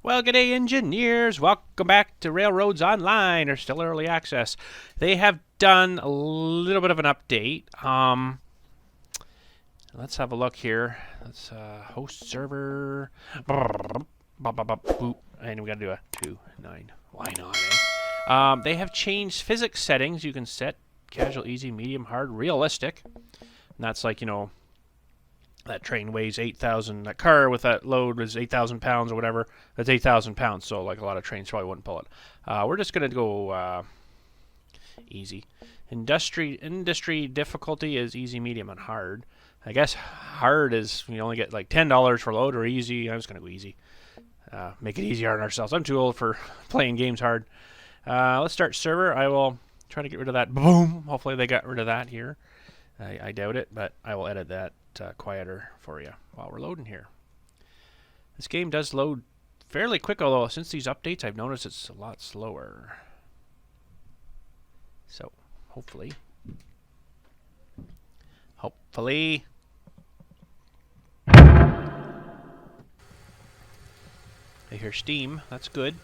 Well, g'day, engineers. Welcome back to Railroads Online, or still early access. They have done a little bit of an update. Let's have a look here. Let's host server. And we got to do a 2.9. Why not? They have changed physics settings. You can set casual, easy, medium, hard, realistic. And that's like, that train weighs 8,000. That car with that load is 8,000 pounds or whatever. That's 8,000 pounds. So like a lot of trains probably wouldn't pull it. We're just gonna go easy. Industry difficulty is easy, medium, and hard. I guess hard is you only get like $10 for load, or easy. I'm just gonna go easy. Make it easier on ourselves. I'm too old for playing games hard. Let's start server. I will try to get rid of that. Boom. Hopefully they got rid of that here. I doubt it, but I will edit that quieter for you while we're loading here. This game does load fairly quick, although since these updates I've noticed it's a lot slower. So hopefully I hear steam. That's good.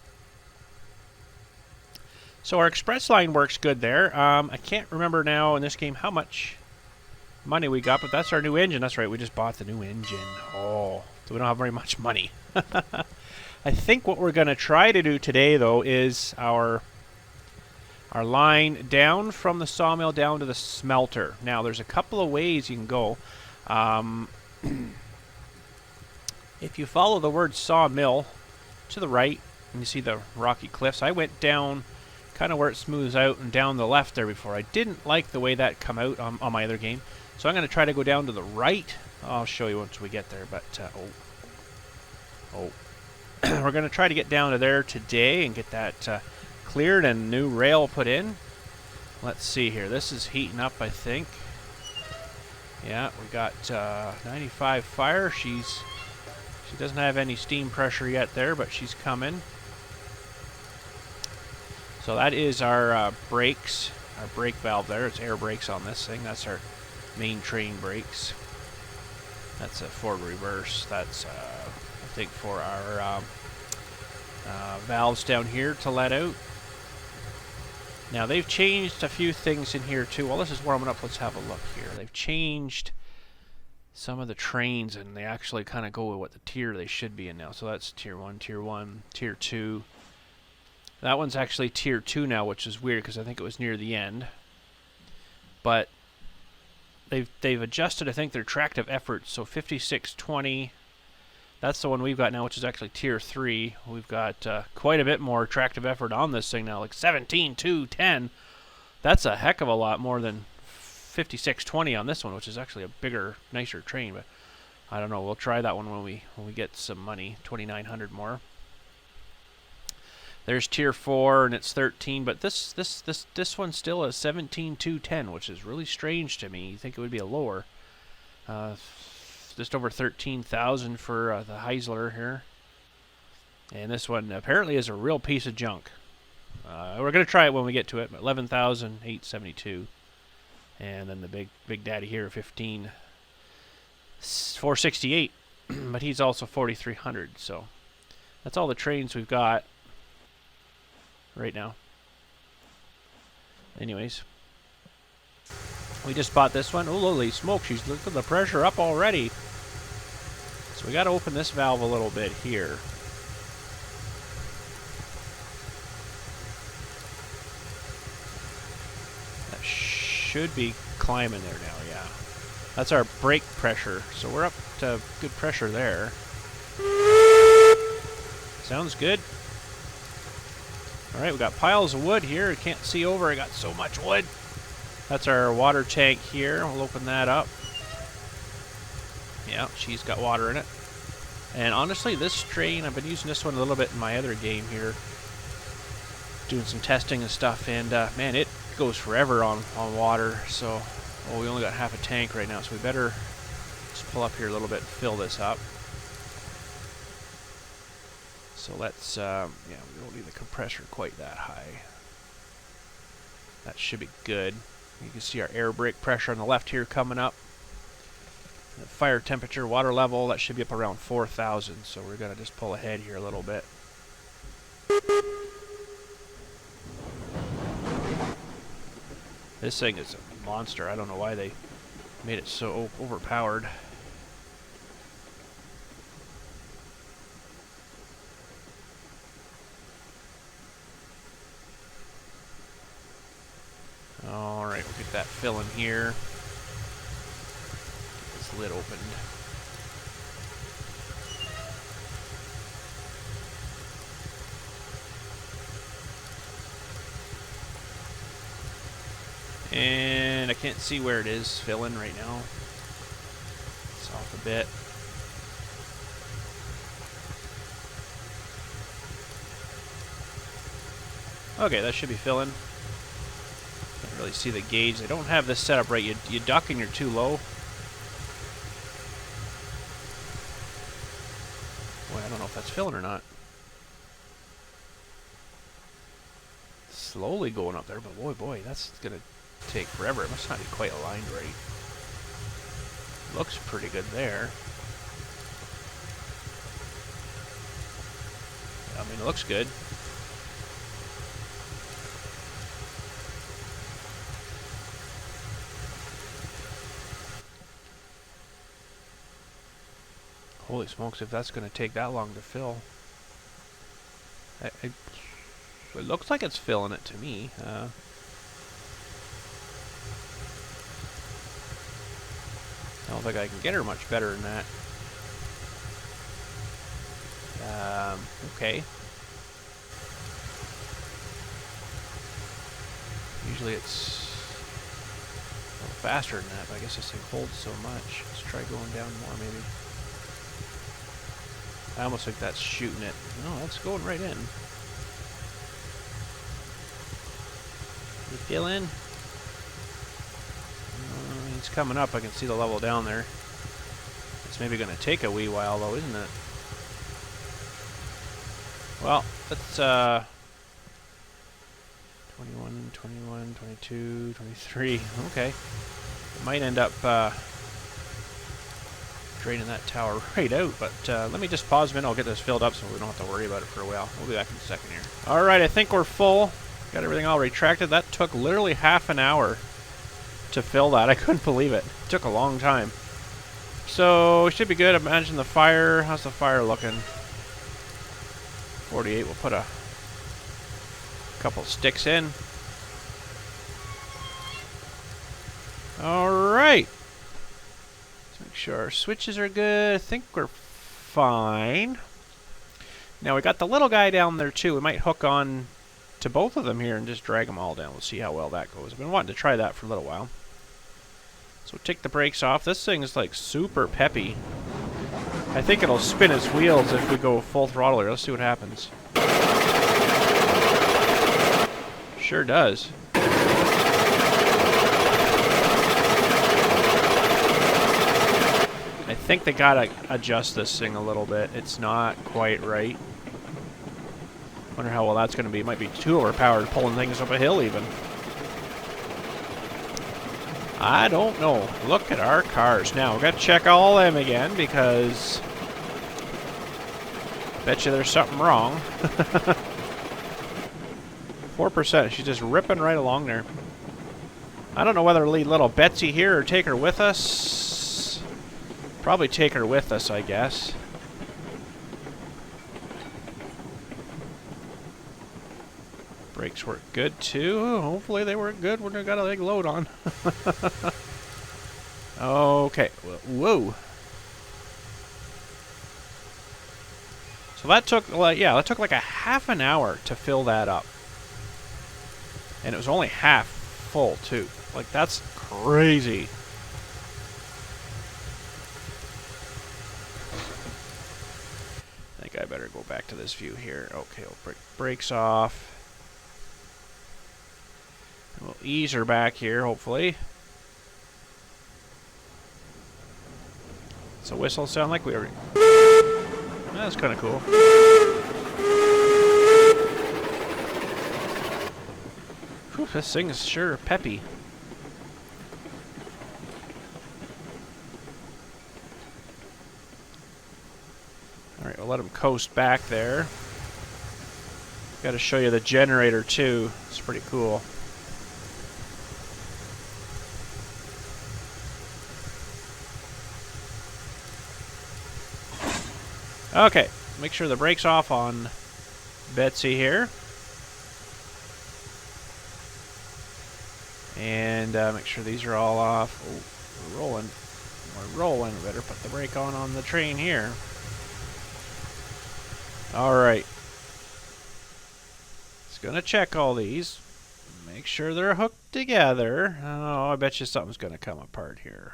So our express line works good there. I can't remember now in this game how much money we got, but that's our new engine. That's right, we just bought the new engine. Oh, so we don't have very much money. I think what we're going to try to do today, though, is our line down from the sawmill down to the smelter. Now, there's a couple of ways you can go. If you follow the word sawmill to the right, and you see the rocky cliffs, I went down kind of where it smooths out and down the left there before. I didn't like the way that come out on my other game. So I'm going to try to go down to the right. I'll show you once we get there, but we're going to try to get down to there today and get that cleared and new rail put in. Let's see here. This is heating up, I think. Yeah, we got 95 fire. She doesn't have any steam pressure yet there, but she's coming. So that is our brakes, our brake valve there. It's air brakes on this thing. That's our main train brakes. That's a forward reverse. That's I think for our valves down here to let out. Now they've changed a few things in here too. While this is warming up, let's have a look here. They've changed some of the trains, and they actually kind of go with what the tier they should be in now. So that's tier 1, tier 2. That one's actually tier 2 now, which is weird because I think it was near the end. But they've adjusted, I think, their tractive effort. So 5620, that's the one we've got now, which is actually tier 3. We've got quite a bit more tractive effort on this thing now, like 17,210. That's a heck of a lot more than 5620 on this one, which is actually a bigger, nicer train. But I don't know. We'll try that one when we get some money, 2,900 more. There's tier 4 and it's 13, but this one still is 17,210, which is really strange to me. You think it would be a lower. Just over 13,000 for the Heisler here. And this one apparently is a real piece of junk. We're going to try it when we get to it, but 11,872. And then the big daddy here, 15,468. But he's also 4,300, so that's all the trains we've got right now. Anyways, we just bought this one. Oh, holy smoke, she's looking the pressure up already. So we got to open this valve a little bit here. That should be climbing there now, yeah. That's our brake pressure, so we're up to good pressure there. Sounds good. Alright, we got piles of wood here. I can't see over. I got so much wood. That's our water tank here. We'll open that up. Yeah, she's got water in it. And honestly, this train, I've been using this one a little bit in my other game here. Doing some testing and stuff. And, man, it goes forever on water. So, we only got half a tank right now. So we better just pull up here a little bit and fill this up. So let's, yeah, we don't need the compressor quite that high. That should be good. You can see our air brake pressure on the left here coming up. The fire temperature, water level, that should be up around 4,000. So we're going to just pull ahead here a little bit. This thing is a monster. I don't know why they made it so overpowered. Alright, we'll get that fill in here. Get this lid opened. And I can't see where it is filling right now. It's off a bit. Okay, that should be filling. Can't really see the gauge. They don't have this set up right. You duck and you're too low. Boy, I don't know if that's filling or not. Slowly going up there, but boy, that's gonna take forever. It must not be quite aligned right. Looks pretty good there. I mean, it looks good. Holy smokes, if that's going to take that long to fill. It looks like it's filling it to me. I don't think I can get her much better than that. Okay. Usually it's a little faster than that, but I guess this thing holds so much. Let's try going down more, maybe. I almost think that's shooting it. No, that's going right in. You feel in? It's coming up. I can see the level down there. It's maybe going to take a wee while, though, isn't it? Well, let's 21, 21, 22, 23. Okay. It might end up draining that tower right out, but let me just pause a minute. I'll get this filled up so we don't have to worry about it for a while. We'll be back in a second here. Alright, I think we're full. Got everything all retracted. That took literally half an hour to fill that. I couldn't believe it. It took a long time. So, it should be good. Imagine the fire. How's the fire looking? 48. We'll put a couple sticks in. Alright. Let's make sure our switches are good. I think we're fine. Now, we got the little guy down there, too. We might hook on to both of them here and just drag them all down. We'll see how well that goes. I've been wanting to try that for a little while. So take the brakes off. This thing is like super peppy. I think it'll spin its wheels if we go full throttle here. Let's see what happens. Sure does. I think they gotta adjust this thing a little bit. It's not quite right. Wonder how well that's gonna be. It might be too overpowered, pulling things up a hill even. I don't know. Look at our cars. Now, we've got to check all them again because bet you there's something wrong. 4%. She's just ripping right along there. I don't know whether to leave little Betsy here or take her with us. Probably take her with us, I guess. Brakes work good too. Hopefully they work good when they got a big load on. Okay. Whoa. So that took, yeah, that took like a half an hour to fill that up. And it was only half full too. Like, that's crazy. I think I better go back to this view here. Okay, we'll break brakes off. We'll ease her back here, hopefully. Does the whistle sound like we already... That's kind of cool. Whew, this thing is sure peppy. Alright, we'll let him coast back there. Got to show you the generator too. It's pretty cool. Okay, make sure the brake's off on Betsy here. And make sure these are all off. Oh, we're rolling. We're rolling. We better put the brake on the train here. Alright. It's going to check all these. Make sure they're hooked together. Oh, I bet you something's going to come apart here.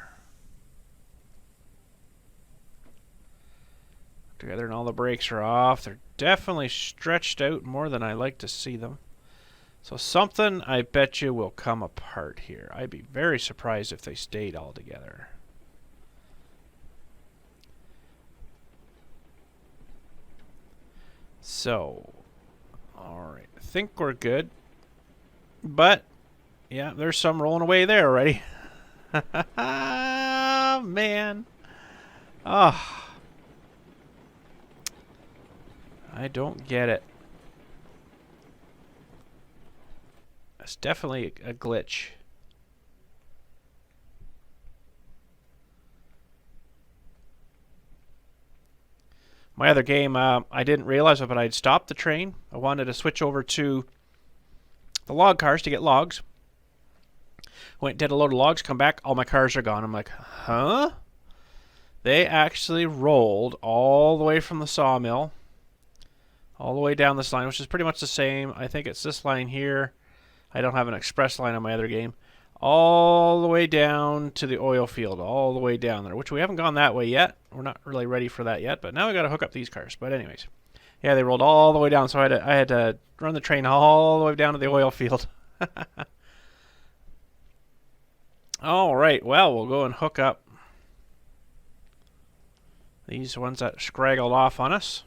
Together and all the brakes are off. They're definitely stretched out more than I like to see them. So something, I bet you, will come apart here. I'd be very surprised if they stayed all together. So, alright, I think we're good. But, yeah, there's some rolling away there already. Man. Ah. I don't get it. It's definitely a glitch. My other game, I didn't realize it, but I'd stopped the train. I wanted to switch over to the log cars to get logs. Went, did a load of logs, come back, all my cars are gone. I'm like, huh? They actually rolled all the way from the sawmill all the way down this line, which is pretty much the same. I think it's this line here. I don't have an express line on my other game. All the way down to the oil field, all the way down there, which we haven't gone that way yet. We're not really ready for that yet, but now we got to hook up these cars. But anyways, yeah, they rolled all the way down, so I had to run the train all the way down to the oil field. All right, well, we'll go and hook up these ones that scraggled off on us.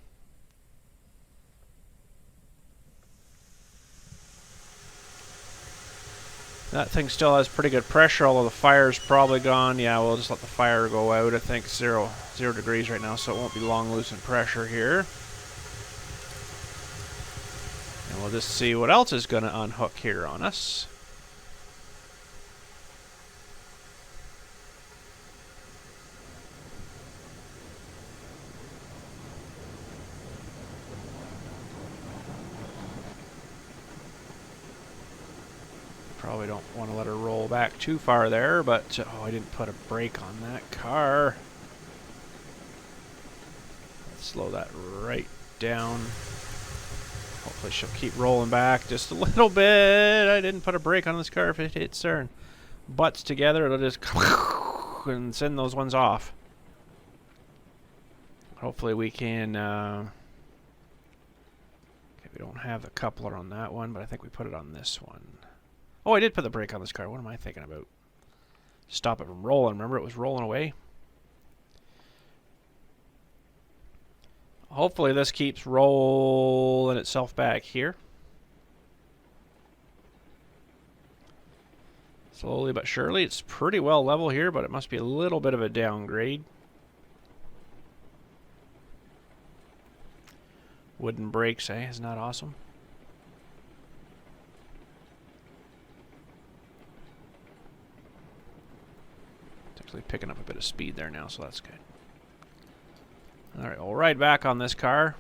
That thing still has pretty good pressure, although the fire's probably gone. Yeah, we'll just let the fire go out. I think 0 degrees right now, so it won't be long losing pressure here. And we'll just see what else is going to unhook here on us. Probably don't want to let her roll back too far there, but oh, I didn't put a brake on that car. Let's slow that right down. Hopefully she'll keep rolling back just a little bit. I didn't put a brake on this car. If it hits her and butts together, it'll just and send those ones off. Hopefully we can... okay, we don't have the coupler on that one, but I think we put it on this one. Oh, I did put the brake on this car. What am I thinking about? Stop it from rolling. Remember, it was rolling away. Hopefully this keeps rolling itself back here. Slowly but surely. It's pretty well level here, but it must be a little bit of a downgrade. Wooden brakes, eh? Isn't that awesome? Picking up a bit of speed there now, so that's good. Alright, we'll ride back on this car.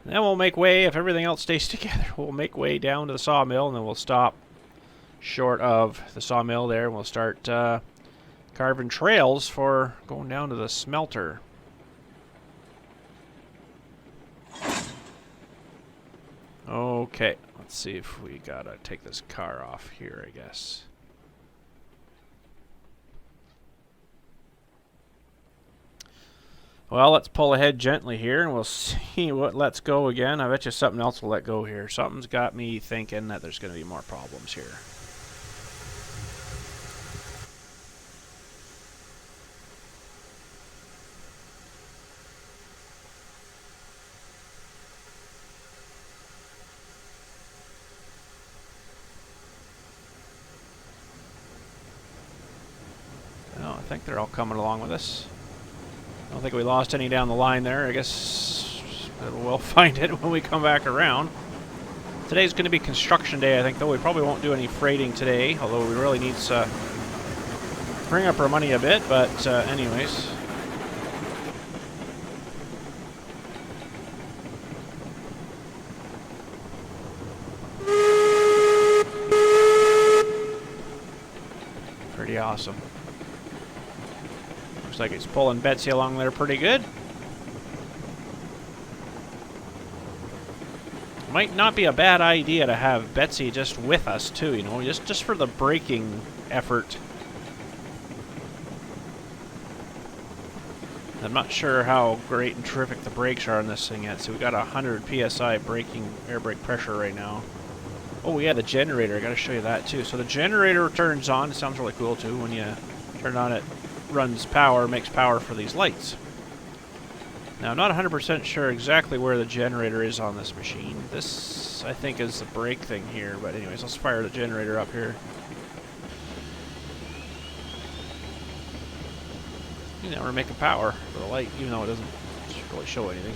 And then we'll make way, if everything else stays together, we'll make way down to the sawmill, and then we'll stop short of the sawmill there, and we'll start carving trails for going down to the smelter. Okay, let's see if we gotta take this car off here, I guess. Well, let's pull ahead gently here, and we'll see what lets go again. I bet you something else will let go here. Something's got me thinking that there's going to be more problems here. Oh, I think they're all coming along with us. I don't think we lost any down the line there. I guess We'll find it when we come back around. Today's going to be construction day, I think, though. We probably won't do any freighting today, although we really need to bring up our money a bit, but anyways. Pretty awesome. Looks like it's pulling Betsy along there pretty good. Might not be a bad idea to have Betsy just with us too, you know, just for the braking effort. I'm not sure how great and terrific the brakes are on this thing yet. So we got 100 psi braking air brake pressure right now. Oh yeah, the generator. I got to show you that too. So the generator turns on. It sounds really cool too. When you turn on, it runs power, makes power for these lights. Now, I'm not 100% sure exactly where the generator is on this machine. This, I think, is the brake thing here. But anyways, let's fire the generator up here. You know, we're making power for the light, even though it doesn't really show anything.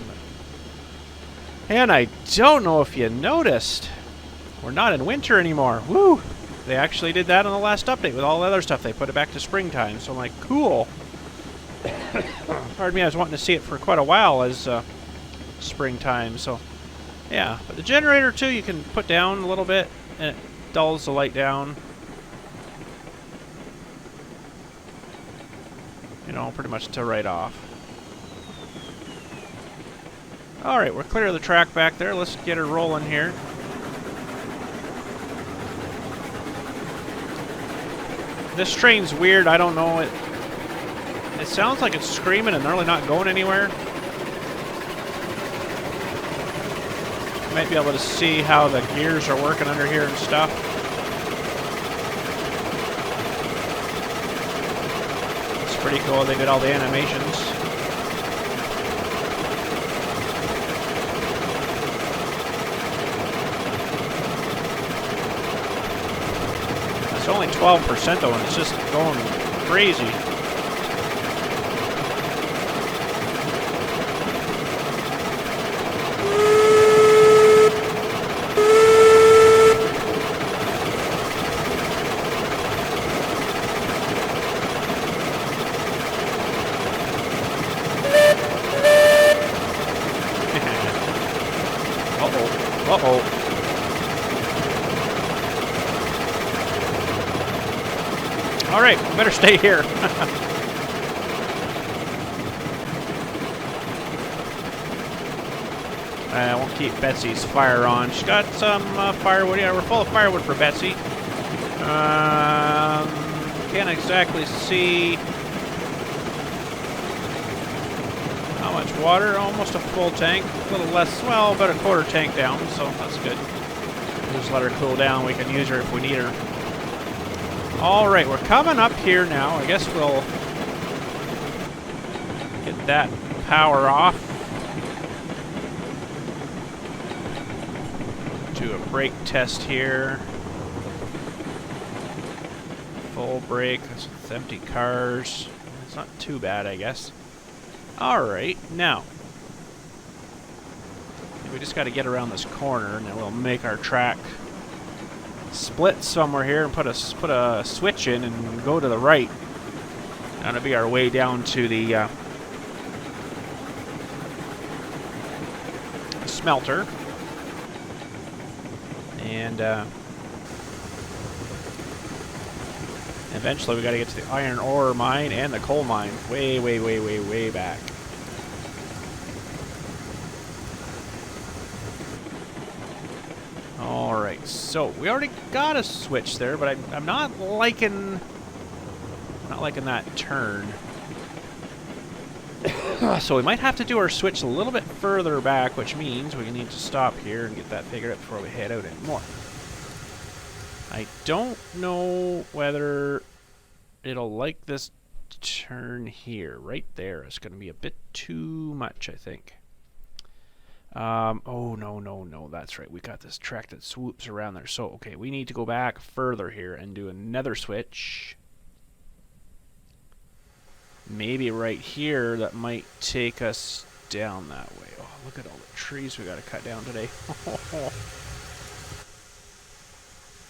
But. And I don't know if you noticed, we're not in winter anymore. Woo! They actually did that on the last update with all the other stuff. They put it back to springtime. So I'm like, cool. Pardon me, I was wanting to see it for quite a while as springtime, so yeah. But the generator too, you can put down a little bit and it dulls the light down. You know, pretty much to right off. Alright, we're clear of the track back there. Let's get her rolling here. This train's weird, I don't know it. It sounds like it's screaming and really not going anywhere. You might be able to see how the gears are working under here and stuff. It's pretty cool. They did all the animations. It's only 12% though, and it's just going crazy. Uh-oh. Alright, we better stay here. I won't keep Betsy's fire on. She's got some firewood. Yeah, we're full of firewood for Betsy. Can't exactly see how much water. Almost a full tank. A little less, well, about a quarter tank down, so that's good. We'll just let her cool down. We can use her if we need her. Alright, we're coming up here now. I guess we'll get that power off. Do a brake test here. Full brake. That's with empty cars. It's not too bad, I guess. Alright, now. We just got to get around this corner, and then we'll make our track split somewhere here and put a switch in and go to the right. That'll be our way down to the smelter. And eventually we got to get to the iron ore mine and the coal mine. Way back. Alright, so we already got a switch there, but I'm not liking that turn. So we might have to do our switch a little bit further back, which means we need to stop here and get that figured out before we head out anymore. I don't know whether it'll like this turn here. Right there is going to be a bit too much, I think. Oh, no, that's right. We got this track that swoops around there. So, okay, we need to go back further here and do another switch. Maybe right here, that might take us down that way. Oh, look at all the trees we got to cut down today.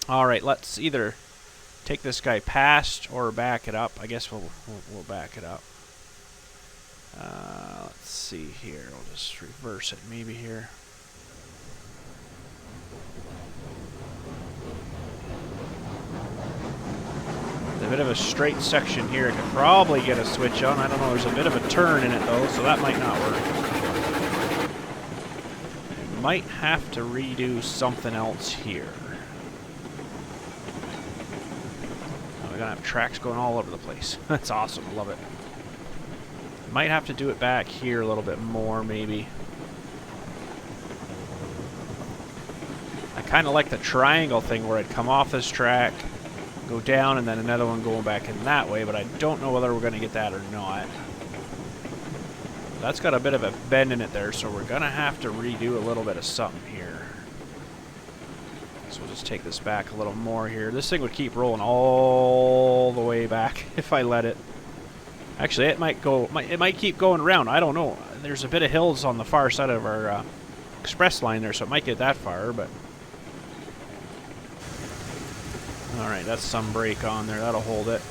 All right, let's either take this guy past or back it up. I guess we'll back it up. Let's see here. We'll just reverse it maybe here. A bit of a straight section here. I could probably get a switch on. I don't know. There's a bit of a turn in it though, so that might not work. Might have to redo something else here. We're gonna have tracks going all over the place. That's awesome. I love it. Might have to do it back here a little bit more, maybe. I kind of like the triangle thing where I'd come off this track, go down, and then another one going back in that way, but I don't know whether we're going to get that or not. That's got a bit of a bend in it there, so we're going to have to redo a little bit of something here. So we'll just take this back a little more here. This thing would keep rolling all the way back if I let it. Actually, it might keep going around. I don't know. There's a bit of hills on the far side of our express line there, so it might get that far, but... Alright, that's some brake on there. That'll hold it.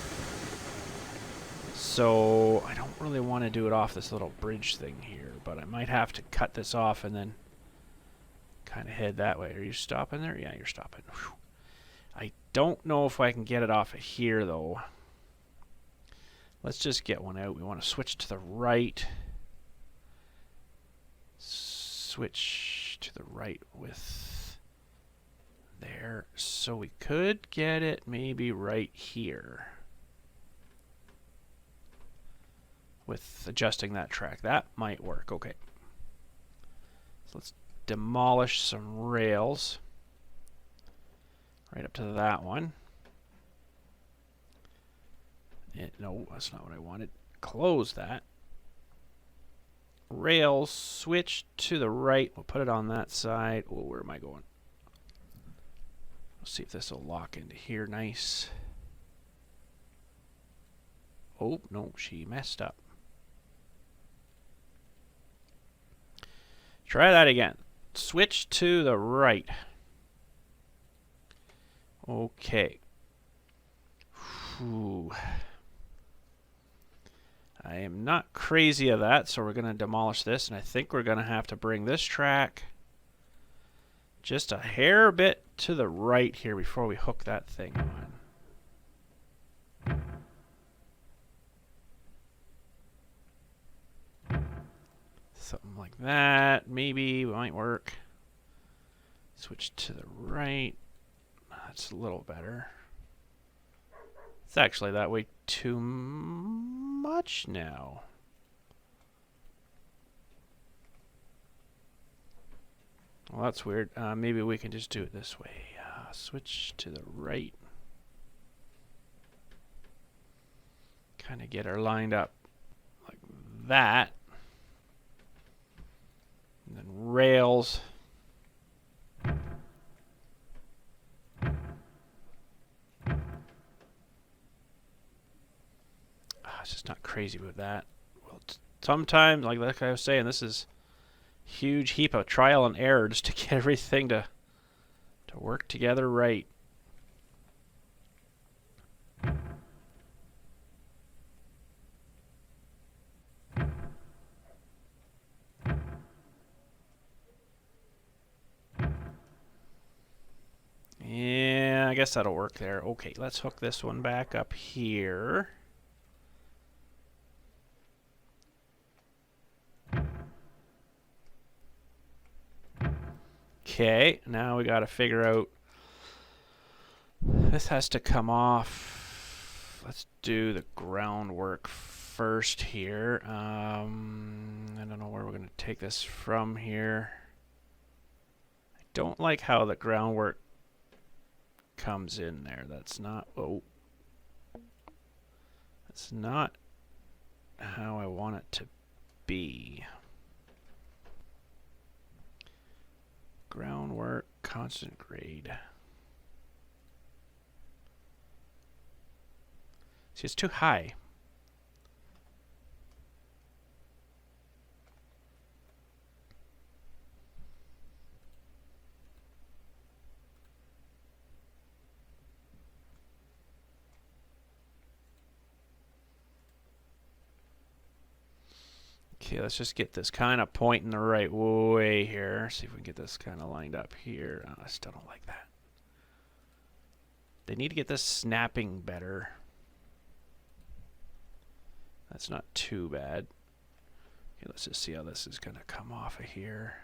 So, I don't really want to do it off this little bridge thing here, but I might have to cut this off and then kind of head that way. Are you stopping there? Yeah, you're stopping. Whew. I don't know if I can get it off of here, though. Let's just get one out. We want to switch to the right. Switch to the right with there. So we could get it maybe right here with adjusting that track. That might work. Okay. So let's demolish some rails right up to that one. No, that's not what I wanted. Close that. Rails, switch to the right. We'll put it on that side. Oh, where am I going? Let's see if this will lock into here nice. Oh, no, she messed up. Try that again. Switch to the right. Okay. Whew. I am not crazy of that, so we're going to demolish this, and I think we're going to have to bring this track just a hair bit to the right here before we hook that thing on. Something like that, maybe, might work. Switch to the right. That's a little better. It's actually that way too much now. Well, that's weird. Maybe we can just do it this way. Switch to the right. Kind of get her lined up like that. And then rails. It's just not crazy with that. Well, sometimes, like I was saying, this is a huge heap of trial and error just to get everything to work together right. Yeah, I guess that'll work there. Okay, let's hook this one back up here. Okay, now we got to figure out, this has to come off. Let's do the groundwork first here. I don't know where we're going to take this from here. I don't like how the groundwork comes in there. That's not, oh, that's not how I want it to be. Groundwork, constant grade. See, it's too high. Okay, let's just get this kind of pointing the right way here. See if we can get this kind of lined up here. Oh, I still don't like that. They need to get this snapping better. That's not too bad. Okay, let's just see how this is going to come off of here.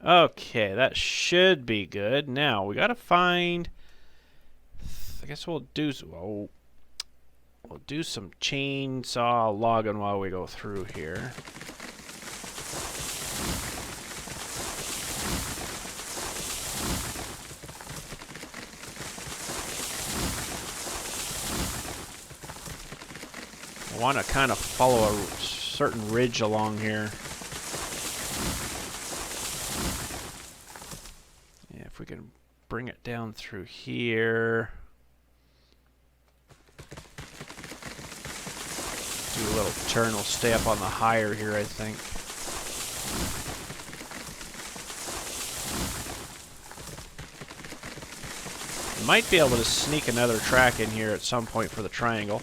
Okay, that should be good. Now, we got to find... I guess we'll do some chainsaw logging while we go through here. I want to kind of follow a certain ridge along here. Yeah, if we can bring it down through here. Do a little turn, we'll stay up on the higher here, I think. Might be able to sneak another track in here at some point for the triangle.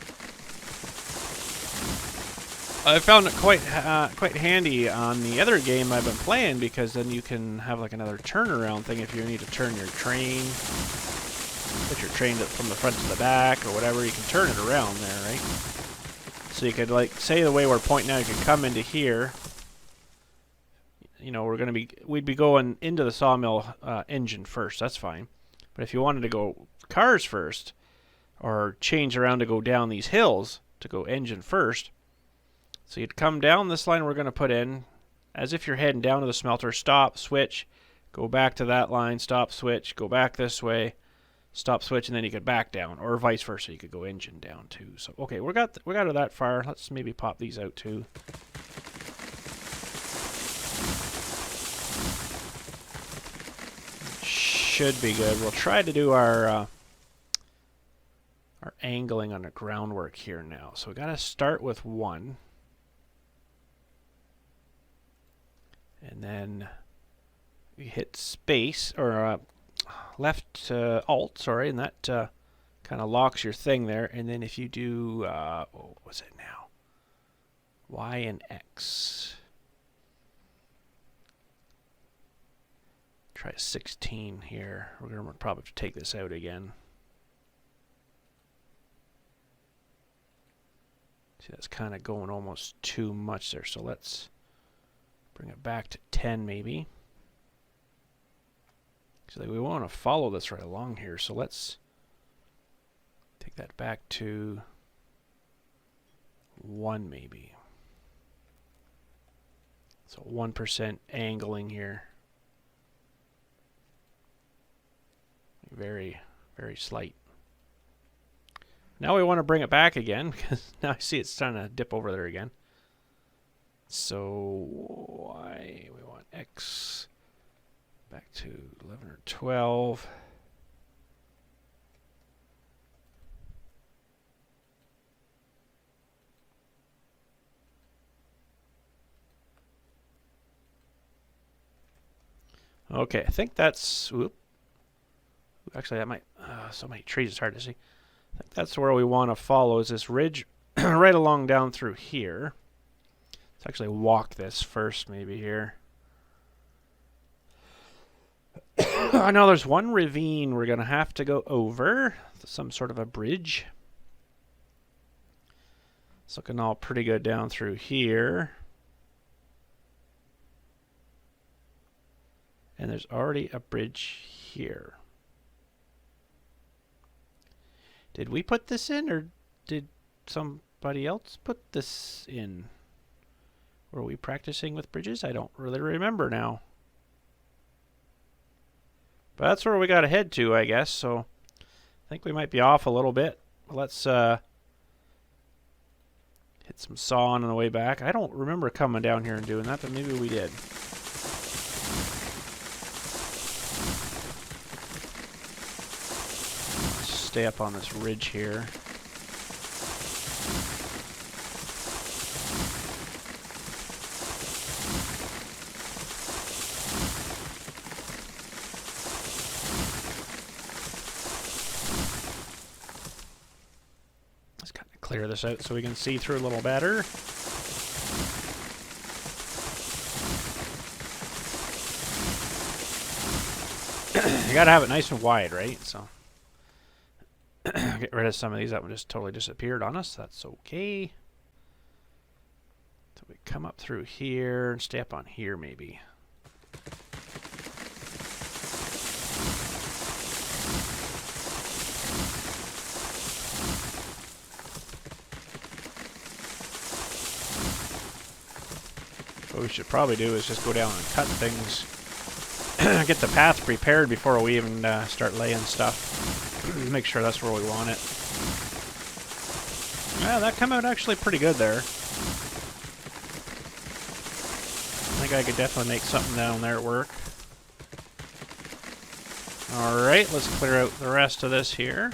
I found it quite handy on the other game I've been playing, because then you can have like another turnaround thing if you need to turn your train. Put your train from the front to the back or whatever, you can turn it around there, right? So you could, like, say the way we're pointing now, you could come into here. You know, we'd be going into the sawmill engine first, that's fine. But if you wanted to go cars first, or change around to go down these hills, to go engine first, so you'd come down this line we're going to put in, as if you're heading down to the smelter, stop, switch, go back to that line, stop, switch, go back this way, stop, switch, and then you could back down, or vice versa, you could go engine down too. So, okay, we got it that far. Let's maybe pop these out too. Should be good. We'll try to do our angling on the groundwork here now. So we got to start with 1. And then we hit space, or left alt, sorry, and that kind of locks your thing there. And then if you do, what was it now? Y and X. Try 16 here. We're going to probably have to take this out again. See, that's kind of going almost too much there. So let's bring it back to 10 maybe. So we want to follow this right along here. So let's take that back to 1 maybe. So 1% angling here. Very, very slight. Now we want to bring it back again, because now I see it's trying to dip over there again. So Y, we want X back to 11 or 12. Okay, I think that's, whoop. Actually, that might, so many trees, it's hard to see. I think that's where we want to follow, is this ridge right along down through here. Let's actually walk this first, maybe here. I know there's one ravine we're going to have to go over, some sort of a bridge. It's looking all pretty good down through here. And there's already a bridge here. Did we put this in, or did somebody else put this in? Were we practicing with bridges? I don't really remember now. But that's where we got to head to, I guess. So I think we might be off a little bit. Let's hit some sawing on the way back. I don't remember coming down here and doing that, but maybe we did. Stay up on this ridge here. clear this out so we can see through a little better. You gotta have it nice and wide, right? So get rid of some of these that one just totally disappeared on us. That's okay. So we come up through here and stay up on here maybe. What we should probably do is just go down and cut things. Get the path prepared before we even start laying stuff. Make sure that's where we want it. Well, that came out actually pretty good there. I think I could definitely make something down there work. Alright, let's clear out the rest of this here.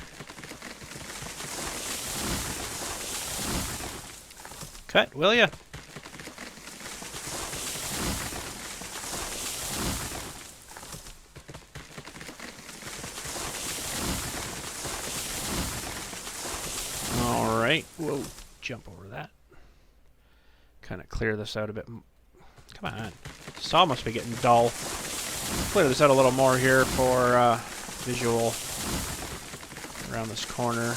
Cut, will ya? Alright, whoa, jump over that. Kind of clear this out a bit. Come on, saw must be getting dull. Clear this out a little more here for visual around this corner.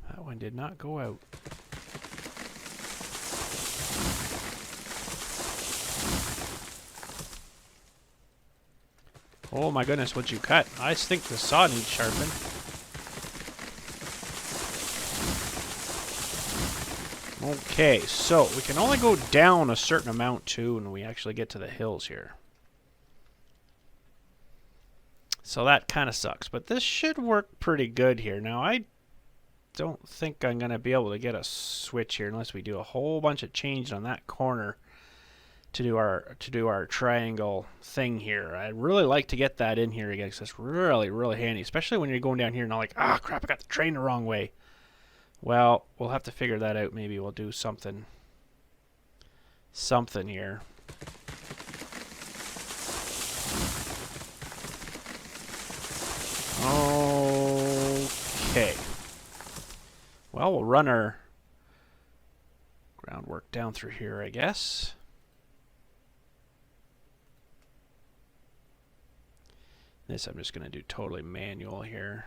That one did not go out. Oh my goodness, what'd you cut? I think the saw needs sharpened. Okay, so we can only go down a certain amount too when we actually get to the hills here. So that kind of sucks, but this should work pretty good here. Now I don't think I'm going to be able to get a switch here unless we do a whole bunch of change on that corner to do our triangle thing here. I'd really like to get that in here again because it's really handy, especially when you're going down here and I'm like, ah, crap, I got the train the wrong way. Well, we'll have to figure that out. Maybe we'll do something here. Okay. Well, we'll run our groundwork down through here, I guess. This I'm just going to do totally manual here.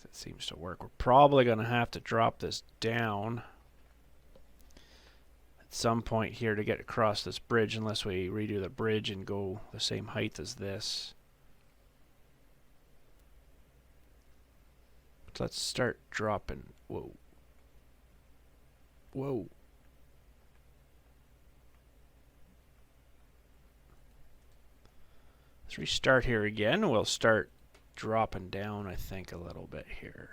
That seems to work. We're probably going to have to drop this down at some point here to get across this bridge unless we redo the bridge and go the same height as this. So let's start dropping. Whoa. Whoa. Let's restart here again. We'll start dropping down, I think, a little bit here.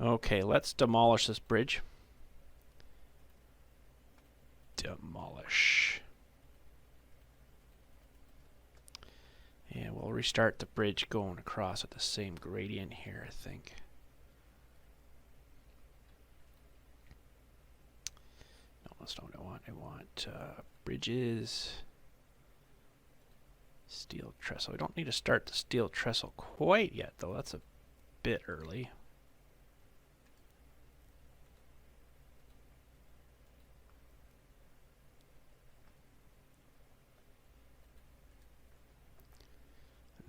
Okay, let's demolish this bridge. Demolish. And we'll restart the bridge going across at the same gradient here, I think. No, that's not what I want. I want bridges. Steel trestle. We don't need to start the steel trestle quite yet, though. That's a bit early.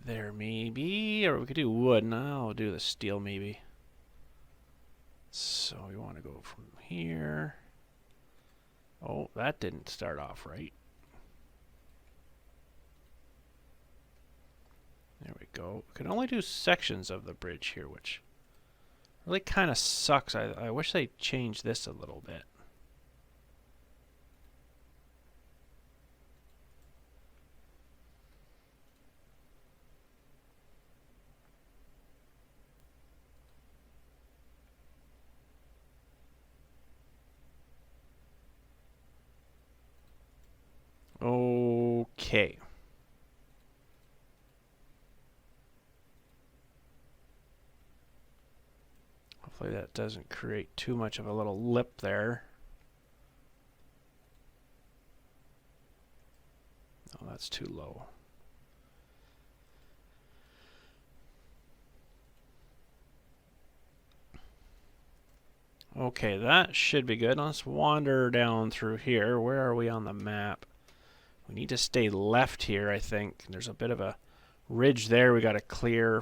There maybe, or we could do wood. No, I'll do the steel maybe. So we want to go from here. Oh, that didn't start off right. There we go. We can only do sections of the bridge here, which really kind of sucks. I wish they changed this a little bit. Okay. Hopefully that doesn't create too much of a little lip there. Oh, that's too low. Okay, that should be good. Let's wander down through here. Where are we on the map? We need to stay left here, I think. There's a bit of a ridge there we got to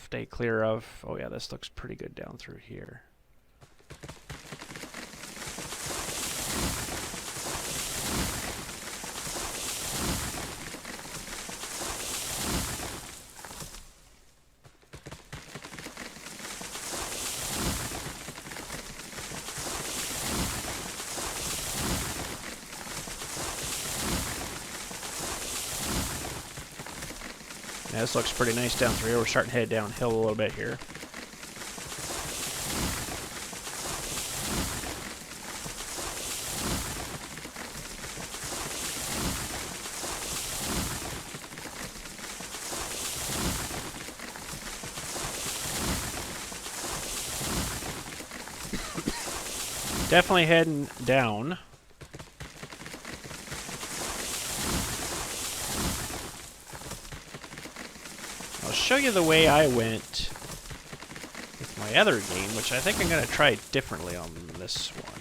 stay clear of. Oh yeah, this looks pretty good down through here. Yeah, this looks pretty nice down through here. We're starting to head downhill a little bit here. Definitely heading down. I'll show you the way I went with my other game, which I think I'm going to try differently on this one.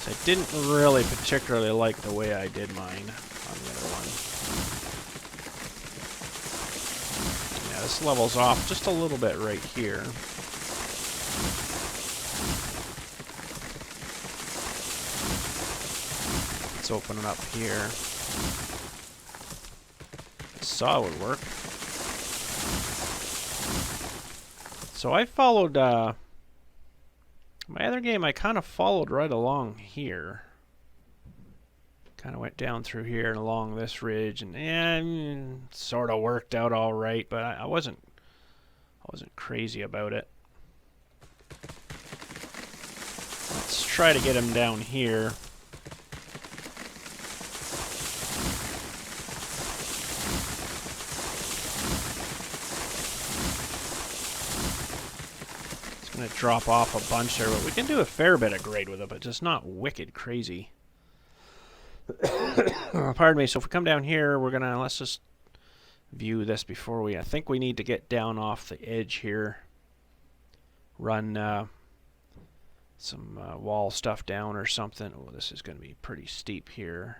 So I didn't really particularly like the way I did mine on the other one. Yeah, this levels off just a little bit right here. Let's open it up here. Saw it would work. So I followed my other game. I kind of followed right along here. Kind of went down through here and along this ridge, and sort of worked out all right. But I wasn't crazy about it. Let's try to get him down here. Going to drop off a bunch there, but we can do a fair bit of grade with it, but just not wicked crazy. Pardon me. So if we come down here, we're going to, let's just view this before I think we need to get down off the edge here. Run some wall stuff down or something. Oh, this is going to be pretty steep here.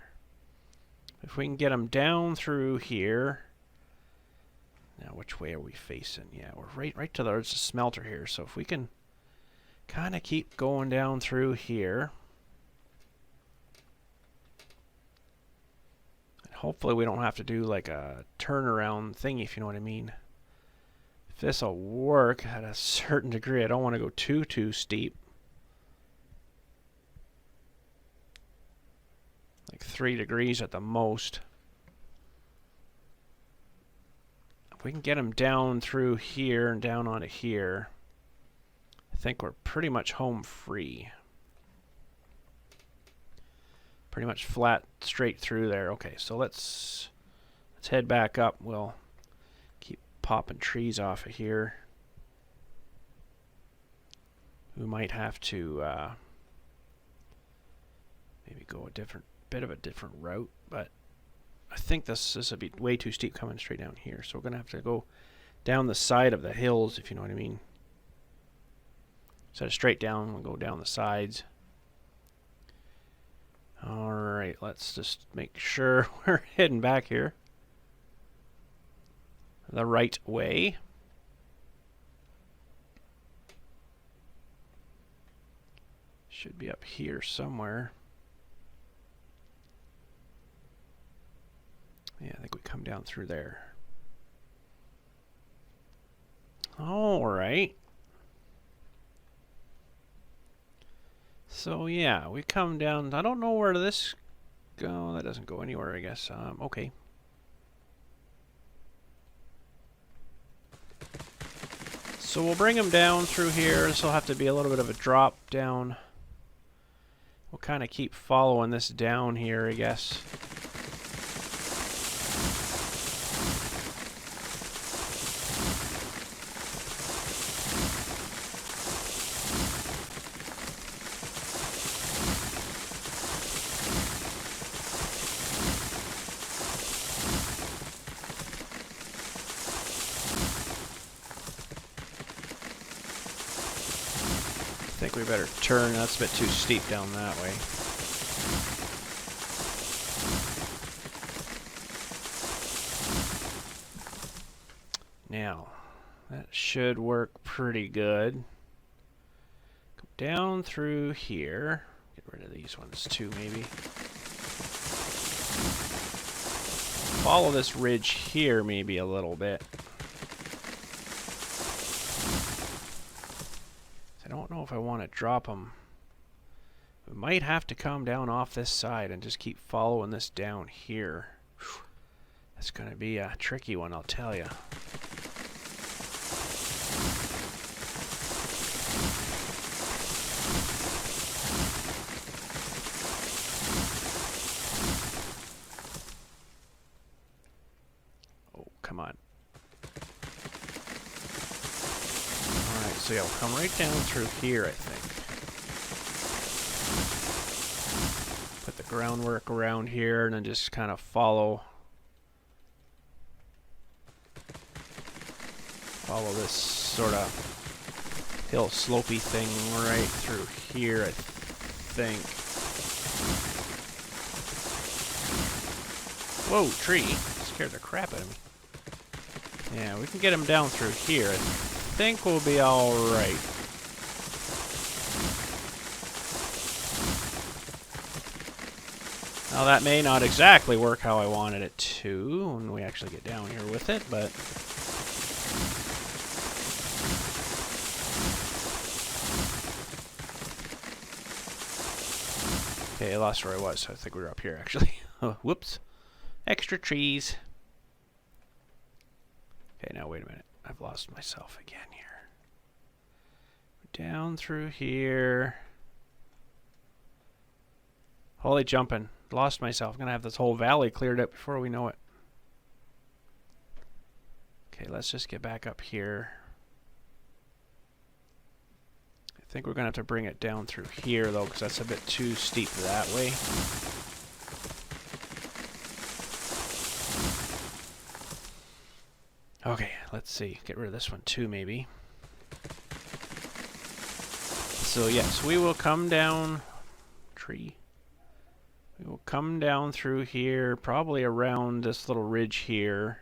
If we can get them down through here. Now, which way are we facing? Yeah, we're right to there's a smelter here. So if we can kind of keep going down through here. And hopefully we don't have to do like a turnaround thing, if you know what I mean. If this will work at a certain degree, I don't want to go too steep. Like 3 degrees at the most. We can get them down through here and down onto here. I think we're pretty much home free. Pretty much flat straight through there. Okay, so let's head back up. We'll keep popping trees off of here. We might have to maybe go a bit of a different route, but I think this would be way too steep coming straight down here. So we're going to have to go down the side of the hills, if you know what I mean. Instead of straight down, we'll go down the sides. Alright, let's just make sure we're heading back here the right way. Should be up here somewhere. Yeah, I think we come down through there. All right. So yeah, we come down. I don't know where this go. That doesn't go anywhere, I guess. Okay. So we'll bring him down through here. This will have to be a little bit of a drop down kind of keep following this down here, I guess. I think we better turn. That's a bit too steep down that way. Now, that should work pretty good. Go down through here. Get rid of these ones too, maybe. Follow this ridge here maybe a little bit. I don't know if I want to drop them. We might have to come down off this side and just keep following this down here. Whew. That's going to be a tricky one, I'll tell you. Oh, come on. Alright, so yeah, we'll come right down through here, I think. Put the groundwork around here and then just kind of follow this sort of hill slopey thing right through here, I think. Whoa, tree. Scared the crap out of me. Yeah, we can get him down through here. I think we'll be alright. Now that may not exactly work how I wanted it to when we actually get down here with it, but okay, I lost where I was. I think we were up here actually. Oh, whoops. Extra trees. Okay, now wait a minute. I've lost myself again here. Down through here. Holy jumping. Lost myself. I'm going to have this whole valley cleared up before we know it. Okay, let's just get back up here. I think we're going to have to bring it down through here, though, because that's a bit too steep that way. Okay, let's see. Get rid of this one, too, maybe. So, yes, we will come down... Tree. We will come down through here, probably around this little ridge here.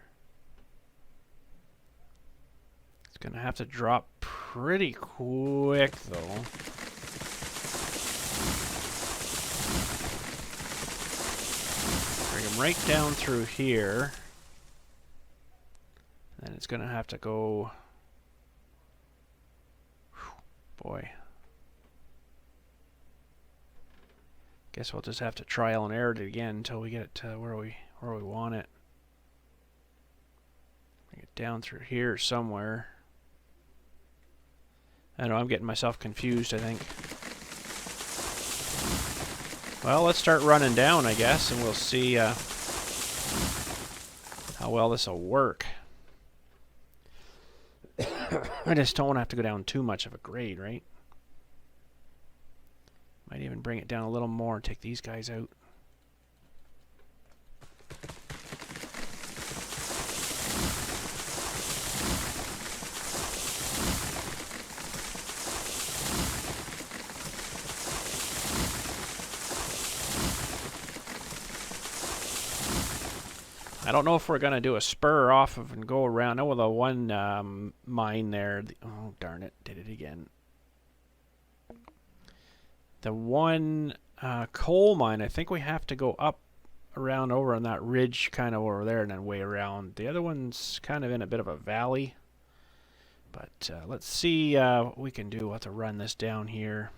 It's going to have to drop pretty quick, though. Bring him right down through here. And it's going to have to go... Whew, boy. Guess we'll just have to trial and error it again until we get it to where we want it. Bring it down through here somewhere. I know I'm getting myself confused, I think. Well, let's start running down, I guess, and we'll see how well this will work. I just don't want to have to go down too much of a grade, right? Might even bring it down a little more and take these guys out. I don't know if we're going to do a spur off of and go around. Oh, well, the one mine there. Oh, darn it. Did it again. The one coal mine, I think we have to go up around over on that ridge kind of over there and then way around. The other one's kind of in a bit of a valley. But let's see what we can do. We'll have to run this down here.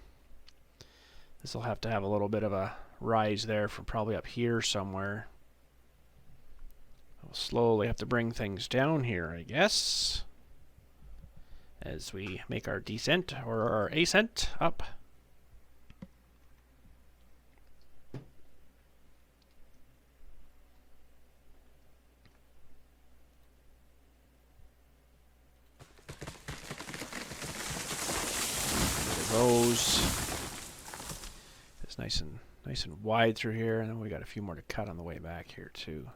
This will have to have a little bit of a rise there from probably up here somewhere. We'll slowly have to bring things down here, I guess, as we make our descent or our ascent up. goes. It's nice and wide through here, and then we got a few more to cut on the way back here too.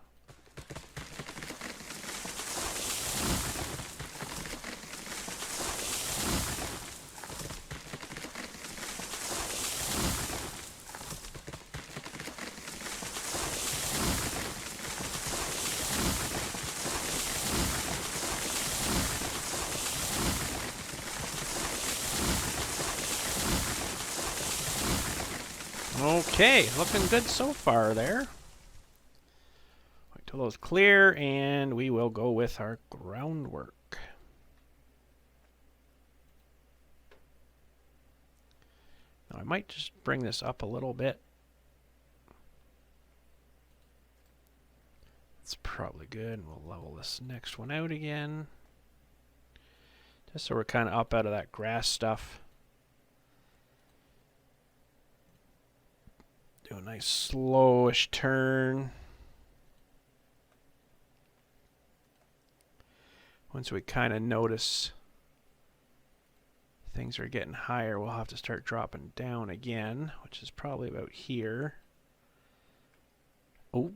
Okay, looking good so far there. Wait till those clear, and we will go with our groundwork. Now I might just bring this up a little bit. That's probably good. We'll level this next one out again. Just so we're kind of up out of that grass stuff. Do a nice slowish turn. Once we kind of notice things are getting higher, we'll have to start dropping down again, which is probably about here. Oh.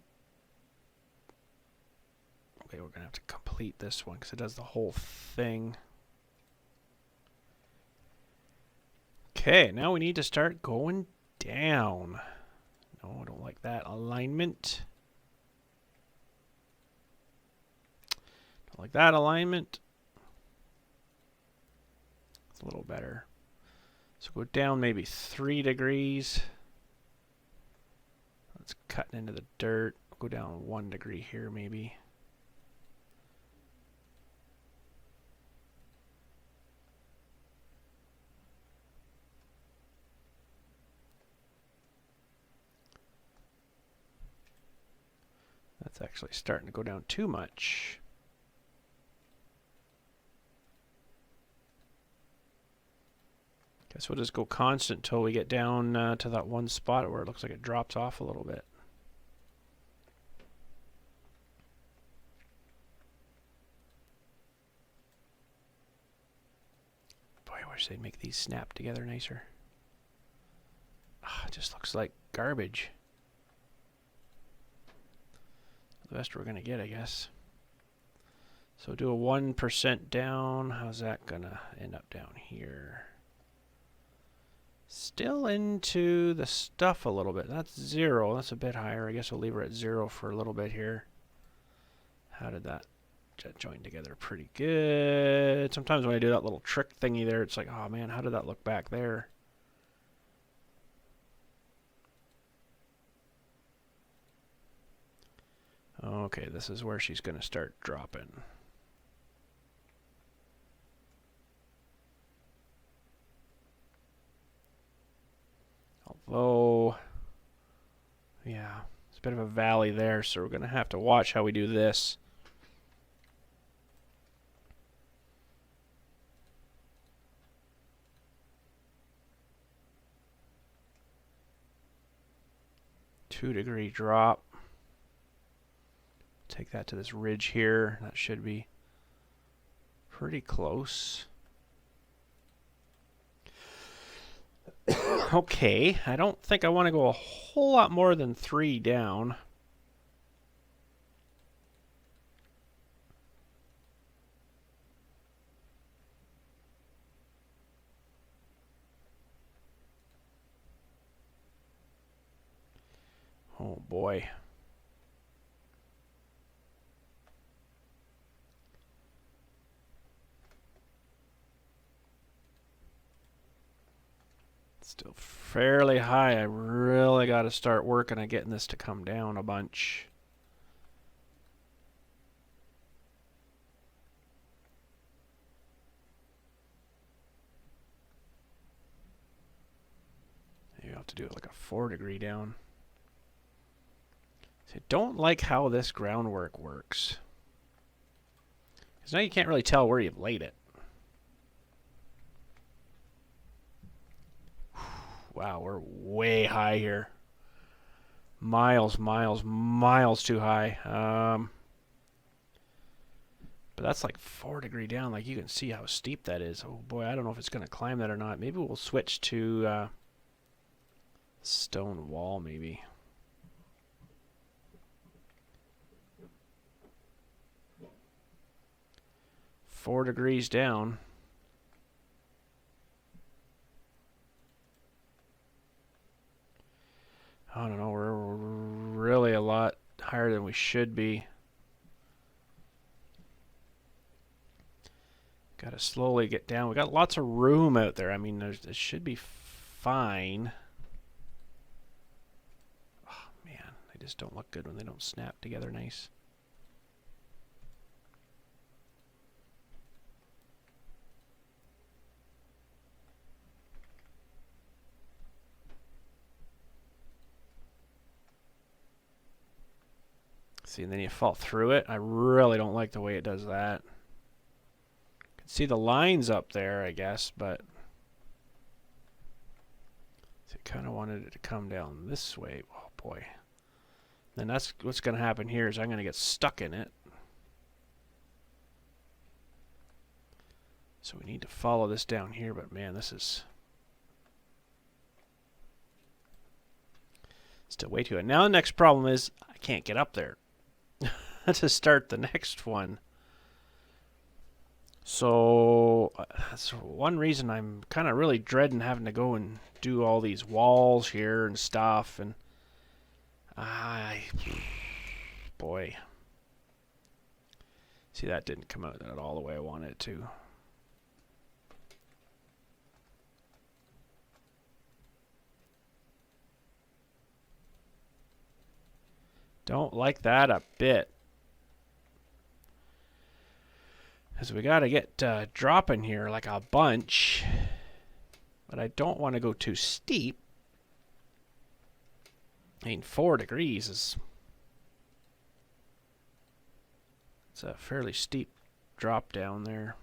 Okay, we're going to have to complete this one because it does the whole thing. Okay, now we need to start going down. No, I don't like that alignment. Don't like that alignment. It's a little better. So go down maybe 3 degrees. That's cutting into the dirt. Go down 1 degree here maybe. That's actually starting to go down too much. Guess we'll just go constant until we get down to that one spot where it looks like it drops off a little bit. Boy, I wish they'd make these snap together nicer. It just looks like garbage. The best we're going to get, I guess. So do a 1% down. How's that going to end up down here? Still into the stuff a little bit. That's 0. That's a bit higher. I guess we'll leave her at 0 for a little bit here. How did that join together? Pretty good. Sometimes when I do that little trick thingy there, it's like, oh man, how did that look back there? Okay, this is where she's going to start dropping. Although, yeah, it's a bit of a valley there, so we're going to have to watch how we do this. Two-degree drop. Take that to this ridge here. That should be pretty close. Okay, I don't think I want to go a whole lot more than 3 down. Oh boy. Still fairly high. I really got to start working on getting this to come down a bunch. You have to do it like a 4-degree down. So I don't like how this groundwork works. Because now you can't really tell where you've laid it. Wow, we're way high here. Miles too high. But that's like 4 degree down. Like you can see how steep that is. Oh boy, I don't know if it's going to climb that or not. Maybe we'll switch to stone wall maybe. Four degrees down. I don't know, we're really a lot higher than we should be. Got to slowly get down. We got lots of room out there. I mean, it should be fine. Oh man, they just don't look good when they don't snap together nice. See, and then you fall through it. I really don't like the way it does that. Can see the lines up there, I guess, but I kind of wanted it to come down this way. Oh boy. Then that's what's going to happen here is I'm going to get stuck in it. So we need to follow this down here, but man, this is still way too high. Now the next problem is I can't get up there to start the next one. So that's one reason I'm kind of really dreading having to go and do all these walls here and stuff. And boy, see, that didn't come out at all the way I wanted it to. Don't like that a bit. Because we got to get dropping here like a bunch. But I don't want to go too steep. I mean, 4 degrees is... It's a fairly steep drop down there.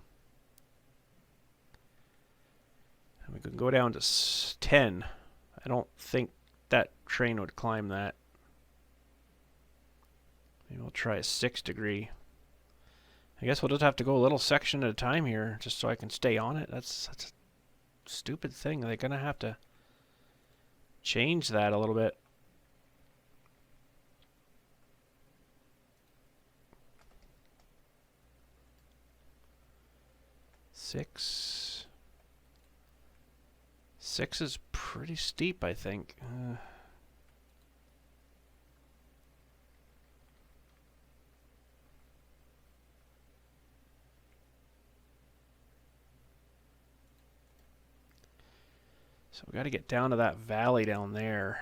And we can go down to 10. I don't think that train would climb that. Maybe we'll try a 6 degree. I guess we'll just have to go a little section at a time here, just so I can stay on it. That's a stupid thing. They're going to have to change that a little bit. Six is pretty steep, I think. So we got to get down to that valley down there.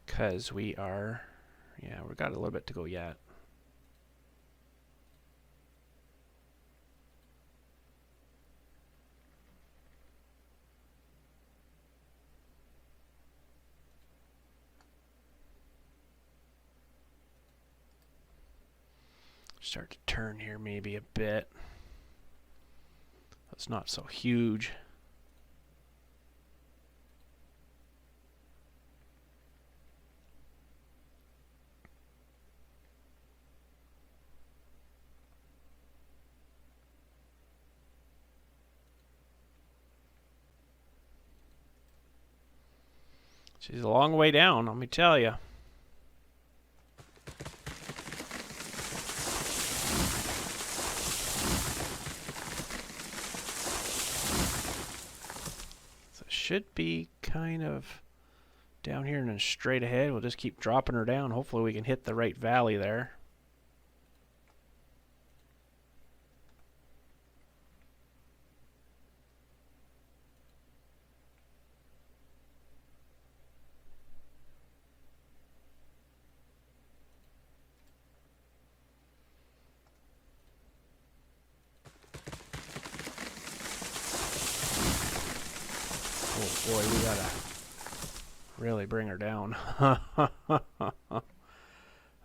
Because we are... Yeah, we've got a little bit to go yet. Start to turn here maybe a bit. It's not so huge. She's a long way down, let me tell you. Should be kind of down here and then straight ahead. We'll just keep dropping her down. Hopefully we can hit the right valley there. Oh boy, we gotta really bring her down.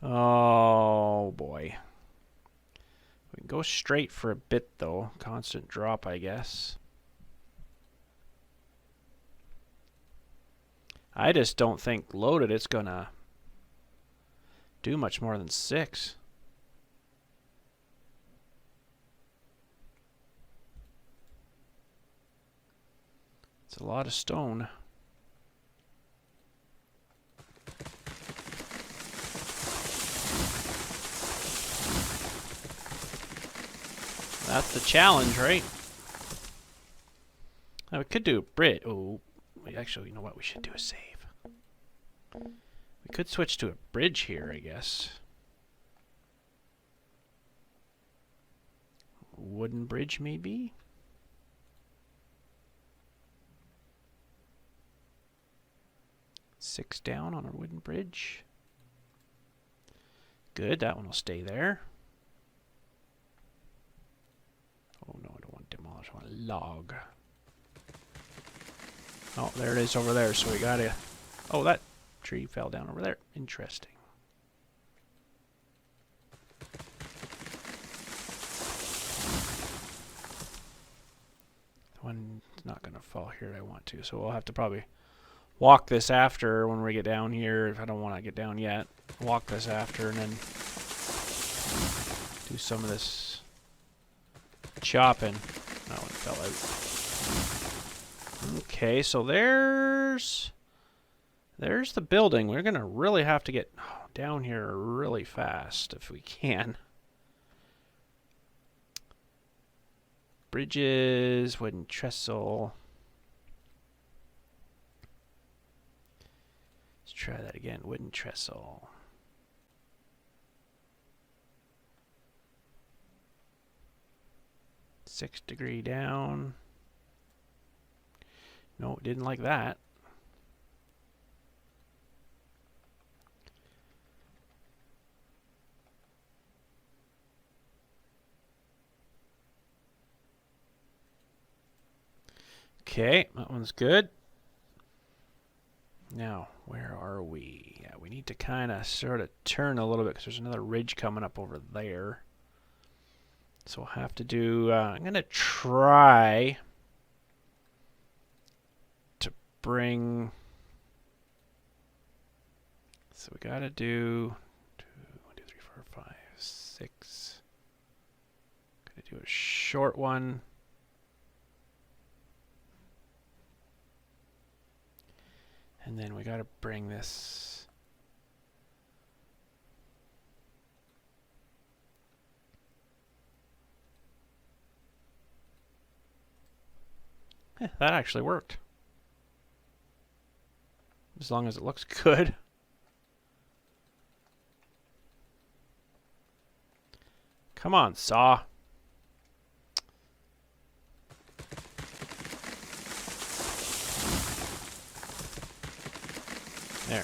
Oh boy. We can go straight for a bit though. Constant drop, I guess. I just don't think loaded it's gonna do much more than 6. It's a lot of stone. That's the challenge, right? Now we could do a bridge. Oh, wait, actually, you know what? We should do a save. We could switch to a bridge here, I guess. Wooden bridge, maybe? Six down on our wooden bridge. Good, that one will stay there. Oh no, I don't want to demolish, I want to log. Oh, there it is over there, so we gotta... Oh, that tree fell down over there. Interesting. The one's not gonna fall here I want to, so we'll have to probably walk this after when we get down here. If I don't want to get down yet, walk this after and then do some of this chopping. That one fell out. Okay, so there's the building. We're gonna really have to get down here really fast if we can. Bridges, wooden trestle. Let's try that again. Wooden trestle. $6 down. No, didn't like that. Okay, that one's good. Now, where are we? Yeah, we need to kind of sort of turn a little bit because there's another ridge coming up over there. So we'll have to do, I'm going to try to bring, so we got to do 1, 2, 3, 4, 5, 6. Going to do a short one. And then we got to bring this. That actually worked. As long as it looks good. Come on, saw. There.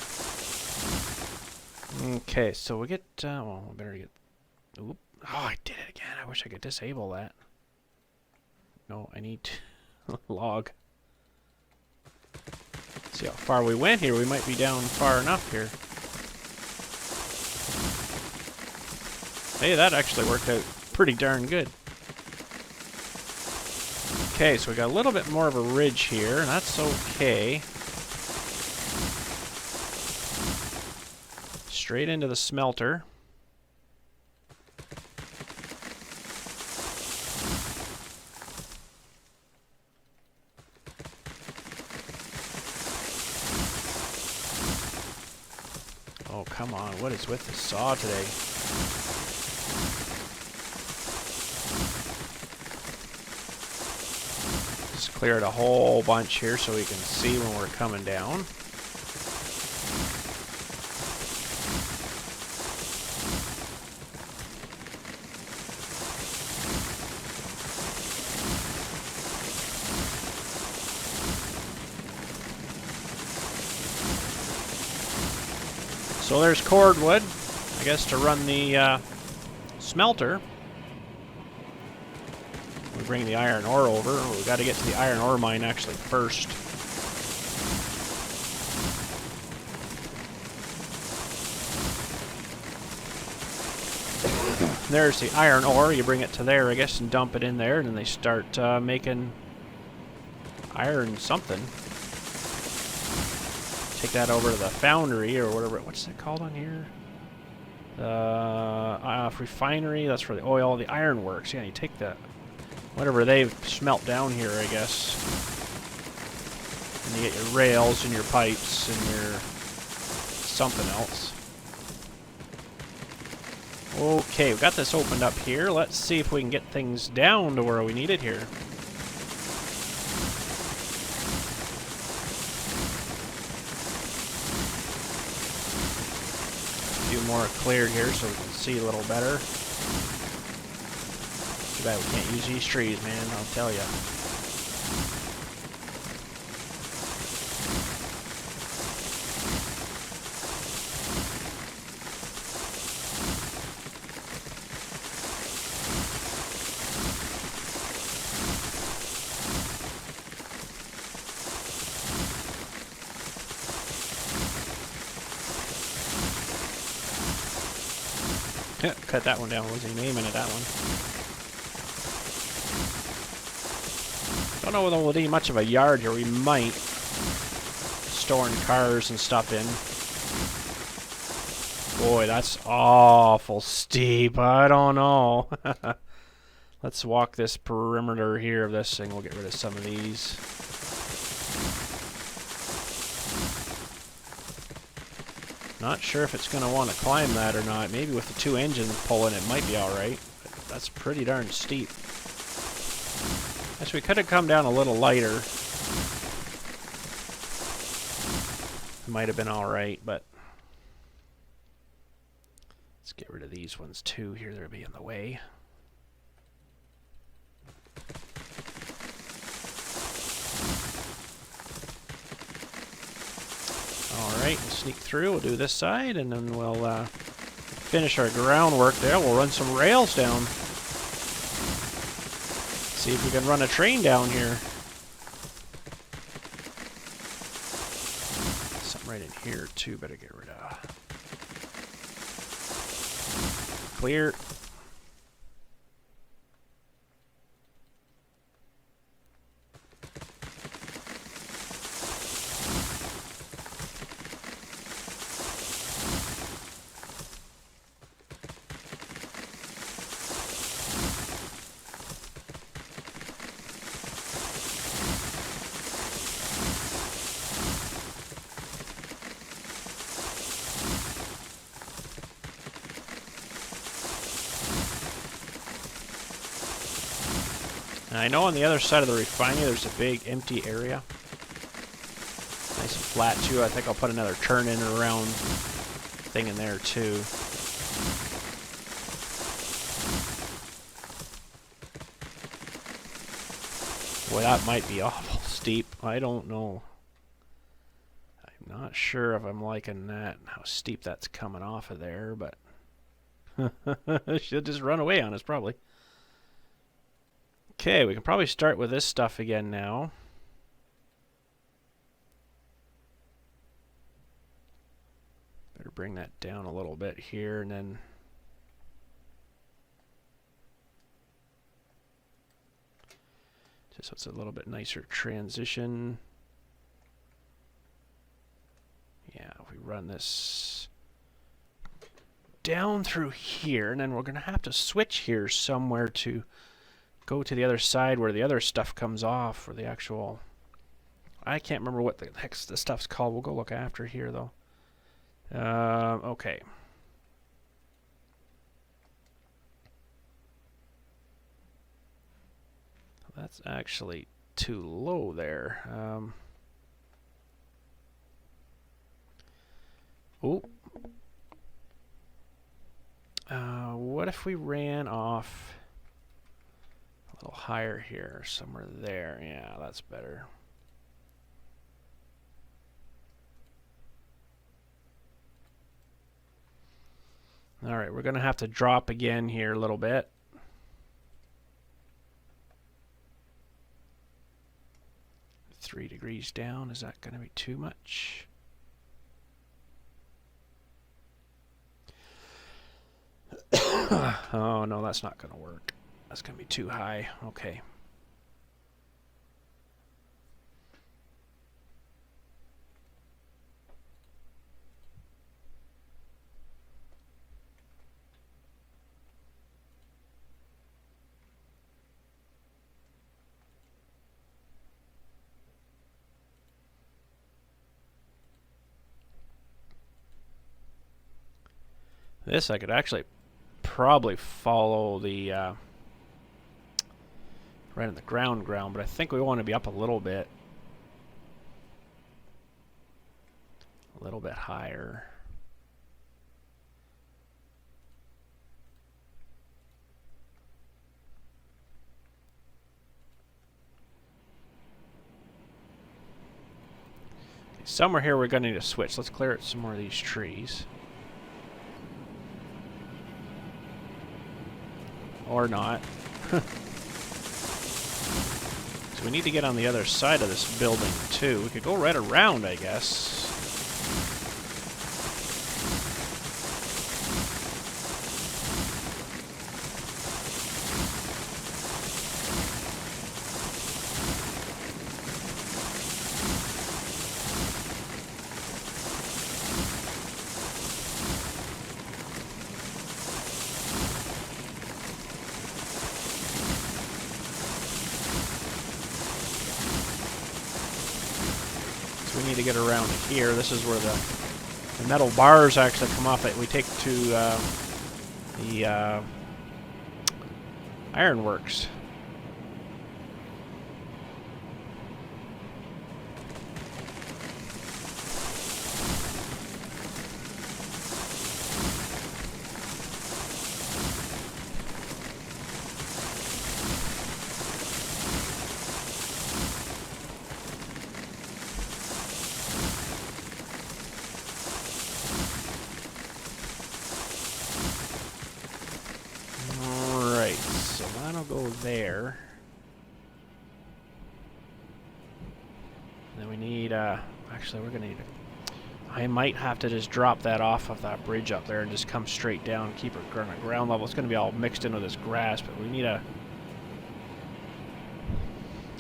Okay, so we get, well, we better get, oop. Oh, I did it again. I wish I could disable that. No, I need to log. See how far we went here. We might be down far enough here. Hey, that actually worked out pretty darn good. Okay, so we got a little bit more of a ridge here, and that's okay. Straight into the smelter. Oh, come on. What is with the saw today? Just cleared a whole bunch here so we can see when we're coming down. So there's cordwood, I guess, to run the smelter. We bring the iron ore over. We've got to get to the iron ore mine actually first. There's the iron ore. You bring it to there, I guess, and dump it in there, and then they start making iron something. Take that over to the foundry or whatever. What's it called on here? Refinery, that's for the oil. The ironworks, yeah, you take the whatever they've smelt down here, I guess. And you get your rails and your pipes and your something else. Okay, we've got this opened up here. Let's see if we can get things down to where we need it here. A few more cleared here so we can see a little better. Too bad we can't use these trees, man, I'll tell ya. Cut that one down. Wasn't even aiming at that one. Don't know whether we'll need much of a yard here. We might. Storing cars and stuff in. Boy, that's awful steep. I don't know. Let's walk this perimeter here of this thing. We'll get rid of some of these. Not sure if it's going to want to climb that or not. Maybe with the two engines pulling, it might be alright. That's pretty darn steep. Guess we could have come down a little lighter. It might have been alright, but... Let's get rid of these ones too. Here, they'll be in the way. Alright, we'll sneak through, we'll do this side, and then we'll finish our groundwork there. We'll run some rails down. See if we can run a train down here. Something right in here too, better get rid of. Clear. And I know on the other side of the refinery there's a big empty area. Nice and flat too. I think I'll put another turn in and around thing in there too. Boy, that might be awful steep. I don't know. I'm not sure if I'm liking that, how steep that's coming off of there, but she'll just run away on us probably. Okay, we can probably start with this stuff again now. Better bring that down a little bit here, and then just so it's a little bit nicer transition. Yeah, if we run this down through here, and then we're going to have to switch here somewhere to go to the other side where the other stuff comes off, or the actual... I can't remember what the heck the stuff's called. We'll go look after here, though. Okay. That's actually too low there. What if we ran off a little higher here, somewhere there? Yeah, that's better. All right, we're going to have to drop again here a little bit. $3 degrees down, is that going to be too much? Oh, no, that's not going to work. That's going to be too high. Okay. This I could actually probably follow the right in the ground, but I think we want to be up a little bit higher. Somewhere here we're going to need a switch. Let's clear out some more of these trees. Or not. So we need to get on the other side of this building too. We could go right around, I guess. We need to get around here. This is where the metal bars actually come off it. We take to the ironworks. Go there. And then we need, actually we're gonna need I might have to just drop that off of that bridge up there and just come straight down, keep it on the ground level. It's gonna be all mixed in with this grass, but we need I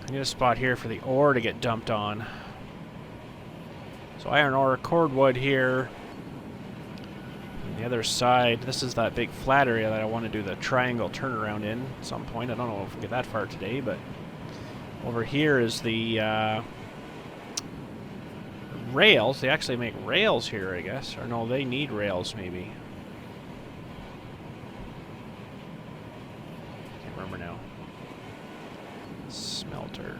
need a spot here for the ore to get dumped on. So iron ore, cordwood here. The other side, this is that big flat area that I want to do the triangle turnaround in at some point. I don't know if we get that far today, but over here is the rails. They actually make rails here, I guess. Or no, they need rails, maybe. Can't remember now. Smelter.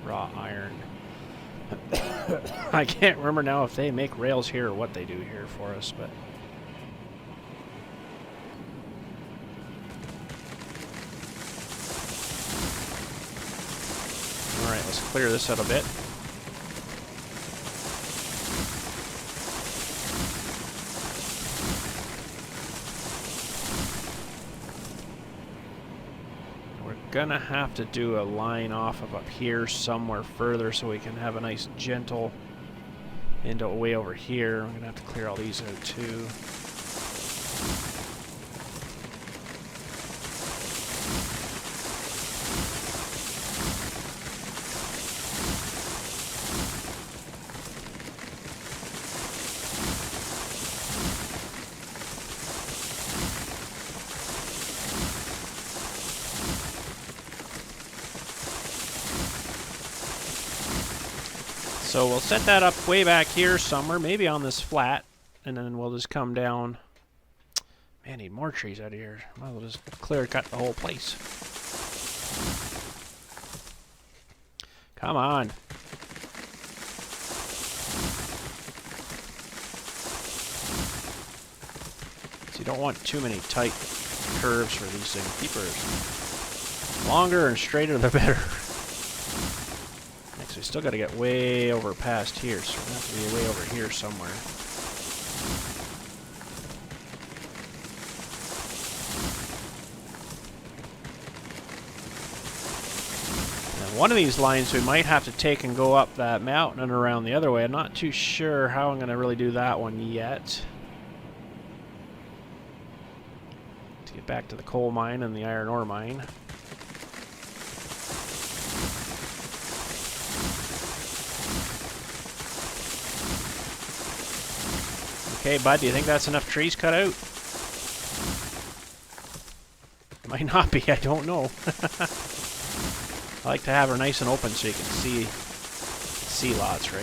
Raw iron. I can't remember now if they make rails here or what they do here for us, but alright, let's clear this out a bit. Gonna have to do a line off of up here somewhere further so we can have a nice gentle into way over here. I'm gonna have to clear all these out too. So we'll set that up way back here somewhere, maybe on this flat, and then we'll just come down. Man, I need more trees out of here. Might as well just clear cut the whole place. Come on. So you don't want too many tight curves for these things. Keep longer and straighter the better. We still got to get way over past here, so we're going to have to be way over here somewhere. And one of these lines we might have to take and go up that mountain and around the other way. I'm not too sure how I'm going to really do that one yet. To get back to the coal mine and the iron ore mine. Okay, bud, do you think that's enough trees cut out? It might not be, I don't know. I like to have her nice and open so you can see lots, right?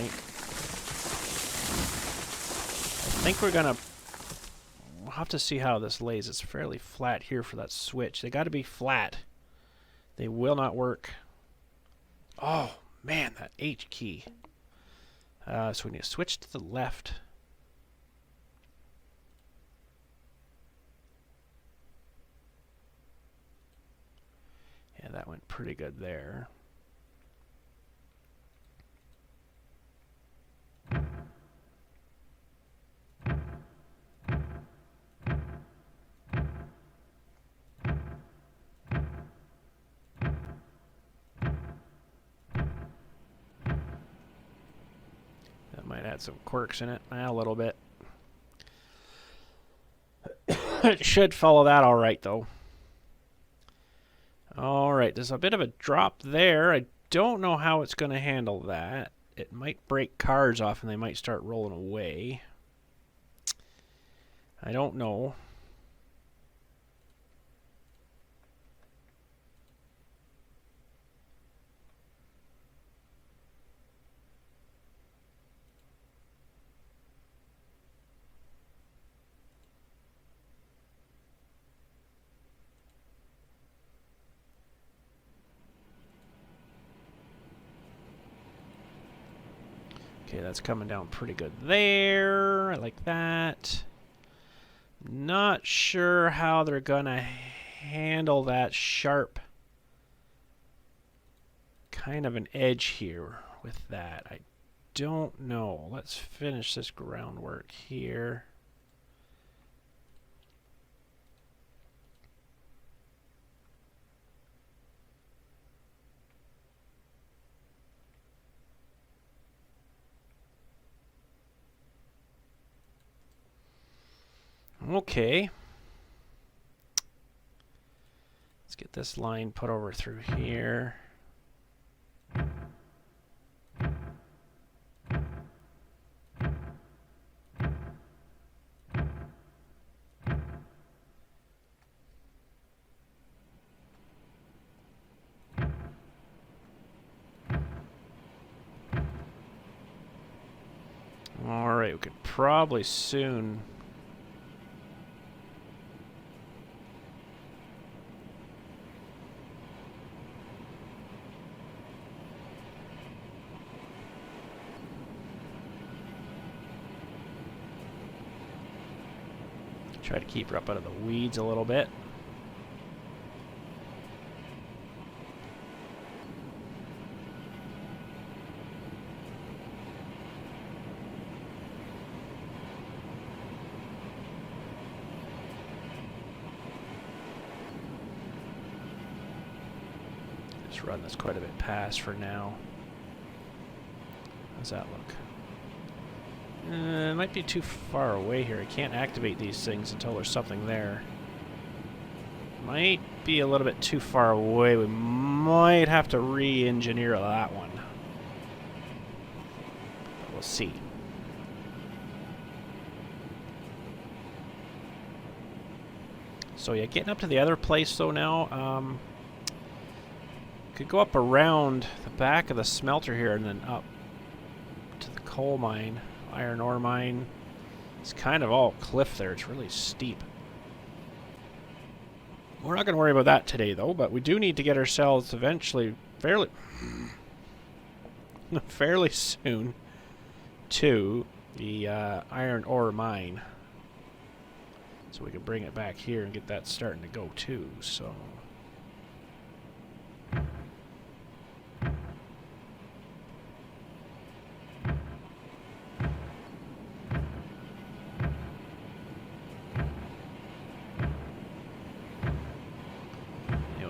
I think we're gonna have to see how this lays. It's fairly flat here for that switch. They got to be flat. They will not work. Oh, man, that H key. So we need to switch to the left. Yeah, that went pretty good there. Might add some quirks in it, a little bit. It should follow that all right, though. All right, there's a bit of a drop there. I don't know how it's going to handle that. It might break cars off and they might start rolling away. I don't know. Okay, that's coming down pretty good there. I like that. Not sure how they're gonna handle that sharp kind of an edge here with that. I don't know. Let's finish this groundwork here. Okay. Let's get this line put over through here. All right, we could probably soon try to keep her up out of the weeds a little bit. Just run this quite a bit past for now. How's that look? It might be too far away here. I can't activate these things until there's something there. Might be a little bit too far away. We might have to re-engineer that one. But we'll see. So yeah, getting up to the other place though now. Could go up around the back of the smelter here and then up to the coal mine. Iron ore mine. It's kind of all cliff there. It's really steep. We're not going to worry about that today, though, but we do need to get ourselves eventually, fairly soon, to the iron ore mine. So we can bring it back here and get that starting to go, too, so...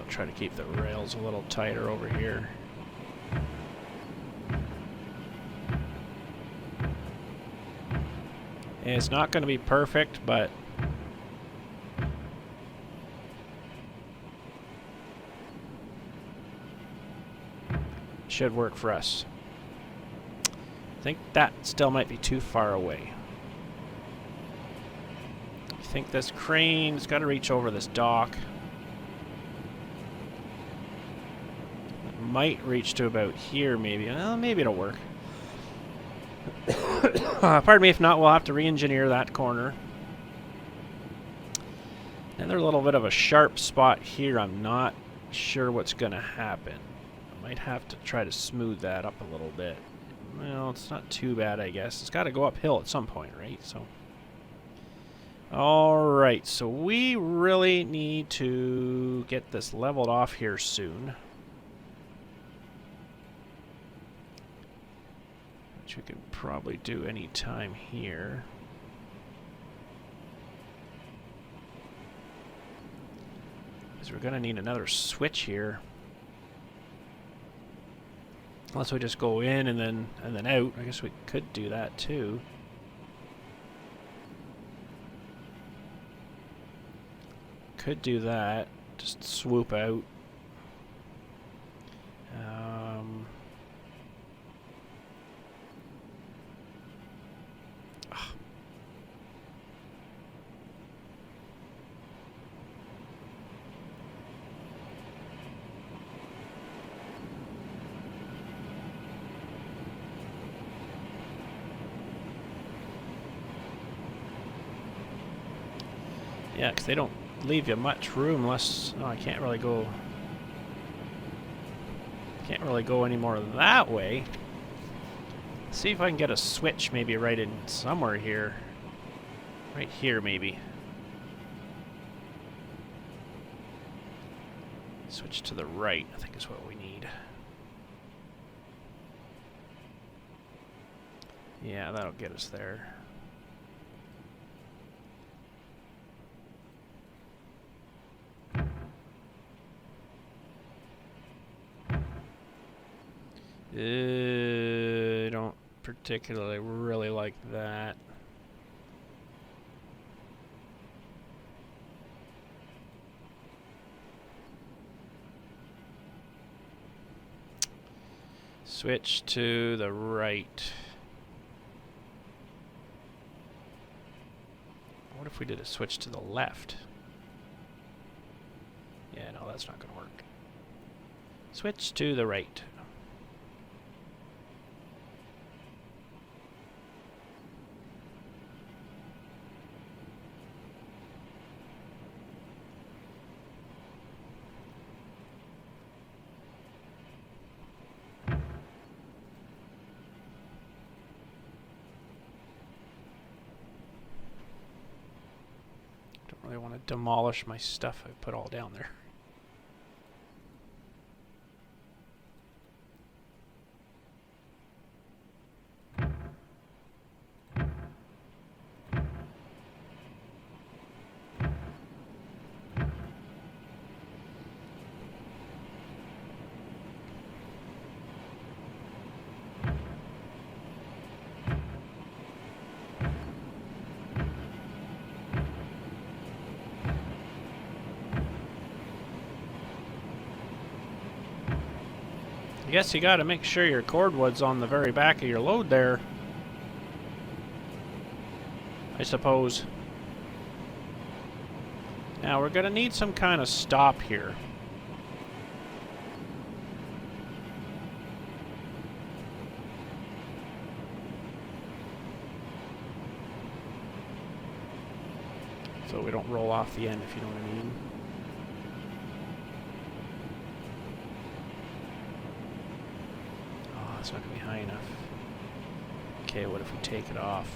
Try to keep the rails a little tighter over here. And it's not going to be perfect, but it should work for us. I think that still might be too far away. I think this crane's got to reach over this dock. Might reach to about here, maybe. Well, maybe it'll work. Pardon me if not, we'll have to re-engineer that corner. Another little bit of a sharp spot here. I'm not sure what's going to happen. I might have to try to smooth that up a little bit. Well, it's not too bad, I guess. It's got to go uphill at some point, right? So, all right. So we really need to get this leveled off here soon. Which we could probably do any time here. Because we're going to need another switch here. Unless we just go in and then out. I guess we could do that too. Could do that. Just swoop out. Yeah, because they don't leave you much room unless... Oh, I can't really go... Can't really go any more that way. Let's see if I can get a switch maybe right in somewhere here. Right here, maybe. Switch to the right, I think is what we need. Yeah, that'll get us there. I don't particularly really like that. Switch to the right. What if we did a switch to the left? Yeah, no, that's not going to work. Switch to the right. I want to demolish my stuff I put all down there. I guess you gotta make sure your cordwood's on the very back of your load there. I suppose. Now we're gonna need some kind of stop here. So we don't roll off the end, if you know what I mean. It's not going to be high enough. Okay, what if we take it off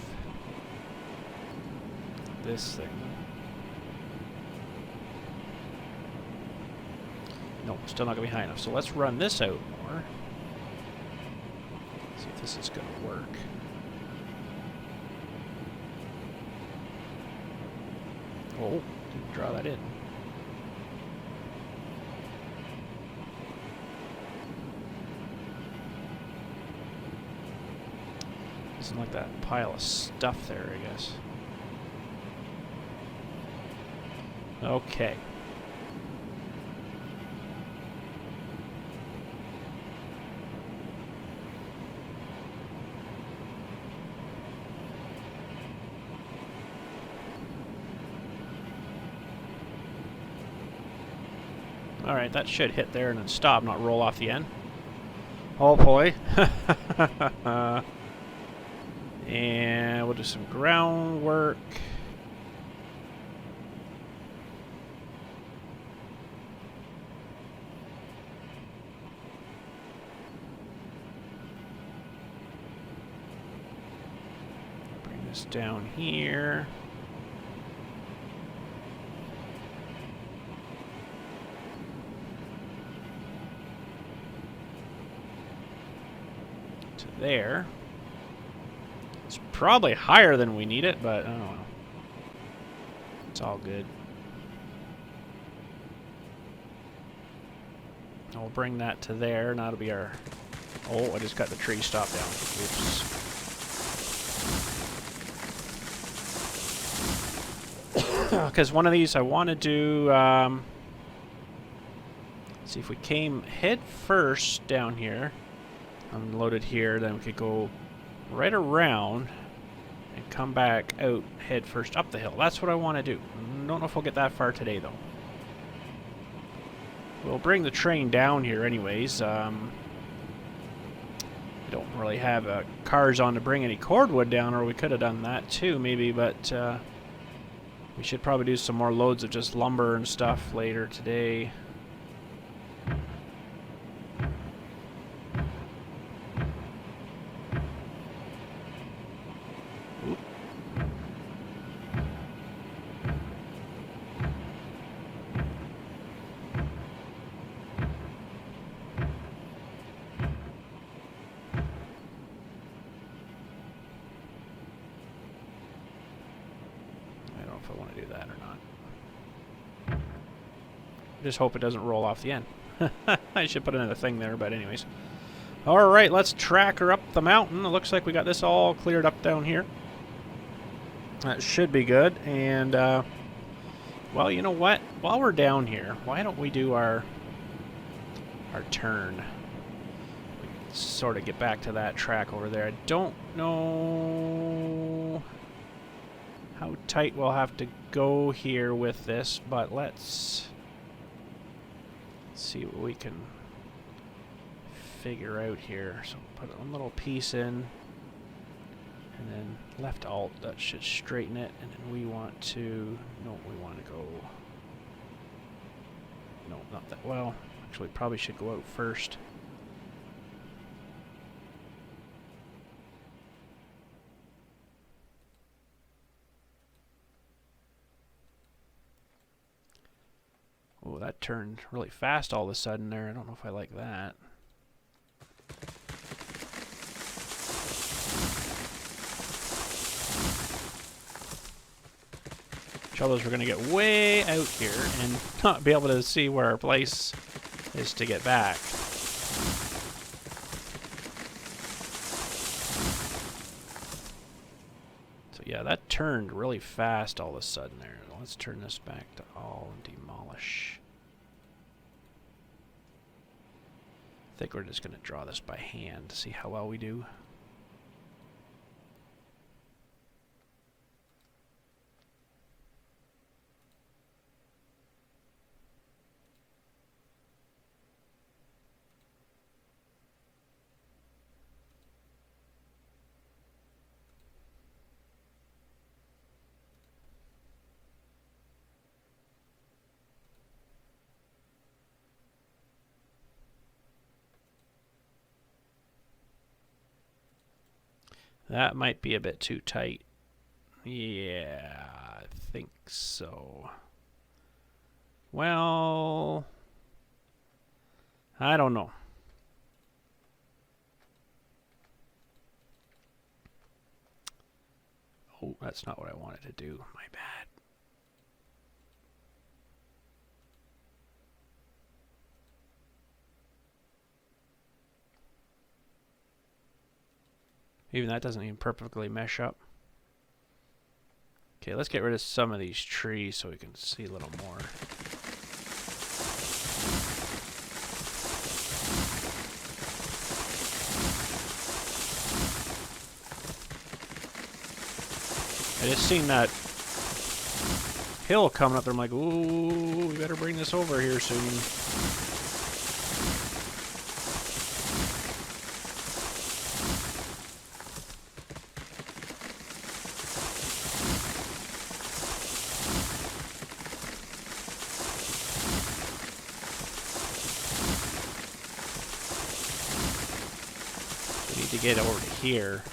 this thing? Nope, still not going to be high enough. So let's run this out more. See if this is going to work. Oh, didn't draw that in. Doesn't like that pile of stuff there, I guess. Okay. Alright, that should hit there and then stop, not roll off the end. Hopefully. And we'll do some groundwork. this down here. To there. It's probably higher than we need it, but I don't know. It's all good. I'll bring that to there, and that'll be our... Oh, I just got the tree stop down. Oops. Because one of these I want to do... see if we came head first down here, unload it here, then we could go right around and come back out head first up the hill. That's what I want to do. Don't know if we'll get that far today, though. We'll bring the train down here anyways. We don't really have cars on to bring any cordwood down, or we could have done that too, maybe, but we should probably do some more loads of just lumber and stuff later today. Oop. If I want to do that or not. Just hope it doesn't roll off the end. I should put another thing there, but anyways. Alright, let's track her up the mountain. It looks like we got this all cleared up down here. That should be good. And, well, you know what? While we're down here, why don't we do our turn? We can sort of get back to that track over there. I don't know how tight we'll have to go here with this, but let's see what we can figure out here. So put one little piece in, and then left alt, that should straighten it, and then we want to, no, we want to go, no, not that, well, actually probably should go out first. Oh, that turned really fast all of a sudden there. I don't know if I like that. Trouble is we're going to get way out here and not be able to see where our place is to get back. So yeah, that turned really fast all of a sudden there. Let's turn this back to all and demolish. I think we're just going to draw this by hand to see how well we do. That might be a bit too tight. Yeah, I think so. Well, I don't know. Oh, that's not what I wanted to do. My bad. Even that doesn't even perfectly mesh up. Okay, let's get rid of some of these trees so we can see a little more. I just seen that hill coming up there. I'm like, ooh, we better bring this over here soon. To get over to here.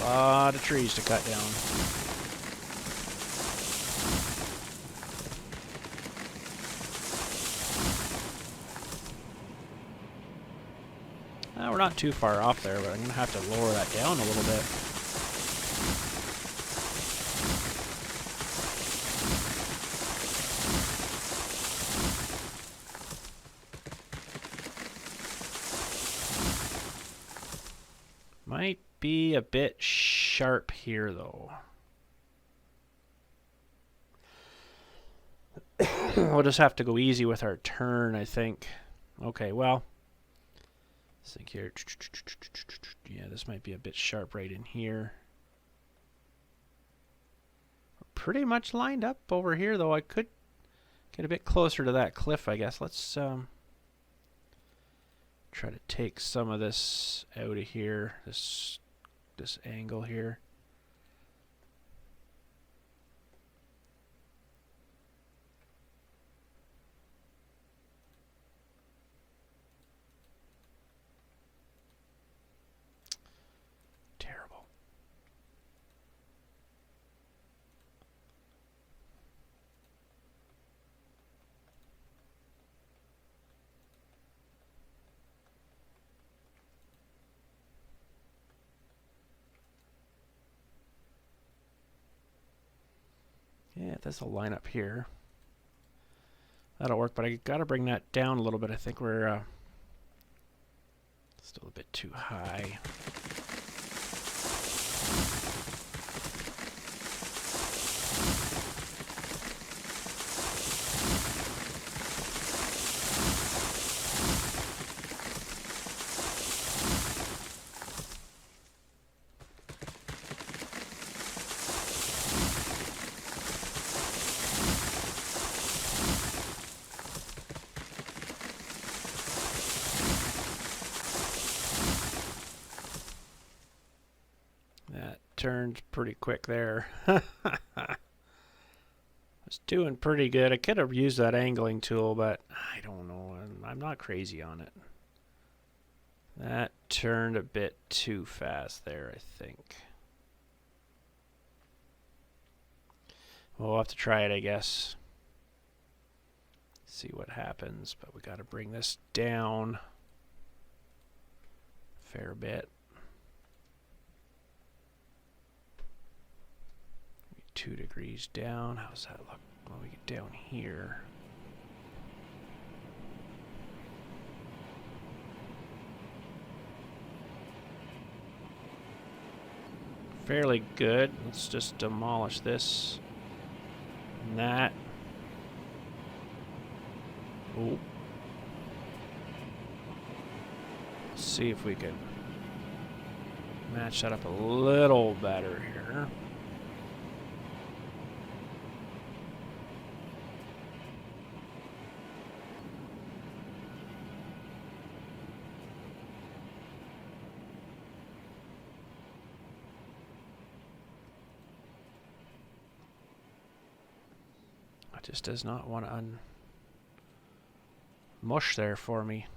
lot of trees to cut down. We're not too far off there, but I'm going to have to lower that down a little bit. Might be a bit sharp here, though. We'll just have to go easy with our turn, I think. Okay, well, let's think here. Yeah, this might be a bit sharp right in here. We're pretty much lined up over here, though. I could get a bit closer to that cliff, I guess. Let's try to take some of this out of here, this angle here. Terrible. Yeah, this will line up here. That'll work, but I gotta bring that down a little bit. I think we're still a bit too high. Turned pretty quick there. Was doing pretty good. I could have used that angling tool, but I don't know. I'm not crazy on it. That turned a bit too fast there, I think. We'll have to try it, I guess. See what happens, but we got to bring this down a fair bit. 2 degrees down. How's that look when we get down here? Fairly good. Let's just demolish this and that. Oh. Let's see if we can match that up a little better here. Just does not want to mush there for me.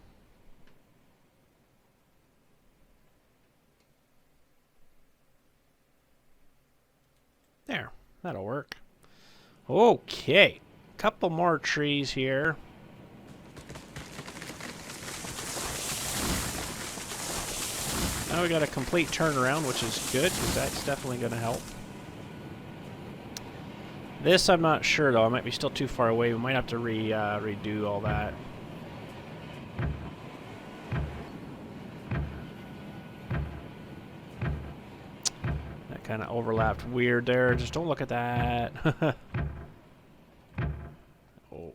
There, that'll work. Okay, couple more trees here. Now we got a complete turnaround, which is good because that's definitely going to help. This I'm not sure though. I might be still too far away. We might have to redo all that. That kind of overlapped weird there. Just don't look at that. Oh.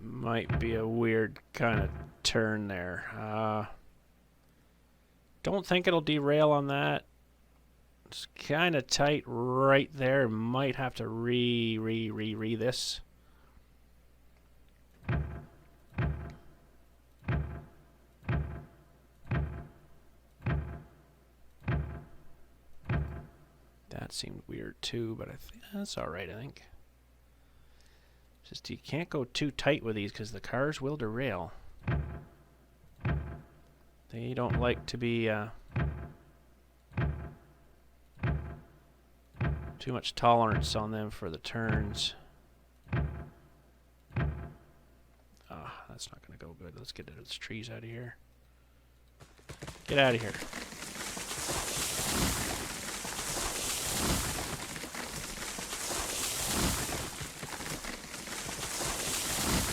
Might be a weird kind of turn there. Don't think it'll derail on that. It's kind of tight right there. Might have to re this. That That seemed weird too, but I think that's alright, I think. Just you can't go too tight with these because the cars will derail. They don't like to be too much tolerance on them for the turns. Ah, that's not going to go good. Let's get those trees out of here. Get out of here.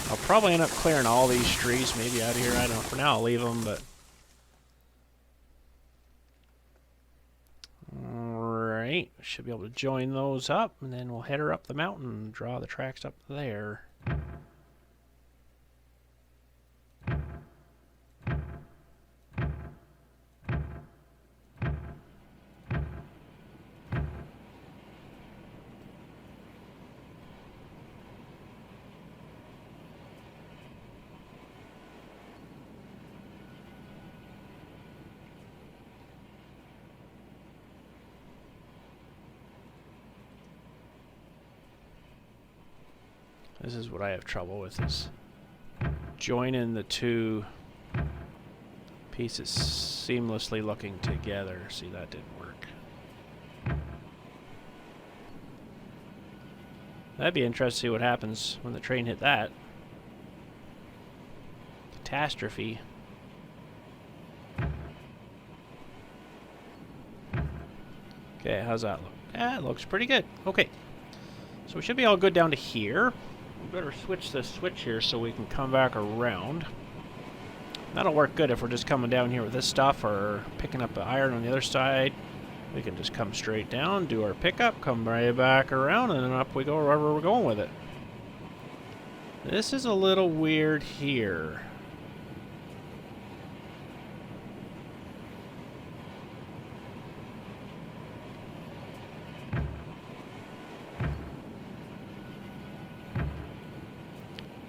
I'll probably end up clearing all these trees maybe out of here. I don't know. For now, I'll leave them, but... Alright. Should be able to join those up, and then we'll head her up the mountain and draw the tracks up there. This is what I have trouble with, is joining the two pieces seamlessly looking together. See, that didn't work. That'd be interesting to see what happens when the train hit that. Catastrophe. Okay, how's that look? Ah, it looks pretty good. Okay. So we should be all good down to here. We better switch the switch here so we can come back around. That'll work good if we're just coming down here with this stuff or picking up the iron on the other side. We can just come straight down, do our pickup, come right back around, and then up we go wherever we're going with it. This is a little weird here.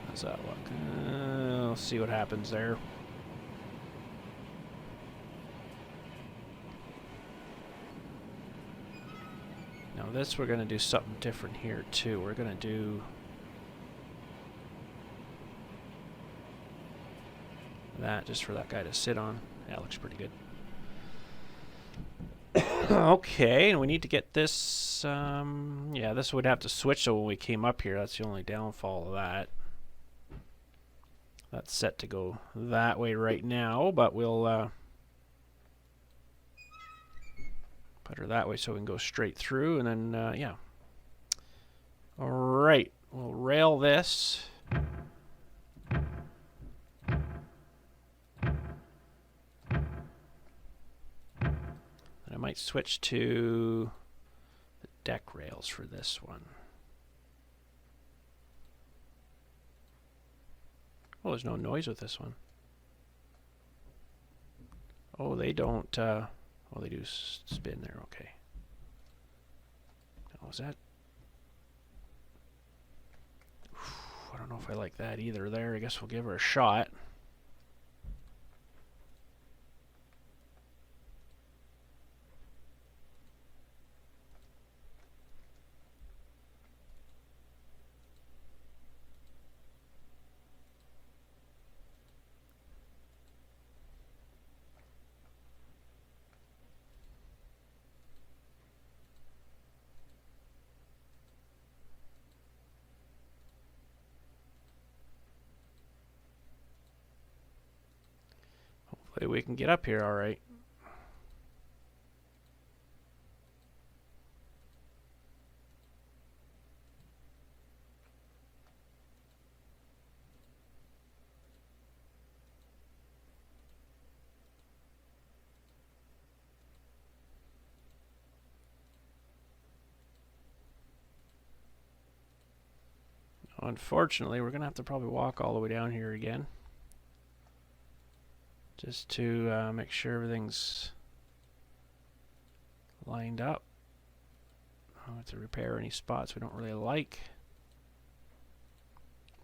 How's that look? We'll see what happens there. Now this, we're going to do something different here too. We're going to do that just for that guy to sit on. That looks pretty good. Okay, and we need to get this, yeah, this would have to switch so when we came up here. That's the only downfall of that. That's set to go that way right now, but we'll put her that way so we can go straight through, and then, yeah. All right, we'll rail this. And I might switch to the deck rails for this one. Oh, there's no noise with this one. Oh, they don't, oh, they do spin there, okay. Oh, is that? I don't know if I like that either there. I guess we'll give her a shot. Hopefully we can get up here all right. Unfortunately, we're going to have to probably walk all the way down here again. Just to make sure everything's lined up. I'll have to repair any spots we don't really like.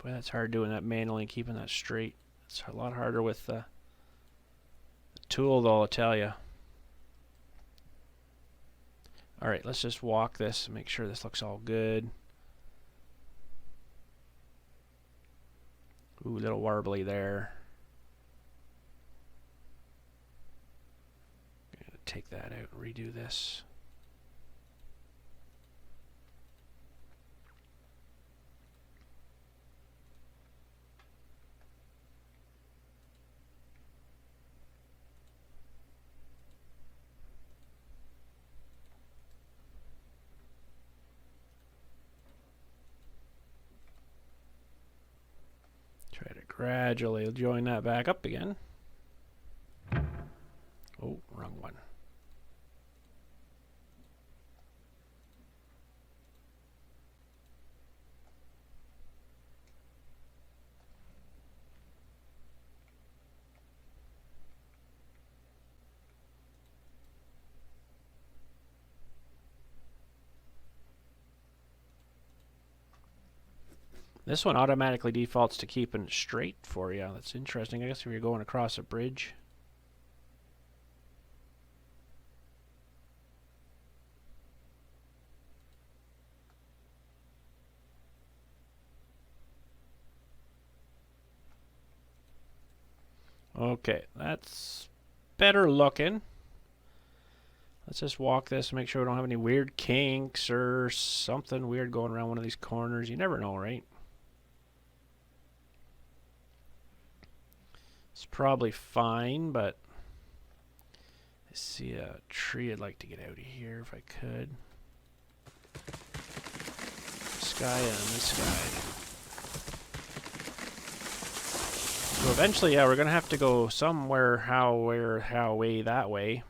Boy, that's hard doing that manually and keeping that straight. It's a lot harder with the tool, though, I'll tell you. Alright, let's just walk this and make sure this looks all good. Ooh, a little warbly there. I'm gonna take that out and redo this. Try to gradually join that back up again. Oh, wrong one. This one automatically defaults to keeping it straight for you. That's interesting. I guess if you're going across a bridge. Okay, that's better looking. Let's just walk this and make sure we don't have any weird kinks or something weird going around one of these corners. You never know, right? It's probably fine, but I see a tree I'd like to get out of here if I could. This guy and this guy. So eventually, yeah, we're gonna have to go somewhere, how way that way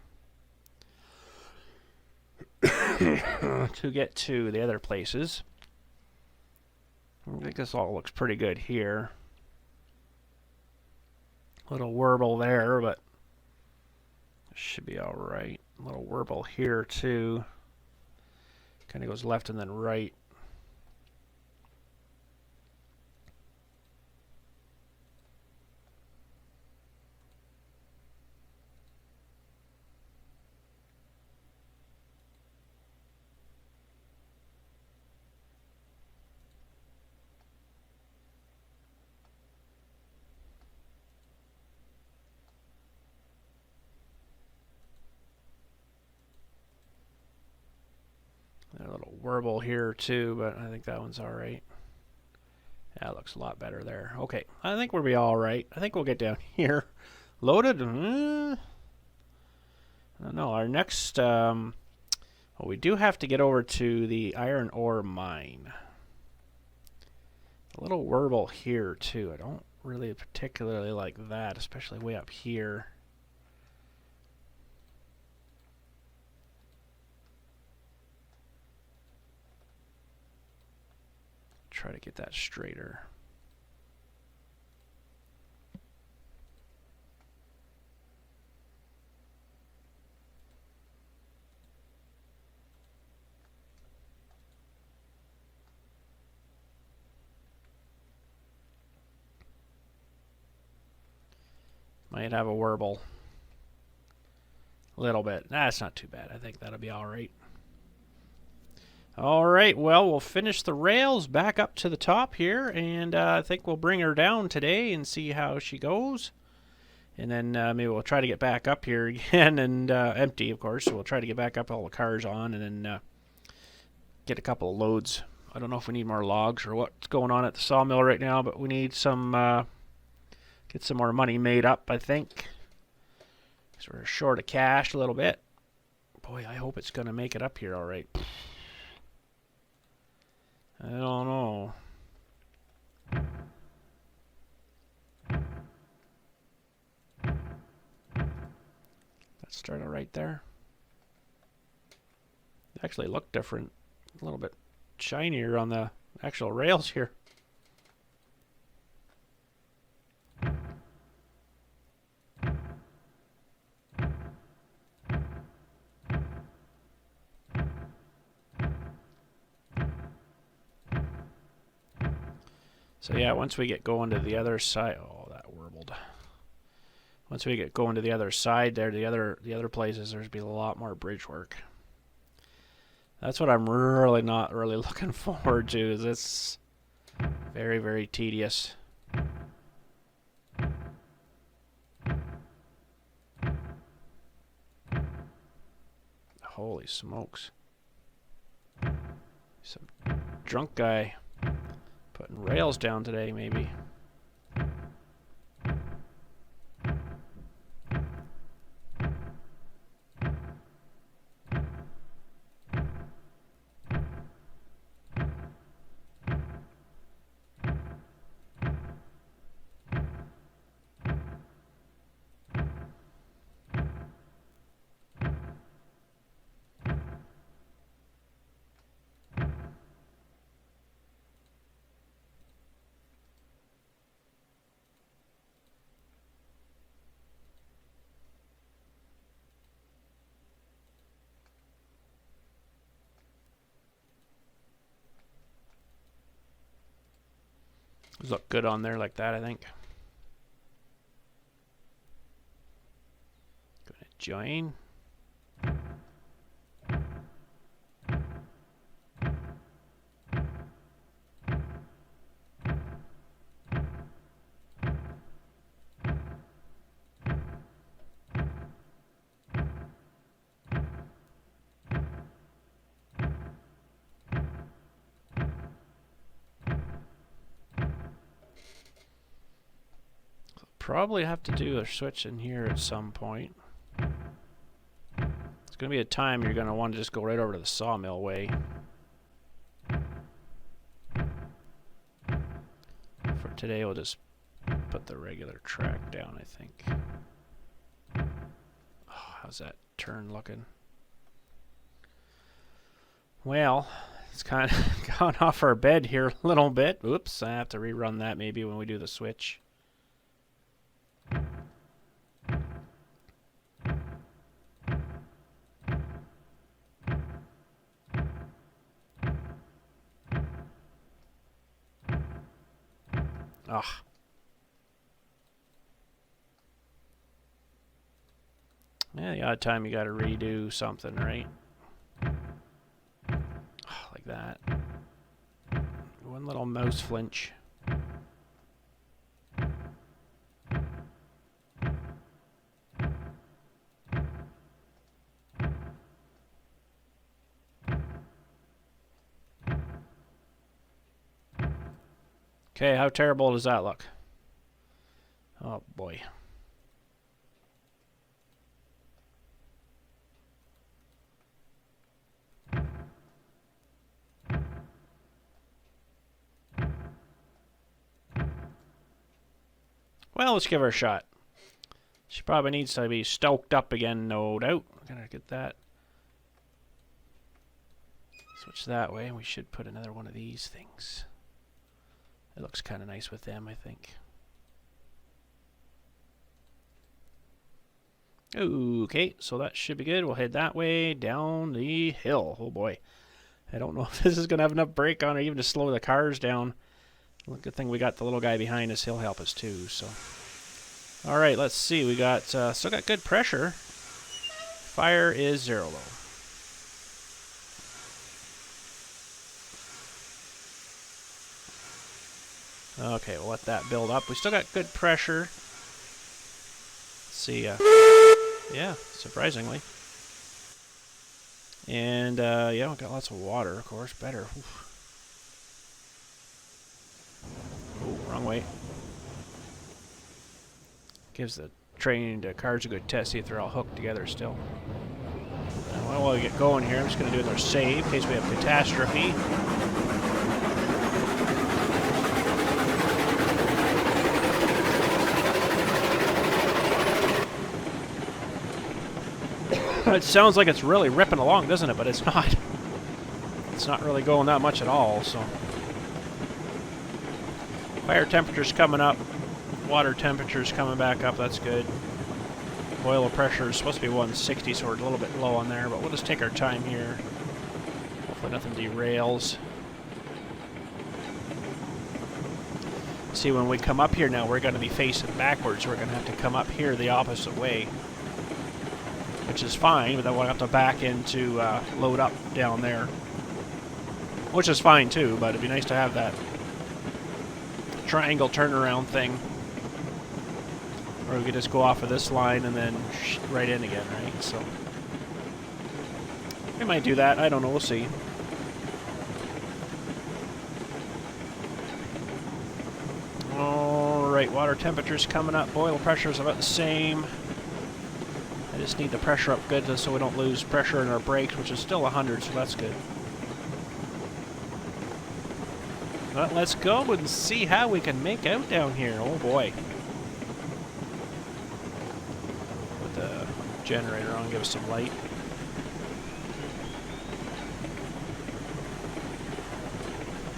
to get to the other places. I think this all looks pretty good here. Little warble there, but it should be all right. A little warble here too. Kind of goes left and then right. A little warble here too, but I think that one's all right. Yeah, it looks a lot better there. Okay, I think we'll be all right. I think we'll get down here. Loaded? I don't know. Our next, well, we do have to get over to the iron ore mine. A little warble here too. I don't really particularly like that, especially way up here. Try to get that straighter. Might have a warble. A little bit. That's not too bad. I think that'll be all right. All right, well, we'll finish the rails back up to the top here, and I think we'll bring her down today and see how she goes. And then maybe we'll try to get back up here again, and empty, of course. So we'll try to get back up, all the cars on, and then get a couple of loads. I don't know if we need more logs or what's going on at the sawmill right now, but we need some, get some more money made up, I think. Because we're short of cash a little bit. Boy, I hope it's going to make it up here all right. I don't know. Let's start it right there. It actually looked different. A little bit shinier on the actual rails here. So yeah, once we get going to the other side, oh, that warbled. Once we get going to the other side there, the other places, there's be a lot more bridge work. That's what I'm really not really looking forward to, is it's very, very tedious. Holy smokes. Some drunk guy putting rails down today, maybe. Those look good on there like that, I think. Gonna join. Probably have to do a switch in here at some point. It's going to be a time you're going to want to just go right over to the sawmill way. For today, we'll just put the regular track down, I think. Oh, how's that turn looking? Well, it's kind of gone off our bed here a little bit. Oops, I have to rerun that maybe when we do the switch. Ugh. Yeah, the odd time you gotta redo something, right? Oh, like that. One little mouse flinch. Okay, how terrible does that look? Oh boy. Well, let's give her a shot. She probably needs to be stoked up again, no doubt. I'm gonna get that. Switch that way. We should put another one of these things. It looks kind of nice with them, I think. Okay, so that should be good. We'll head that way down the hill. Oh boy. I don't know if this is going to have enough brake on or even to slow the cars down. Good thing we got the little guy behind us. He'll help us too. So, all right, let's see. We got still got good pressure. Fire is 0 though. Okay, we'll let that build up. We still got good pressure. Let's see. Yeah, surprisingly. And yeah, we got lots of water, of course. Better. Oh, wrong way. Gives the train to cars a good test, see if they're all hooked together still. And while we get going here, I'm just going to do another save in case we have catastrophe. It sounds like it's really ripping along, doesn't it? But it's not. It's not really going that much at all, so. Fire temperature's coming up. Water temperature's coming back up. That's good. Boiler pressure is supposed to be 160, so we're a little bit low on there, but we'll just take our time here. Hopefully nothing derails. See, when we come up here now, we're going to be facing backwards. We're going to have to come up here the opposite way. which is fine, but then we'll have to back into load up down there, which is fine too, but it'd be nice to have that triangle turnaround thing, or we could just go off of this line and then right in again, right? So we might do that. I don't know. We'll see. All right, water temperature's coming up. Boil pressure's about the same. I just need the pressure up good so we don't lose pressure in our brakes, which is still 100, so that's good. But let's go and see how we can make out down here. Oh boy. Put the generator on, give us some light.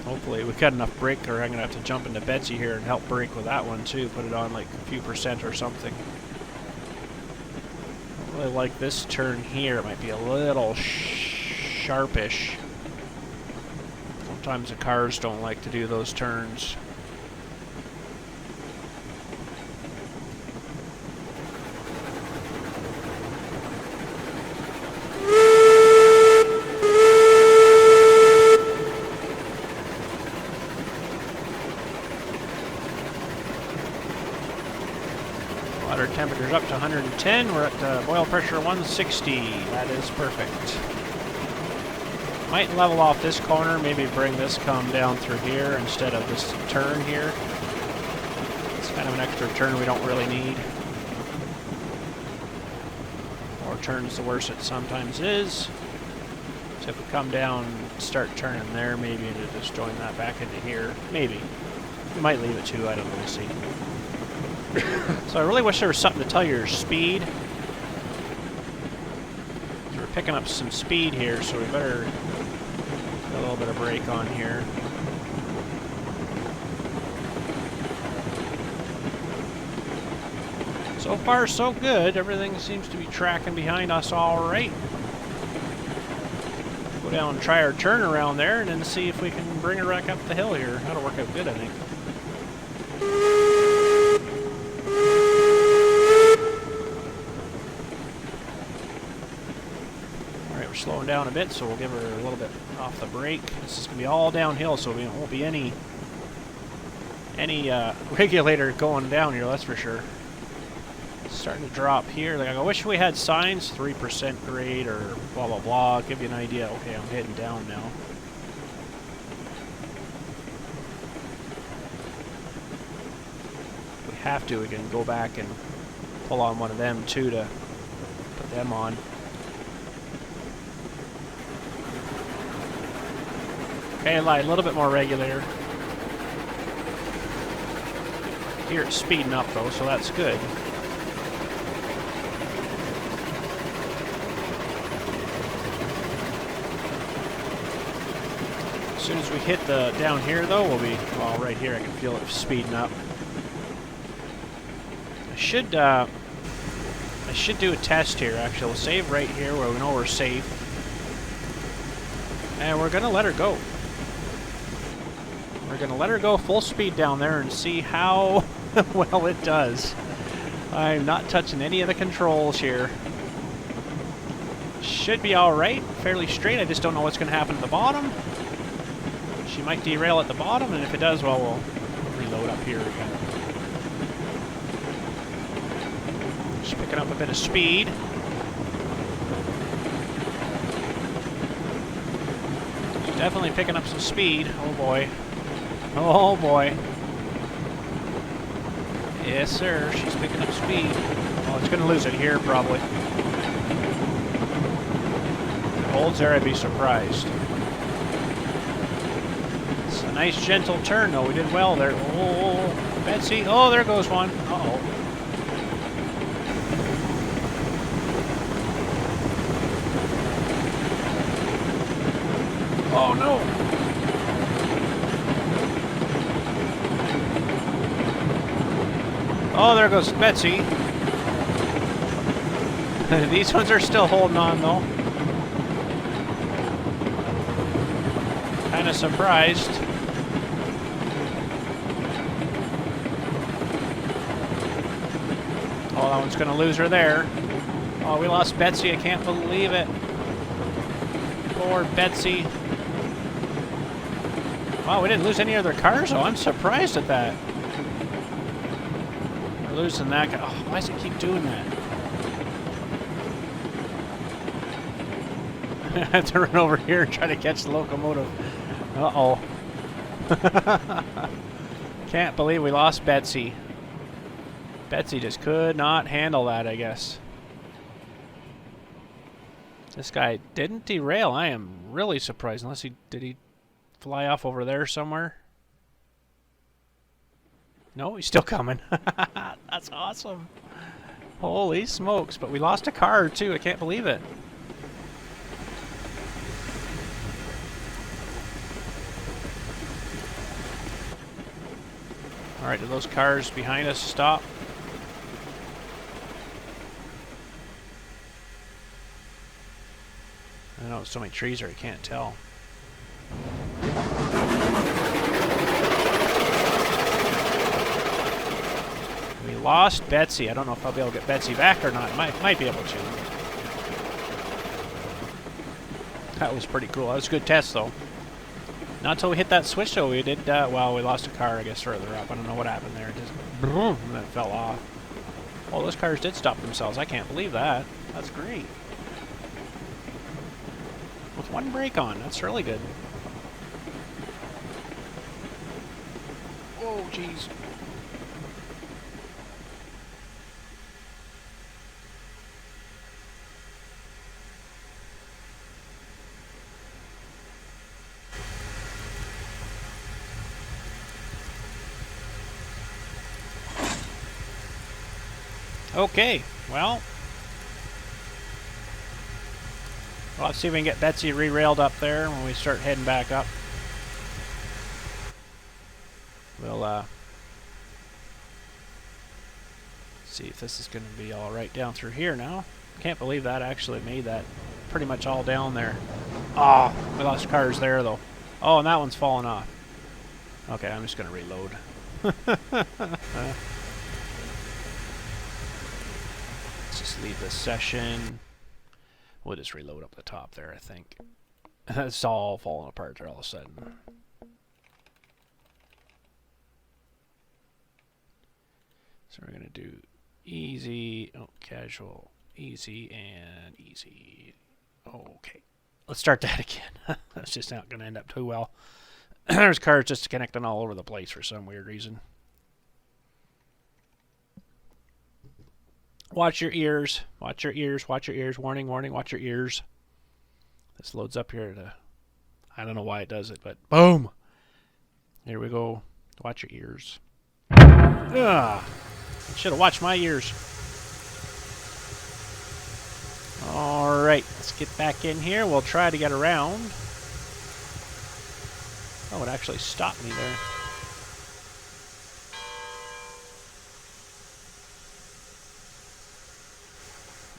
Hopefully we've got enough brake, or I'm going to have to jump into Betsy here and help brake with that one too. Put it on like a few percent or something. I really like this turn here. It might be a little sharpish. Sometimes the cars don't like to do those turns. Water temperature's up to 110. We're at boil pressure 160. That is perfect. Might level off this corner, maybe bring this come down through here instead of this turn here. It's kind of an extra turn we don't really need. More turns, the worse it sometimes is. So if we come down, start turning there, maybe to just join that back into here. Maybe. We might leave it too, I don't know, we'll see. So I really wish there was something to tell you your speed. So we're picking up some speed here, so we better a little bit of brake on here. So far, so good. Everything seems to be tracking behind us all right. Go down and try our turnaround there, and then see if we can bring her back up the hill here. That'll work out good, I think. Slowing down a bit, so we'll give her a little bit off the brake. This is going to be all downhill, so there won't be any regulator going down here, that's for sure. It's starting to drop here. Like, I wish we had signs, 3% grade or blah blah blah. Give you an idea. Okay, I'm heading down now. If we have to, we can go back and pull on one of them too to put them on. Okay, a little bit more regulator. Here it's speeding up though, so that's good. As soon as we hit the down here though, we'll be, well, right here I can feel it speeding up. I should do a test here actually. We'll save right here where we know we're safe. And we're gonna let her go. We're going to let her go full speed down there and see how well it does. I'm not touching any of the controls here. Should be alright, fairly straight. I just don't know what's going to happen at the bottom. She might derail at the bottom, and if it does, well, we'll reload up here again. Just picking up a bit of speed. She's definitely picking up some speed. Oh boy. Oh boy. Yes, sir. She's picking up speed. Oh, it's going to lose it here, probably. If it holds there, I'd be surprised. It's a nice, gentle turn, though. We did well there. Oh, Betsy. Oh, there goes one. Uh-oh. Oh, no. Oh, there goes Betsy. These ones are still holding on, though. Kind of surprised. Oh, that one's going to lose her there. Oh, we lost Betsy. I can't believe it. Poor Betsy. Wow, we didn't lose any other cars, though. I'm surprised at that. We're losing that guy. Oh, why does it keep doing that? I have to run over here and try to catch the locomotive. Uh-oh. Can't believe we lost Betsy. Betsy just could not handle that, I guess. This guy didn't derail. I am really surprised. Unless did he fly off over there somewhere? No, he's still coming. That's awesome. Holy smokes. But we lost a car, too. I can't believe it. Alright, do those cars behind us stop? I know, so many trees there, I can't tell. We lost Betsy. I don't know if I'll be able to get Betsy back or not. Might be able to. That was pretty cool. That was a good test, though. Not until we hit that switch, though. We did, well, we lost a car, I guess, further up. I don't know what happened there. It just, boom, and then it fell off. Oh, those cars did stop themselves. I can't believe that. That's great. With one brake on. That's really good. Oh, jeez. Okay, well, let's see if we can get Betsy re-railed up there when we start heading back up. We'll see if this is going to be all right down through here now. Can't believe that actually made that pretty much all down there. Oh, we lost cars there though. Oh, and that one's falling off. Okay, I'm just going to reload. Let's just leave this session. We'll just reload up the top there, I think. It's all falling apart there all of a sudden. So we're going to do easy, oh, casual, easy, and easy. Okay. Let's start that again. That's just not going to end up too well. There's cars just connecting all over the place for some weird reason. Watch your ears. Watch your ears. Watch your ears. Warning, warning. Watch your ears. This loads up here to... I don't know why it does it, but boom! Here we go. Watch your ears. Ugh! I should have watched my ears. Alright, let's get back in here. We'll try to get around. Oh, it actually stopped me there.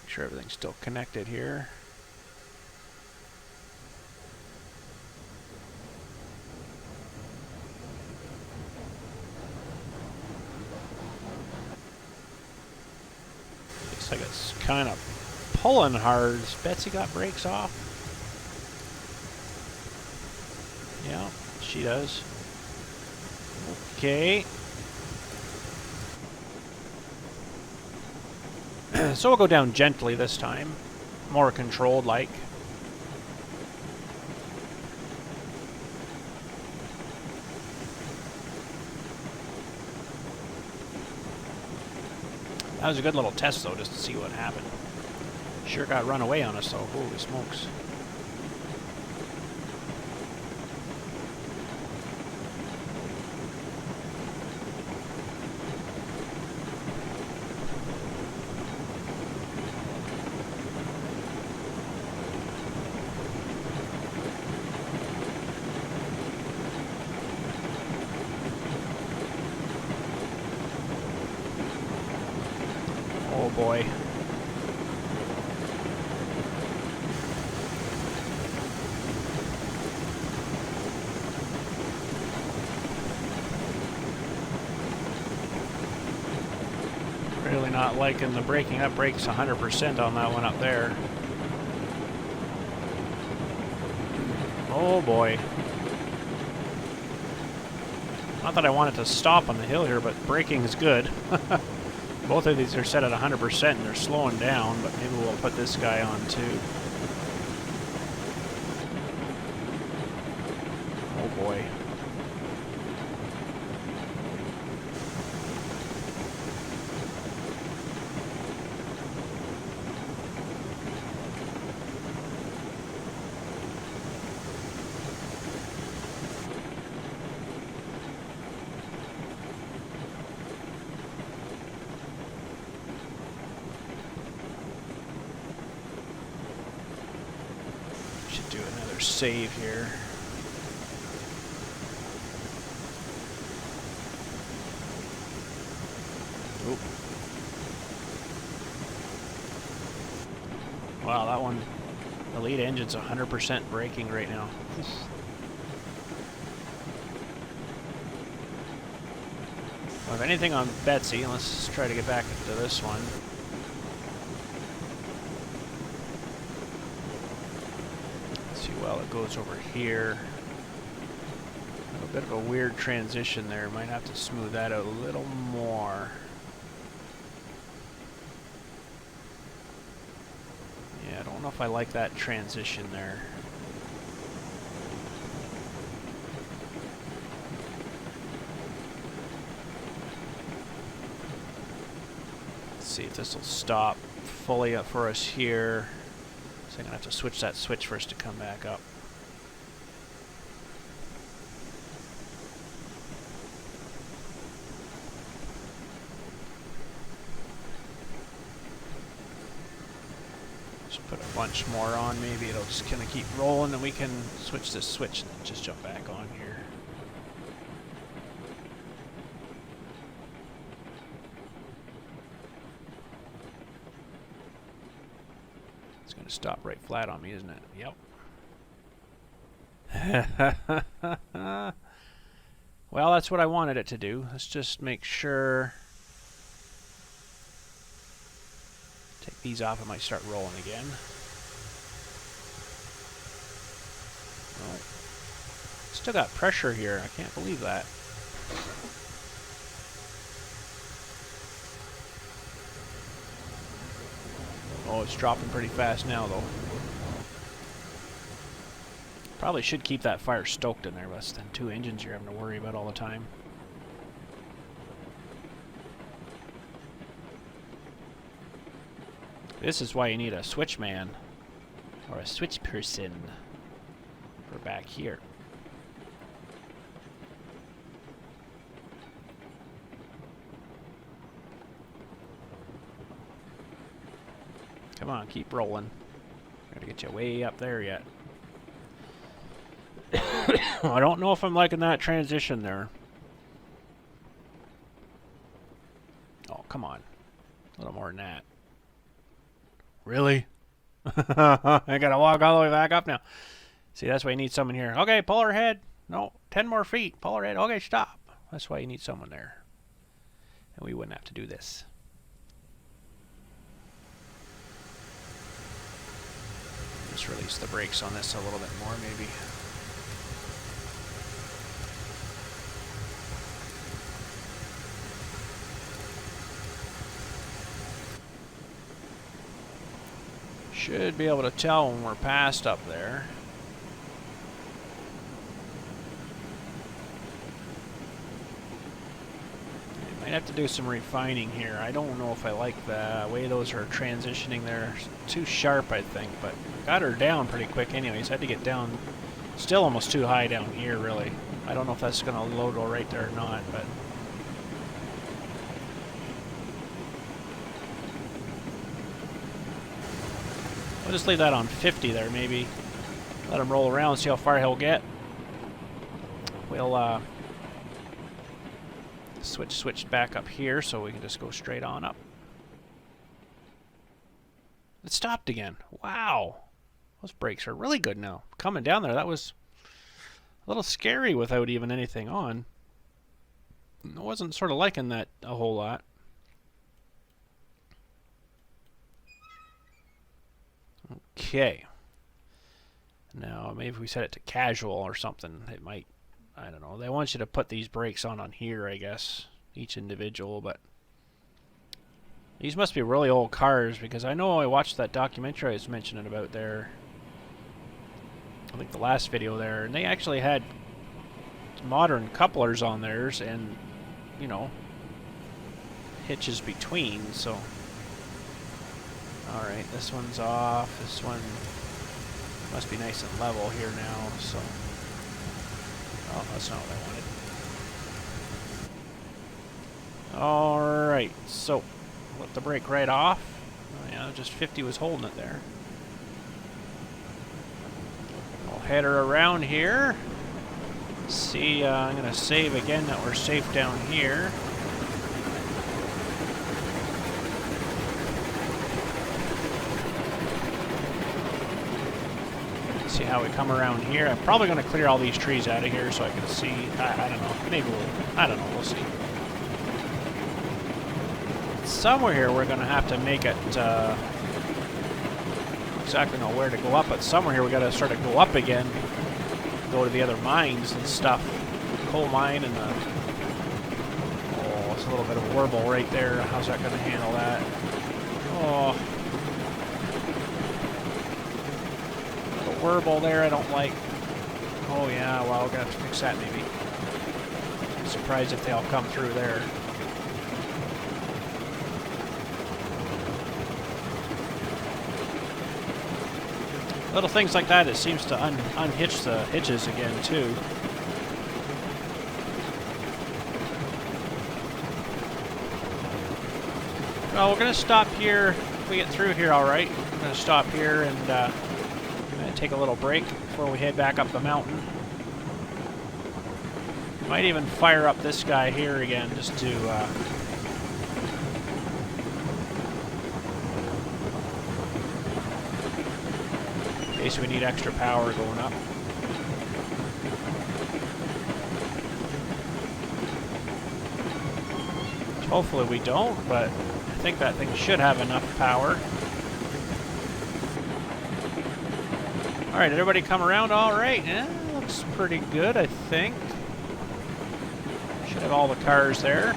Make sure everything's still connected here. Looks like it's kind of pulling hard. Has Betsy got brakes off? Yeah, she does. Okay. So we'll go down gently this time. More controlled like. That was a good little test though, just to see what happened. Sure got run away on us though, holy smokes. Oh boy. Really not Not liking the braking up brakes 100% on that one up there. Oh boy. Not that I want it to stop on the hill here, but braking is good. Both of these are set at 100% and they're slowing down, but maybe we'll put this guy on too. Oh boy. Should do another save here. Oop. Wow, that one, the lead engine's 100% braking right now. Well, if anything on Betsy, let's try to get back into this one. Well, it goes over here. A bit of a weird transition there. Might have to smooth that out a little more. Yeah, I don't know if I like that transition there. Let's see if this will stop fully up for us here. So I'm going to have to switch that switch for us to come back up. Just put a bunch more on, maybe it'll just kind of keep rolling and we can switch this switch and then just jump back on here. Gonna stop right flat on me, isn't it? Yep. Well, that's what I wanted it to do. Let's just make sure. Take these off, it might start rolling again. Oh. Still got pressure here. I can't believe that. Oh, it's dropping pretty fast now, though. Probably should keep that fire stoked in there, less than 2 engines you're having to worry about all the time. This is why you need a switchman, or a switch person, for back here. Come on, keep rolling. Gotta get you way up there yet. I don't know if I'm liking that transition there. Oh, come on. A little more than that. Really? I gotta walk all the way back up now. See, that's why you need someone here. Okay, pull her head. No, 10 more feet. Pull her head. Okay, stop. That's why you need someone there. And we wouldn't have to do this. Just release the brakes on this a little bit more, maybe. Should be able to tell when we're past up there. Might have to do some refining here. I don't know if I like the way those are transitioning. They're too sharp, I think, but got her down pretty quick anyways. Had to get down, still almost too high down here, really. I don't know if that's going to load all right there or not, but... We'll just leave that on 50 there, maybe. Let him roll around, see how far he'll get. We'll switch back up here so we can just go straight on up. It stopped again. Wow. Those brakes are really good now. Coming down there, that was a little scary without even anything on. I wasn't sort of liking that a whole lot. Okay. Now, maybe if we set it to casual or something, it might, I don't know. They want you to put these brakes on here, I guess, each individual, but these must be really old cars, because I know I watched that documentary I was mentioning about there, I think the last video there, and they actually had modern couplers on theirs and, you know, hitches between, so. Alright, this one's off, this one must be nice and level here now, so. Oh, that's not what I wanted. Alright, so, let the brake right off. Oh yeah, just 50 was holding it there. I'll head her around here. See, I'm going to save again that we're safe down here. See how we come around here. I'm probably going to clear all these trees out of here so I can see. I don't know. Maybe I don't know. We'll see. Somewhere here we're going to have to make it. Exactly know where to go up, but somewhere here we got to sort of go up again. Go to the other mines and stuff. The coal mine and the. Oh, it's a little bit of a warble right there. How's that going to handle that? Oh. Warble there, I don't like. Oh yeah, well, we're gonna have to fix that maybe. I'm surprised if they all come through there. Little things like that, it seems to unhitch the hitches again too. Well, we're gonna stop here. If we get through here all right, we're gonna stop here and take a little break before we head back up the mountain. Might even fire up this guy here again just to in case we need extra power going up. Hopefully we don't, but I think that thing should have enough power. Alright, did everybody come around alright? Yeah, looks pretty good, I think. Should have all the cars there.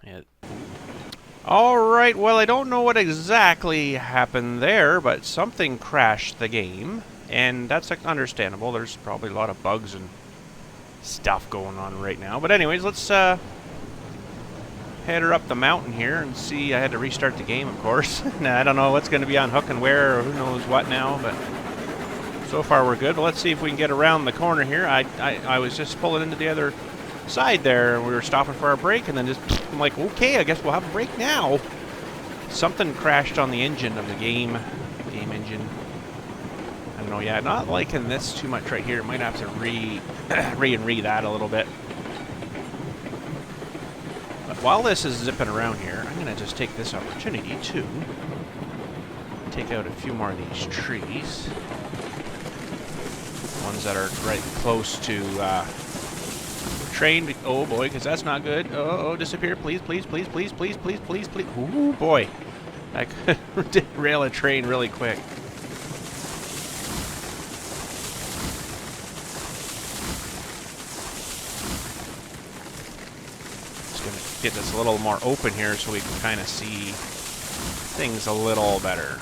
Yeah. Alright, well, I don't know what exactly happened there, but something crashed the game. And that's understandable. There's probably a lot of bugs and stuff going on right now. But anyways, let's head her up the mountain here and see. I had to restart the game, of course. Now, I don't know what's going to be on hook and where, or who knows what now, but so far we're good. But let's see if we can get around the corner here. I was just pulling into the other side there, and we were stopping for our break, and then just, I'm like, okay, I guess we'll have a break now. Something crashed on the engine of the game engine. I don't know, yeah, not liking this too much right here. Might have to re that a little bit. But while this is zipping around here, I'm going to just take this opportunity to take out a few more of these trees. Ones that are right close to train. Oh boy, because that's not good. Oh, disappear, please, please, please, please, please, please, please, please. Ooh boy, I could derail a train really quick. Get this a little more open here so we can kind of see things a little better.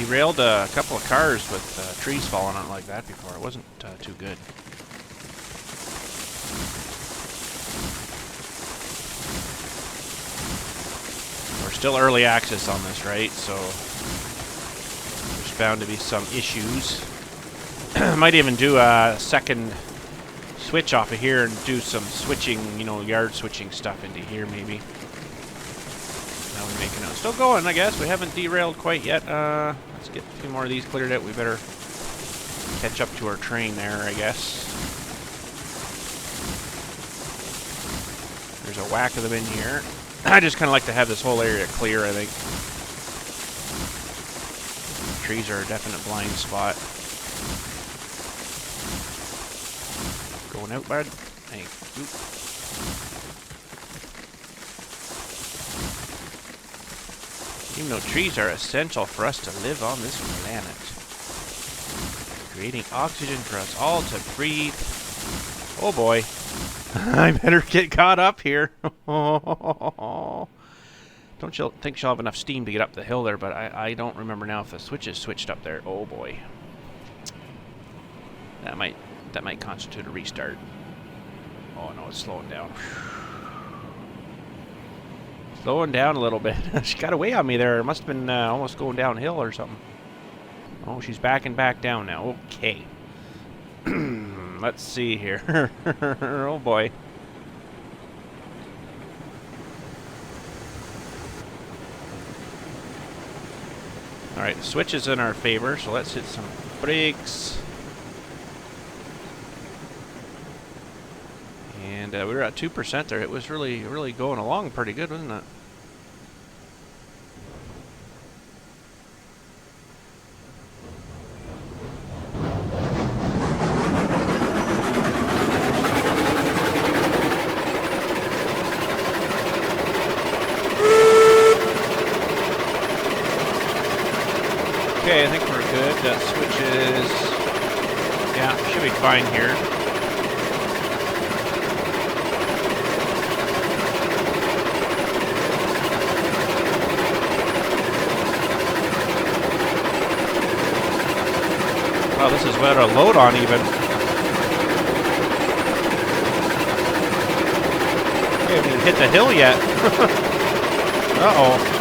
Derailed a couple of cars with trees falling on it like that before. It wasn't too good. We're still early access on this, right? So there's bound to be some issues. Might even do a second switch off of here and do some switching, you know, yard switching stuff into here maybe. Now we're making it. Still going, I guess. We haven't derailed quite yet. Let's get a few more of these cleared out. We better catch up to our train there, I guess. There's a whack of them in here. I just kind of like to have this whole area clear, I think. Trees are a definite blind spot. Going out, bud. Hey, oop. Even though trees are essential for us to live on this planet. Creating oxygen for us all to breathe. Oh boy. I better get caught up here. Don't you think she'll have enough steam to get up the hill there, but I don't remember now if the switch is switched up there. Oh boy. That might constitute a restart. Oh no, it's slowing down. Slowing down a little bit. She got away on me there. It must have been almost going downhill or something. Oh, she's backing back down now. Okay. Let's see here. Oh boy. Alright, the switch is in our favor, so let's hit some brakes. And we were at 2% there. It was really going along pretty good, wasn't it? Okay, I think we're good. That switch is... yeah, should be fine here. Wow, this is better to load on even. We haven't even hit the hill yet. Uh-oh.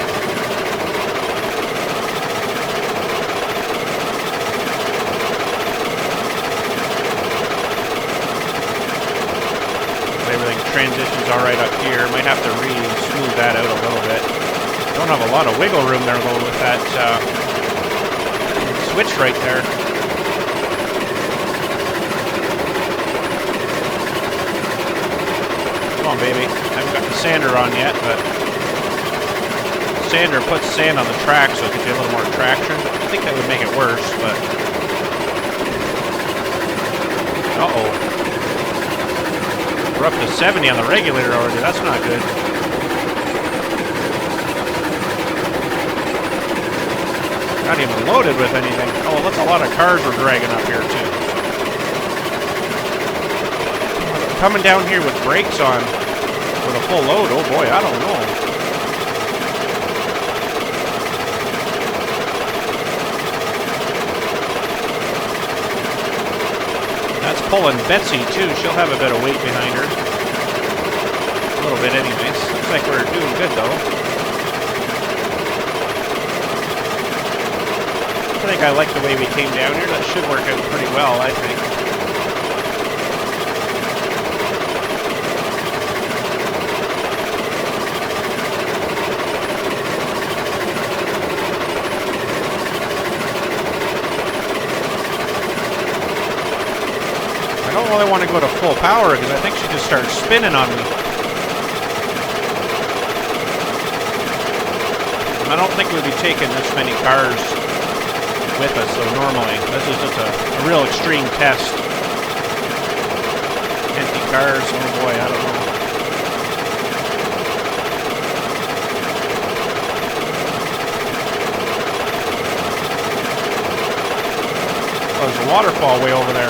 Everything transitions all right up here. Might have to smooth that out a little bit. Don't have a lot of wiggle room there though with that switch right there. Come on, baby. I haven't got the sander on yet, but sander puts sand on the track, so it gives you a little more traction. I think that would make it worse, but uh-oh. We're up to 70 on the regulator already. That's not good. Not even loaded with anything. Oh, that's a lot of cars we're dragging up here, too. Coming down here with brakes on with a full load, oh boy, I don't know. That's pulling Betsy, too. She'll have a bit of weight behind her. A little bit anyways. Looks like we're doing good, though. I think I like the way we came down here. That should work out pretty well, I think. I don't really want to go to full power because I think she just starts spinning on me. I don't think we'd be taking this many cars with us, so normally. This is just a real extreme test. Empty cars, oh boy, I don't know. Oh, there's a waterfall way over there.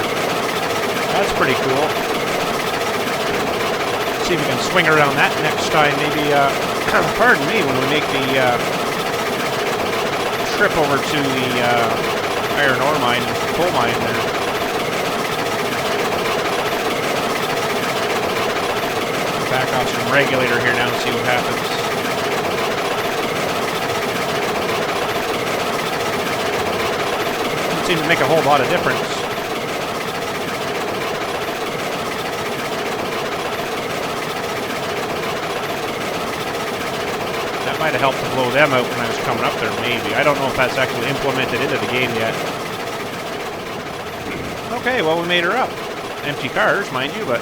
That's pretty cool. Let's see if we can swing around that next time. Maybe, pardon me, when we make the trip over to the iron ore mine, coal mine there. Back off some regulator here now and see what happens. Doesn't seem to make a whole lot of difference. Might have helped to blow them out when I was coming up there, maybe. I don't know if that's actually implemented into the game yet. Okay, well, we made her up. Empty cars, mind you, but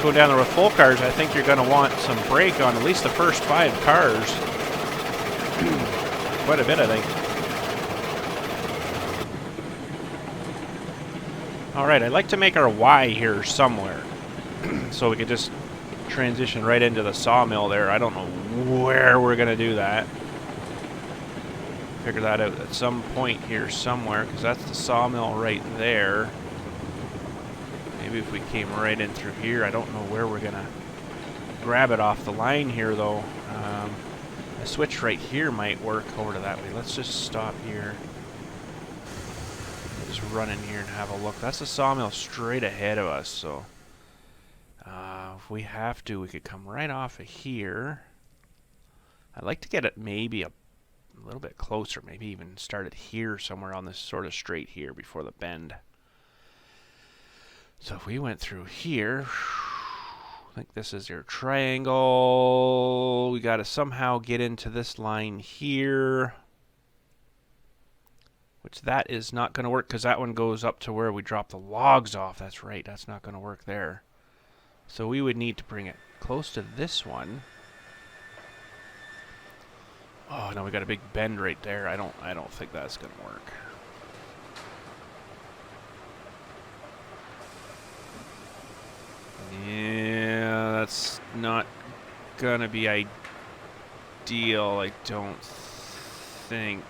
Go down there with full cars, I think you're going to want some brake on at least the first 5 cars. Quite a bit, I think. Alright, I'd like to make our Y here somewhere. So we could just transition right into the sawmill there. I don't know where we're going to do that. Figure that out at some point here somewhere, because that's the sawmill right there. Maybe if we came right in through here, I don't know where we're going to grab it off the line here, though. A switch right here might work over to that way. Let's just stop here. Just run in here and have a look. That's the sawmill straight ahead of us, so if we have to, we could come right off of here. I'd like to get it maybe a little bit closer, maybe even start it here somewhere on this sort of straight here before the bend. So if we went through here, I think this is your triangle. We got to somehow get into this line here, which that is not going to work because that one goes up to where we drop the logs off. That's right, that's not going to work there. So we would need to bring it close to this one. Oh no, we got a big bend right there. I don't think that's going to work. Yeah, that's not gonna be ideal, I don't think.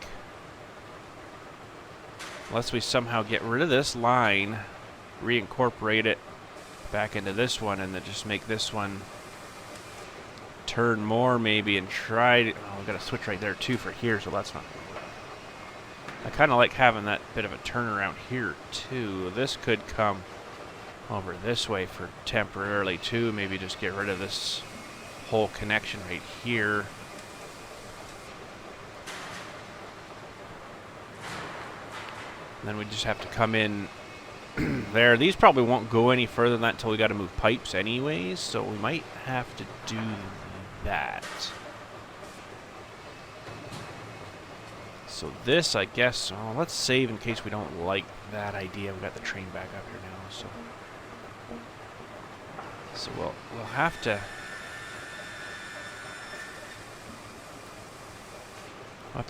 Unless we somehow get rid of this line, reincorporate it back into this one, and then just make this one turn more maybe, and try to, oh, we got a switch right there too for here, so that's not gonna work. I kind of like having that bit of a turnaround here too. This could come over this way for temporarily too. Maybe just get rid of this whole connection right here. And then we just have to come in there. These probably won't go any further than that until we got to move pipes anyways, so we might have to do that. So this, I guess, oh, let's save in case we don't like that idea. We've got the train back up here now, so we'll have to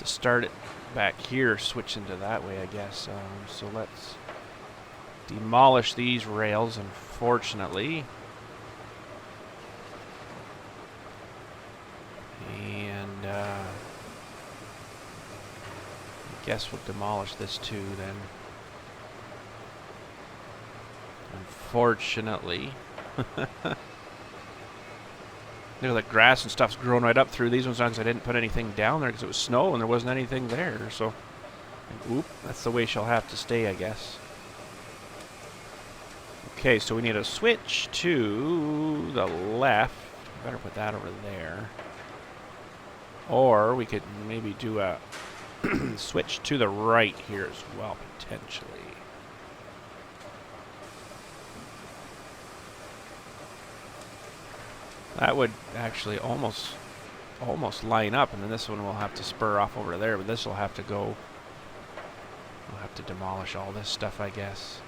start it back here, switch into that way, I guess. So let's demolish these rails, unfortunately. And I guess we'll demolish this too then. Unfortunately. Look at the grass and stuff's growing right up through these ones because I didn't put anything down there because it was snow and there wasn't anything there. So, oop, that's the way she'll have to stay, I guess. Okay, so we need a switch to the left. Better put that over there. Or we could maybe do a switch to the right here as well, potentially. That would actually almost line up, and then this one will have to spur off over there, but this will have to go. We'll have to demolish all this stuff, I guess.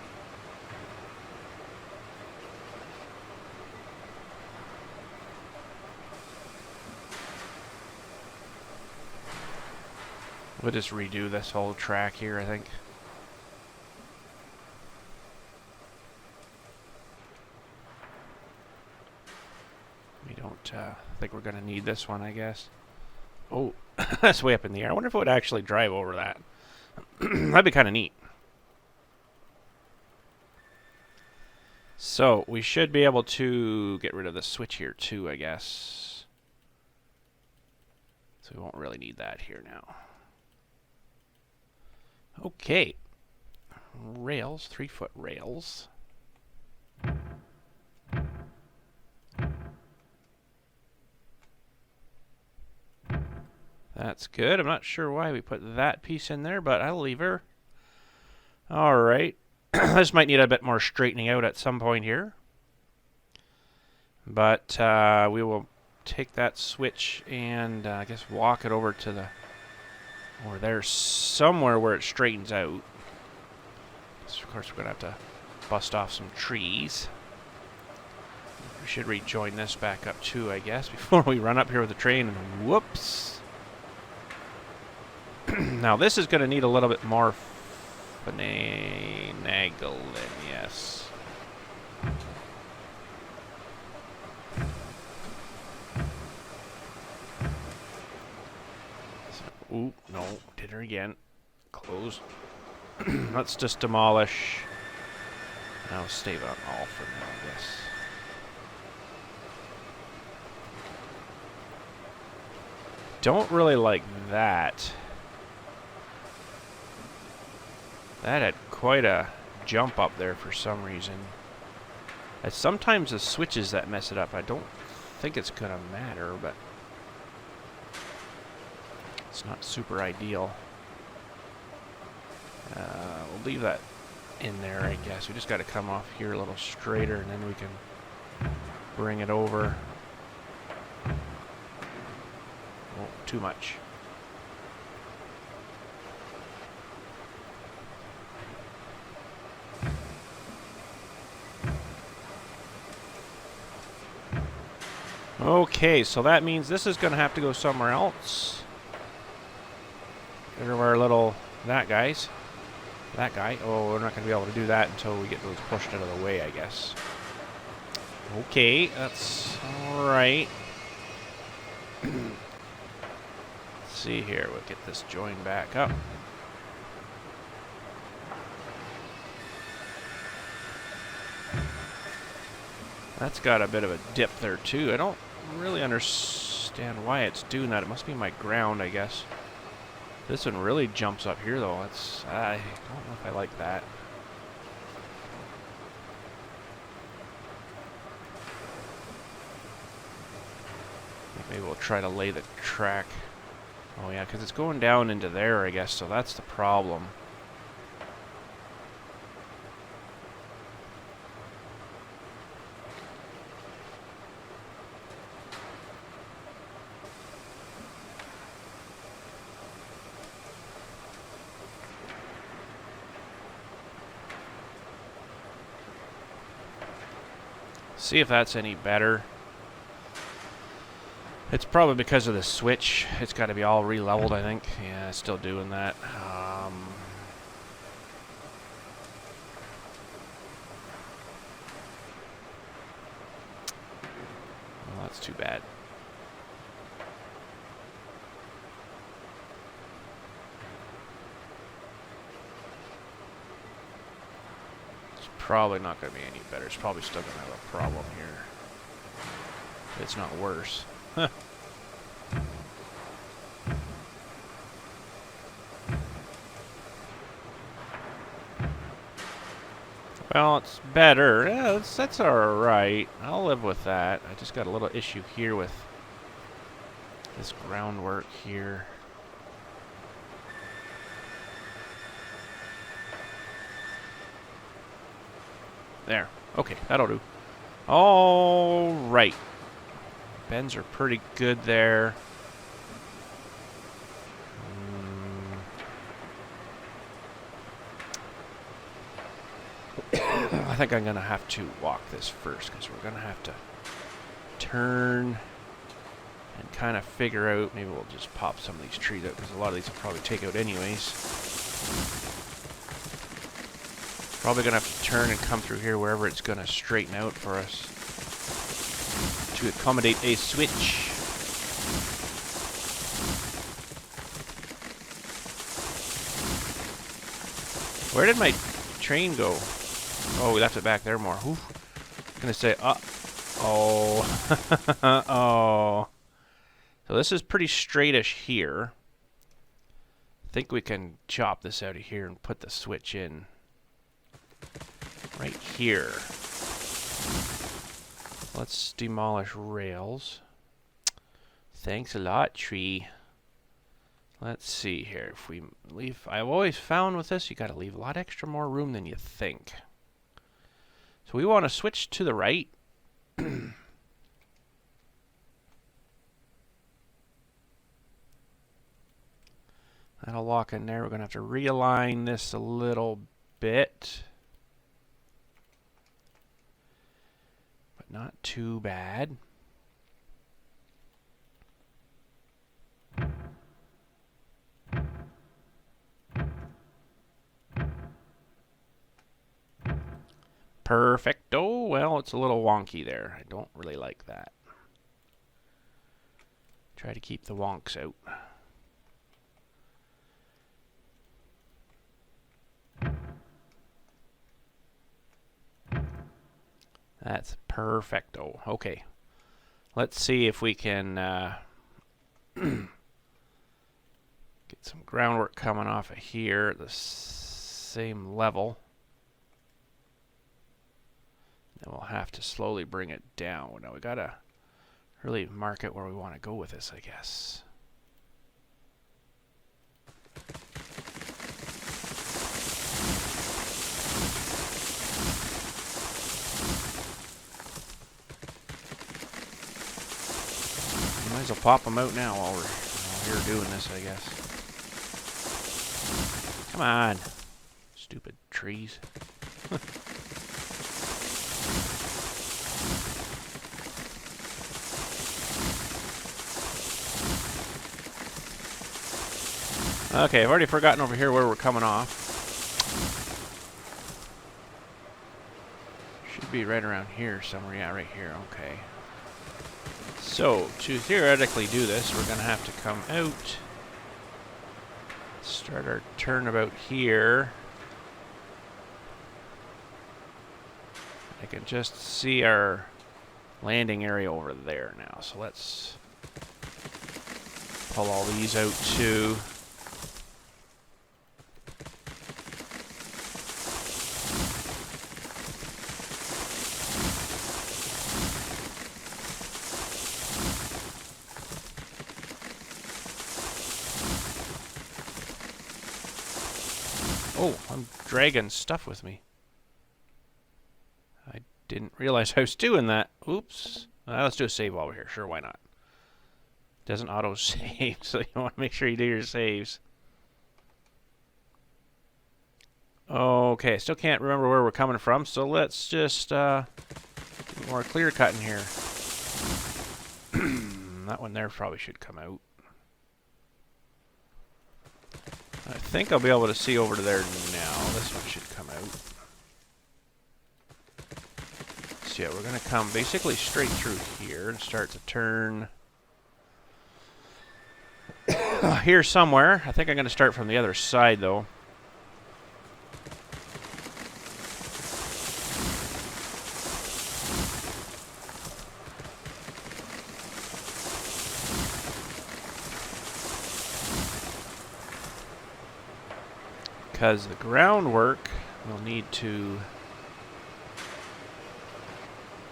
We'll just redo this whole track here, I think. We don't think we're going to need this one, I guess. Oh, that's way up in the air. I wonder if it would actually drive over that. That'd be kind of neat. So, we should be able to get rid of the switch here too, I guess. So we won't really need that here now. Okay. Rails, 3-foot rails. That's good. I'm not sure why we put that piece in there, but I'll leave her. All right. This might need a bit more straightening out at some point here. But we will take that switch and I guess walk it over to the... or there somewhere where it straightens out. So of course we're going to have to bust off some trees. There should rejoin this back up too, I guess, before we run up here with the train and whoops. Now this is going to need a little bit more finagling, yes. So, ooh, no, did her again. Close. Let's just demolish. I'll stave on all for now, I guess. Don't really like that. That had quite a jump up there for some reason. It's sometimes the switches that mess it up. I don't think it's gonna matter, but it's not super ideal. We'll leave that in there, I guess. We just got to come off here a little straighter, and then we can bring it over. Oh, too much. Okay, so that means this is going to have to go somewhere else. Get rid of our little... that guys. That guy. Oh, we're not going to be able to do that until we get those pushed out of the way, I guess. Okay, that's alright. Let's see here. We'll get this joined back up. That's got a bit of a dip there, too. I don't really understand why it's doing that. It must be my ground, I guess. This one really jumps up here, though. It's, I don't know if I like that. Maybe we'll try to lay the track. Oh, yeah, because it's going down into there, I guess, so that's the problem. See if that's any better. It's probably because of the switch. It's got to be all re-leveled, I think. Yeah, it's still doing that. Well, that's too bad. Probably not going to be any better. It's probably still going to have a problem here. It's not worse. Huh. Well, it's better. Yeah, that's alright. I'll live with that. I just got a little issue here with this groundwork here. There. Okay, that'll do. All right. Bends are pretty good there. I think I'm going to have to walk this first because we're going to have to turn and kind of figure out. Maybe we'll just pop some of these trees out because a lot of these will probably take out anyways. Probably going to have to turn and come through here wherever it's going to straighten out for us to accommodate a switch. Where did my train go? Oh, we left it back there more. Whew. I'm going to say, oh. Oh. So this is pretty straightish here. I think we can chop this out of here and put the switch in. Right here. Let's demolish rails. Thanks a lot, tree. Let's see here. If we leave, I've always found with this, you got to leave a lot extra more room than you think. So we want to switch to the right. That'll lock in there. We're going to have to realign this a little bit. Not too bad. Perfecto. Well, it's a little wonky there. I don't really like that. Try to keep the wonks out. That's perfecto. Okay. Let's see if we can get some groundwork coming off of here at the same level. Then we'll have to slowly bring it down. Now we gotta really mark it where we want to go with this, I guess. Might as well pop them out now while we're here doing this, I guess. Come on, stupid trees. Okay, I've already forgotten over here where we're coming off. Should be right around here somewhere. Yeah, right here. Okay. So, to theoretically do this, we're going to have to come out, start our turnabout here. I can just see our landing area over there now. So let's pull all these out too. Oh, I'm dragging stuff with me. I didn't realize I was doing that. Oops. Let's do a save while we're here. Sure, why not? Doesn't auto-save, so you want to make sure you do your saves. Okay, still can't remember where we're coming from, so let's just do more clear cutting here. That one there probably should come out. I think I'll be able to see over to there now. This one should come out. So yeah, we're going to come basically straight through here and start to turn here somewhere. I think I'm going to start from the other side though. Because the groundwork will need to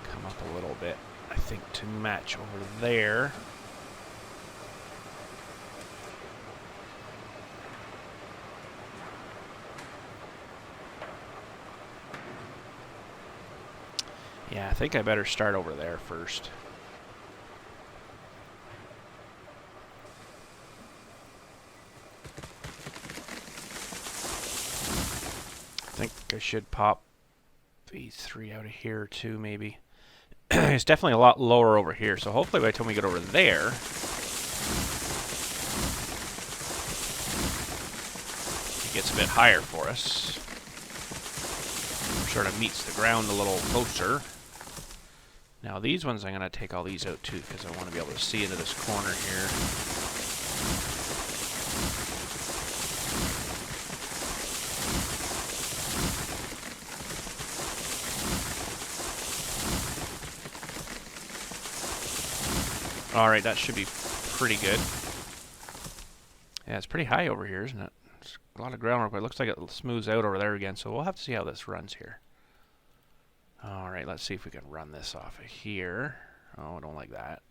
come up a little bit, I think, to match over there. Yeah, I think I better start over there first. I think I should pop these three out of here too, maybe. It's definitely a lot lower over here, so hopefully by the time we get over there, it gets a bit higher for us. Sort of meets the ground a little closer. Now these ones, I'm going to take all these out too, because I want to be able to see into this corner here. Alright, that should be pretty good. Yeah, it's pretty high over here, isn't it? It's a lot of groundwork, but it looks like it smooths out over there again, so we'll have to see how this runs here. Alright, let's see if we can run this off of here. Oh, I don't like that.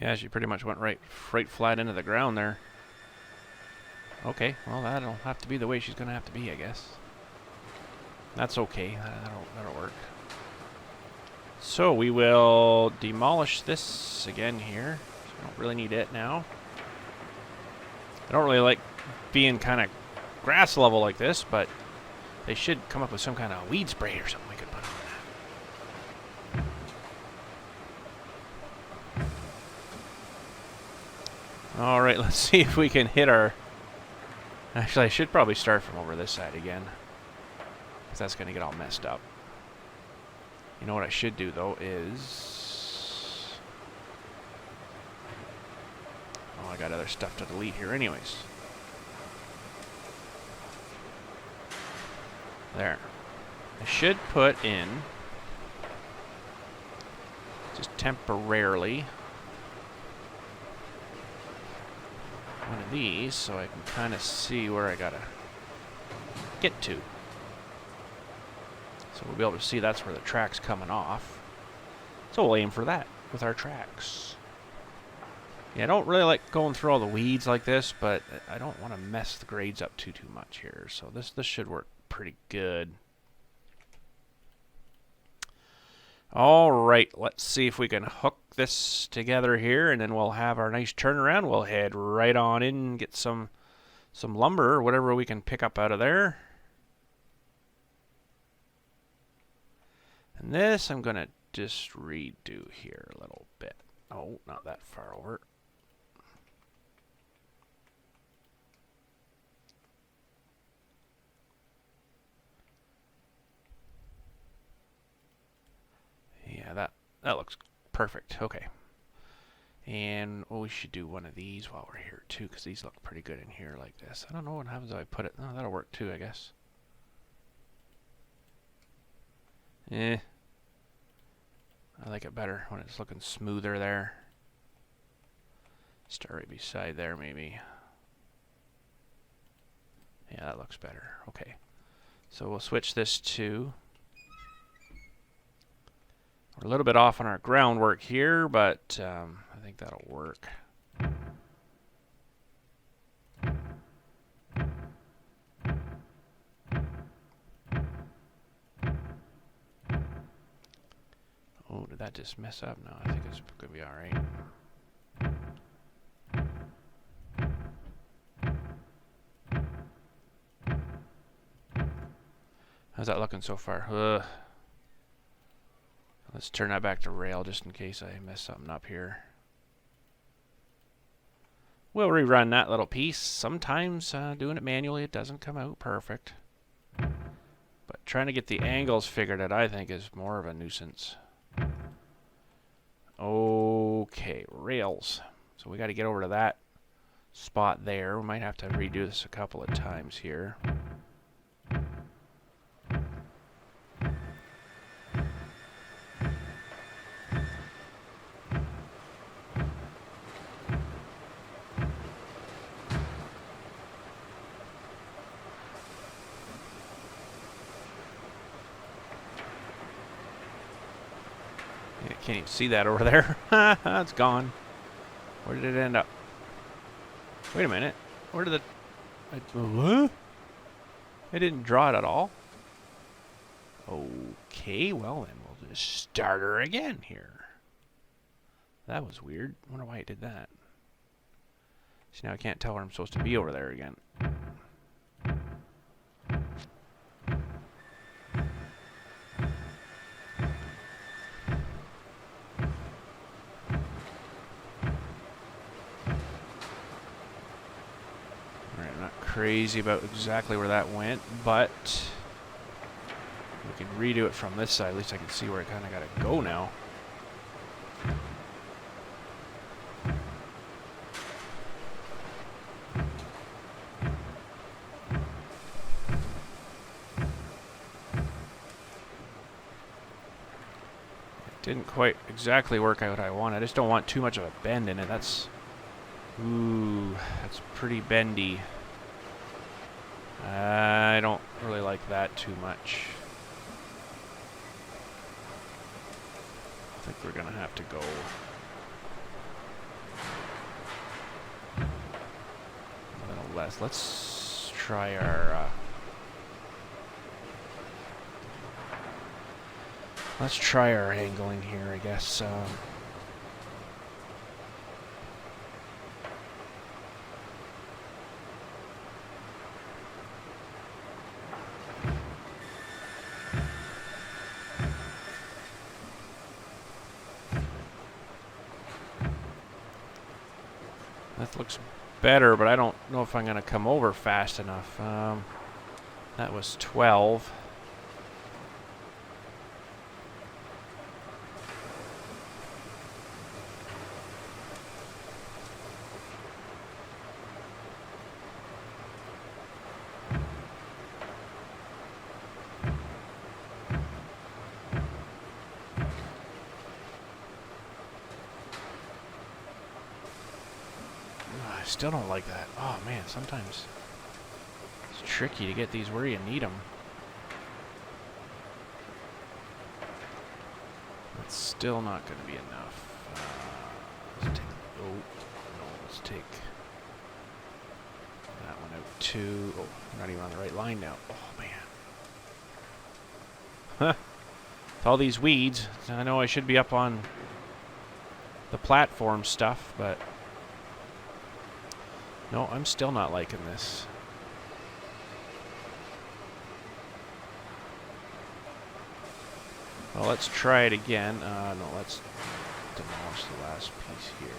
Yeah, she pretty much went right flat into the ground there. Okay, well that'll have to be the way she's gonna have to be, I guess. That's okay. That'll work. So we will demolish this again here. I don't really need it now. I don't really like being kind of grass level like this, but they should come up with some kind of weed spray or something we could put on that. All right, let's see if we can hit our... Actually, I should probably start from over this side again, because that's going to get all messed up. You know what I should do, though, is... Oh, I got other stuff to delete here anyways. There. I should put in, just temporarily, one of these so I can kind of see where I gotta get to. So we'll be able to see that's where the track's coming off. So we'll aim for that with our tracks. Yeah, I don't really like going through all the weeds like this, but I don't want to mess the grades up too much here. So this should work pretty good. All right, let's see if we can hook this together here, and then we'll have our nice turnaround. We'll head right on in and get some lumber or whatever we can pick up out of there. And this I'm going to just redo here a little bit. Oh, not that far over. Yeah, that looks perfect. Okay. And we should do one of these while we're here too, because these look pretty good in here like this. I don't know what happens if I put it. Oh, that'll work too, I guess. I like it better when it's looking smoother there. Start right beside there, maybe. Yeah, that looks better. Okay. So we'll switch this to... We're a little bit off on our groundwork here, but I think that'll work. Oh, did that just mess up? No, I think it's going to be all right. How's that looking so far? Ugh. Let's turn that back to rail just in case I mess something up here. We'll rerun that little piece. Sometimes doing it manually, it doesn't come out perfect. But trying to get the angles figured out, I think, is more of a nuisance. Okay, rails. So we got to get over to that spot there. We might have to redo this a couple of times here. Can't even see that over there. It's gone. Where did it end up? Wait a minute. Where did what? I didn't draw it at all. Okay, well then we'll just start her again here. That was weird. I wonder why it did that. See, now I can't tell where I'm supposed to be over there again. Crazy about exactly where that went, but we can redo it from this side. At least I can see where I kind of got to go now. It didn't quite exactly work out how I want. I just don't want too much of a bend in it. That's pretty bendy. I don't really like that too much. I think we're going to have to go a less. Let's try our... let's try our angling here, I guess. That looks better, but I don't know if I'm going to come over fast enough. That was 12. I still don't like that. Oh man, sometimes it's tricky to get these where you need them. That's still not going to be enough. Let's take, oh, no, let's take that one out too. Oh, we're not even on the right line now. Oh man. Huh. With all these weeds, I know I should be up on the platform stuff, but no, I'm still not liking this. Well, let's try it again. No, let's demolish the last piece here.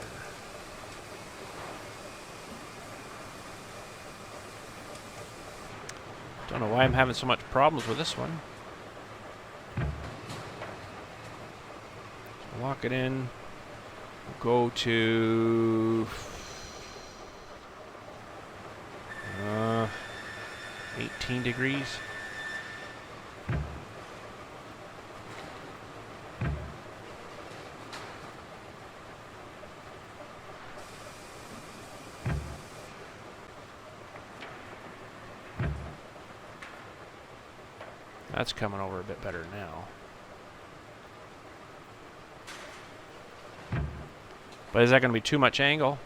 Don't know why I'm having so much problems with this one. So lock it in. Go to 18 degrees. That's coming over a bit better now. But is that going to be too much angle?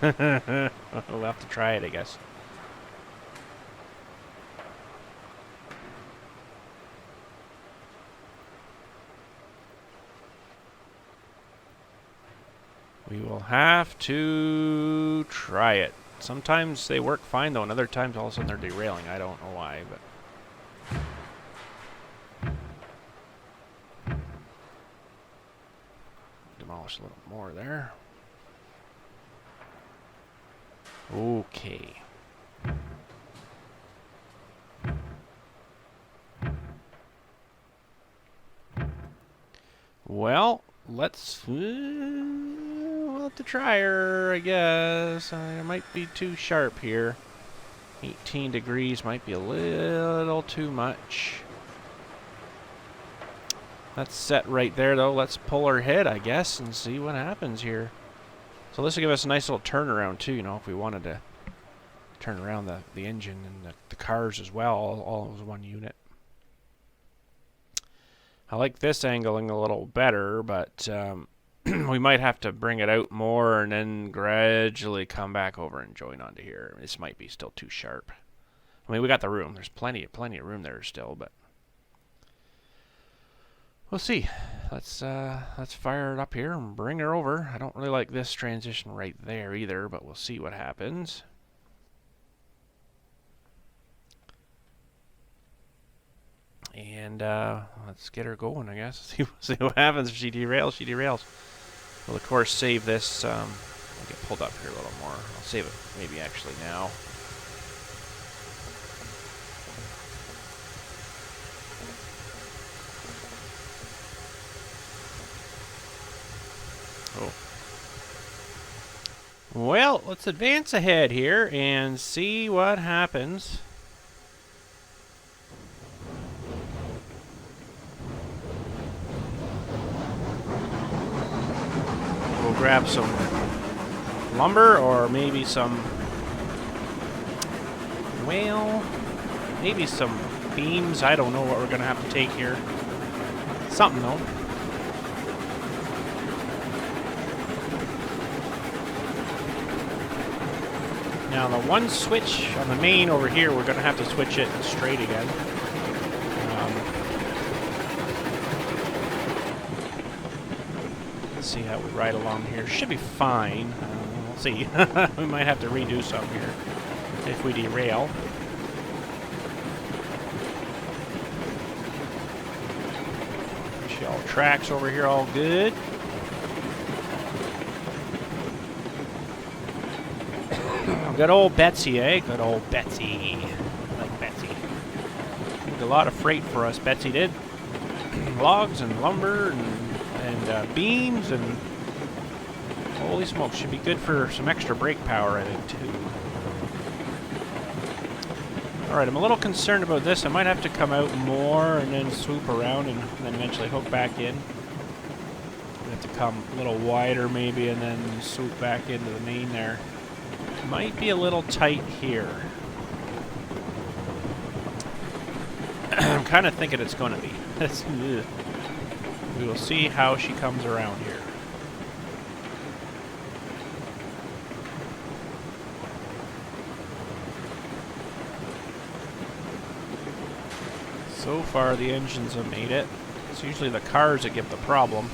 We'll have to try it, I guess. We will have to try it. Sometimes they work fine, though, and other times all of a sudden they're derailing. I don't know why, but... demolish a little more there. Okay. Well, let's... we'll have to try her, I guess. It might be too sharp here. 18 degrees might be a little too much. That's set right there, though. Let's pull her head, I guess, and see what happens here. So this will give us a nice little turnaround, too, you know, if we wanted to turn around the engine and the cars as well, all as one unit. I like this angling a little better, but we might have to bring it out more and then gradually come back over and join onto here. This might be still too sharp. I mean, we got the room. There's plenty of room there still, but we'll see. Let's fire it up here and bring her over. I don't really like this transition right there either, but we'll see what happens. And let's get her going, I guess. See what happens if she derails. She derails. We'll, of course, save this. I'll get pulled up here a little more. I'll save it maybe actually now. Oh. Well, let's advance ahead here and see what happens. We'll grab some lumber or maybe some, well, maybe some beams. I don't know what we're going to have to take here. Something, though. Now the one switch on the main over here, we're going to have to switch it straight again. Let's see how we ride along here. Should be fine. We'll see. We might have to redo some here if we derail. All tracks over here, all good. Good old Betsy, eh? Good old Betsy. I like Betsy. Did a lot of freight for us, Betsy did. Logs and lumber and beams and holy smokes, should be good for some extra brake power, I think, too. Alright, I'm a little concerned about this. I might have to come out more and then swoop around and then eventually hook back in. I have to come a little wider maybe and then swoop back into the main there. Might be a little tight here. I'm kind of thinking it's going to be. We will see how she comes around here. So far, the engines have made it. It's usually the cars that give the problem.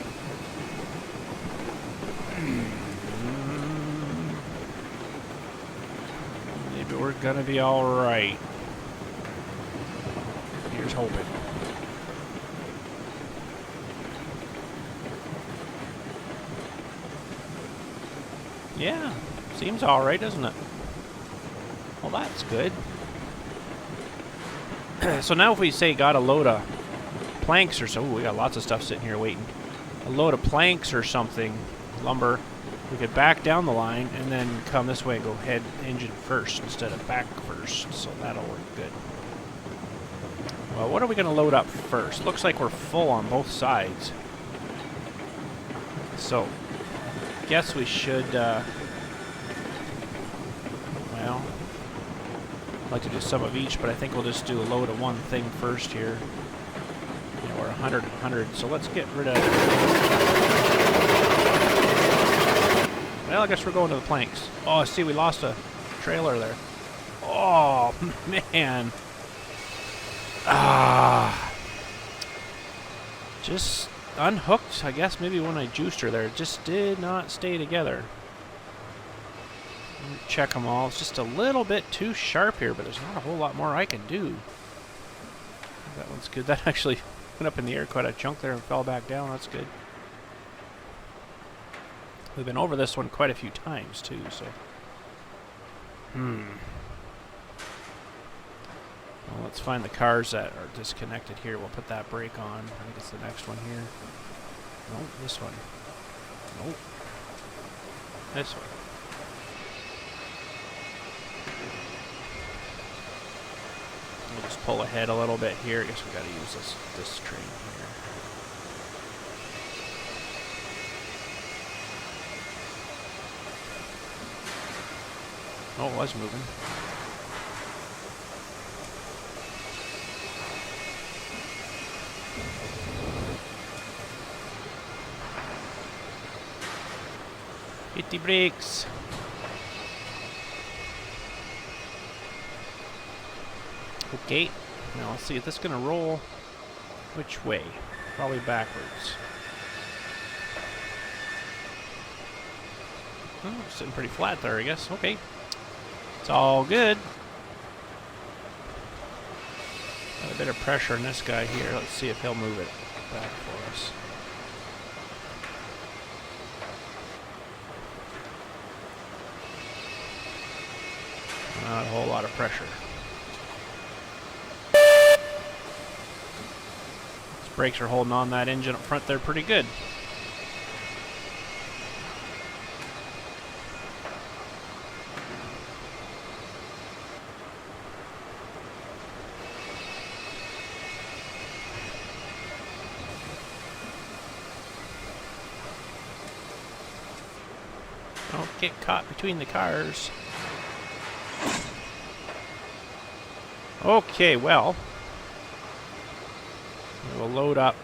Maybe we're gonna be alright. Here's hoping. Yeah, seems alright, doesn't it? Well, that's good. So now if we say got a load of planks or so, ooh, we got lots of stuff sitting here waiting. A load of planks or something, lumber, we could back down the line and then come this way and go head engine first instead of back first. So that'll work good. Well, what are we going to load up first? Looks like we're full on both sides. So, guess we should, well, I'd like to do some of each, but I think we'll just do a load of one thing first here. You know, we're 100, so let's get rid of... Well, I guess we're going to the planks. Oh, see, we lost a trailer there. Oh, man. Just unhooked, I guess, maybe when I juiced her there. It just did not stay together. Check them all. It's just a little bit too sharp here, but there's not a whole lot more I can do. That one's good. That actually went up in the air quite a chunk there and fell back down. That's good. We've been over this one quite a few times, too, so... Well, let's find the cars that are disconnected here. We'll put that brake on. I think it's the next one here. Nope, this one. Nope. This one. We'll just pull ahead a little bit here. I guess we got to use this train here. Oh, it was moving. Hit the brakes. Okay, now let's see if this is going to roll. Which way? Probably backwards. Oh, sitting pretty flat there, I guess. Okay. It's all good. Got a bit of pressure on this guy here. Let's see if he'll move it back for us. Not a whole lot of pressure. These brakes are holding on that engine up front there pretty good. Don't get caught between the cars. Okay, well, we'll load up.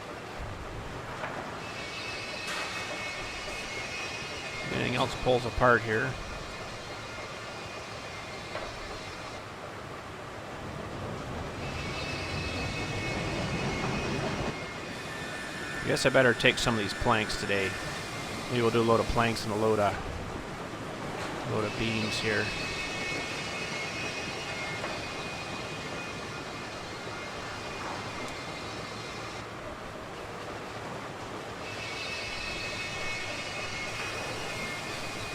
Anything else pulls apart here. guess I better take some of these planks today. Maybe we'll do a load of planks and a load of beams here.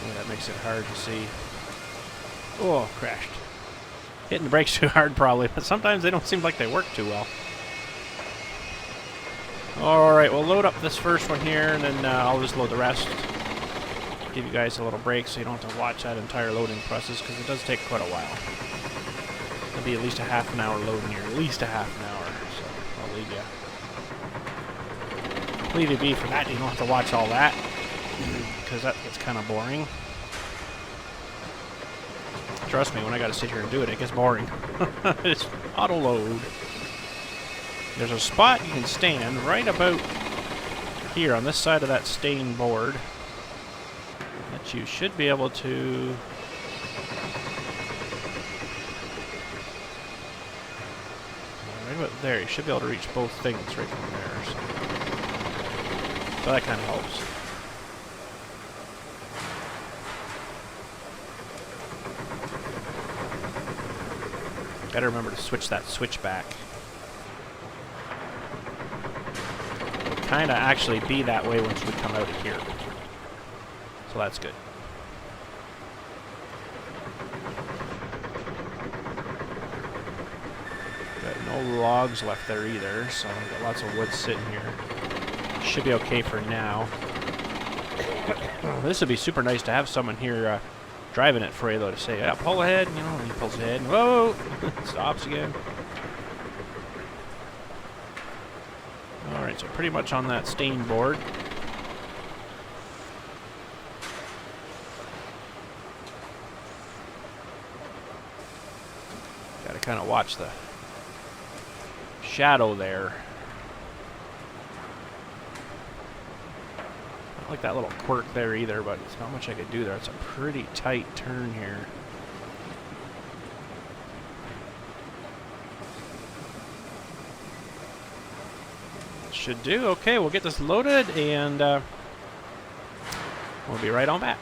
Yeah, that makes it hard to see. Oh, crashed. Hitting the brakes too hard probably, but sometimes they don't seem like they work too well. Alright, we'll load up this first one here, and then I'll just load the rest. Give you guys a little break so you don't have to watch that entire loading process, because it does take quite a while. It'll be at least a half an hour loading here, at least a half an hour, so I'll leave you be for that. You don't have to watch all that, because that gets kind of boring. Trust me, when I gotta sit here and do it, it gets boring. It's auto load. There's a spot you can stand right about here on this side of that stain board that you should be able to right about there. You should be able to reach both things right from there. So that kind of helps. Gotta remember to switch that switch back. Kind of actually be that way once we come out of here. So that's good. Got no logs left there either, so we've got lots of wood sitting here. Should be okay for now. This would be super nice to have someone here driving it for you, though, to say, yeah, pull ahead, you know, and he pulls ahead, and whoa, stops again. Alright, so pretty much on that stain board. Gotta kind of watch the shadow there. Not like that little quirk there either, but it's not much I could do there. It's a pretty tight turn here. Should do. Okay, we'll get this loaded and we'll be right on back.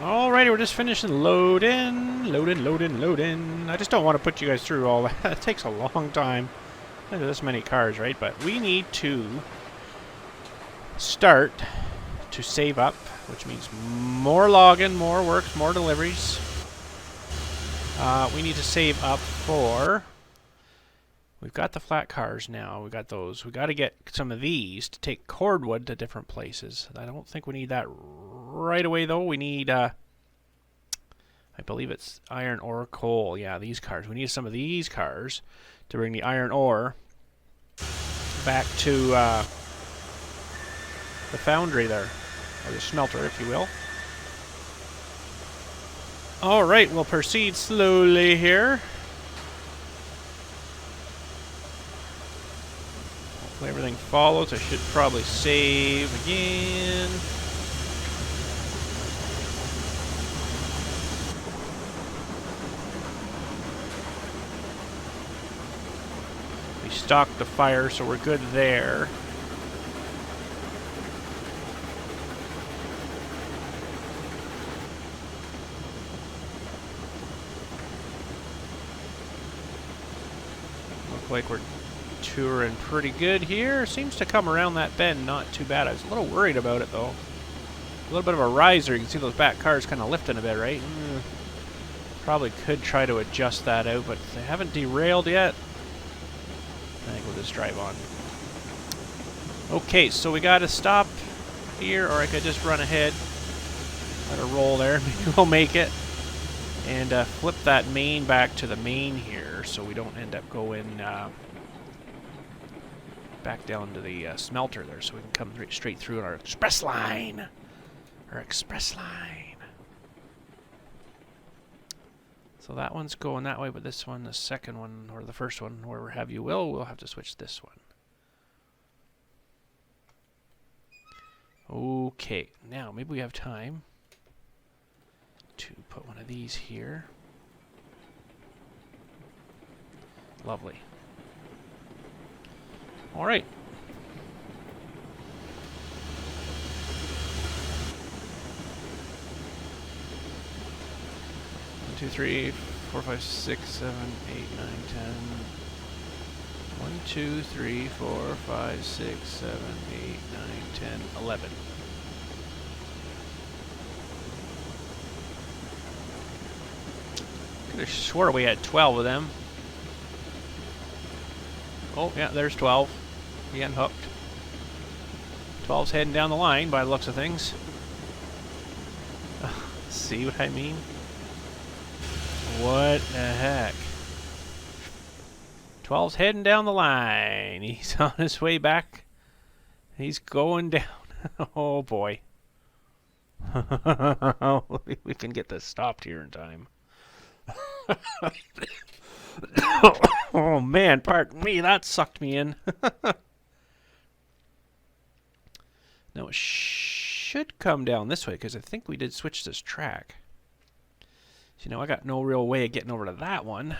Alrighty, we're just finishing loading. I just don't want to put you guys through all that. It takes a long time. Look at this many cars, right? But we need to start to save up, which means more logging, more work, more deliveries. We need to save up for... We've got the flat cars now. We've got those. We've got to get some of these to take cordwood to different places. I don't think we need that right away, though. We need, I believe it's iron ore coal. Yeah, these cars. We need some of these cars to bring the iron ore back to the foundry there, or the smelter, if you will. All right, we'll proceed slowly here. Everything follows. I should probably save again. We stocked the fire, so we're good there. Look like we're touring pretty good here. Seems to come around that bend not too bad. I was a little worried about it, though. A little bit of a riser. You can see those back cars kind of lifting a bit, right? Probably could try to adjust that out, but they haven't derailed yet. I think we'll just drive on. Okay, so we got to stop here, or I could just run ahead. Let her roll there. Maybe we'll make it. And flip that main back to the main here, so we don't end up going back down to the smelter there, so we can come straight through our express line. So that one's going that way, but this one, the second one, or the first one, wherever have you will, we'll have to switch this one. Okay, now maybe we have time to put one of these here. Lovely. All right. 2, 3, 4, 5, 6, 7, 8, 9, 10. 1, 2, 3, 4, 5, 6, 7, 8, 9, 10, 11. Could have swore we had 12 of them. Oh, yeah, there's 12. Again, hooked. 12's heading down the line by the looks of things. See what I mean? What the heck? 12's heading down the line. He's on his way back. He's going down. Oh, boy. We can get this stopped here in time. Oh, man, pardon me. That sucked me in. Now, it should come down this way, because I think we did switch this track. So, you know, I got no real way of getting over to that one.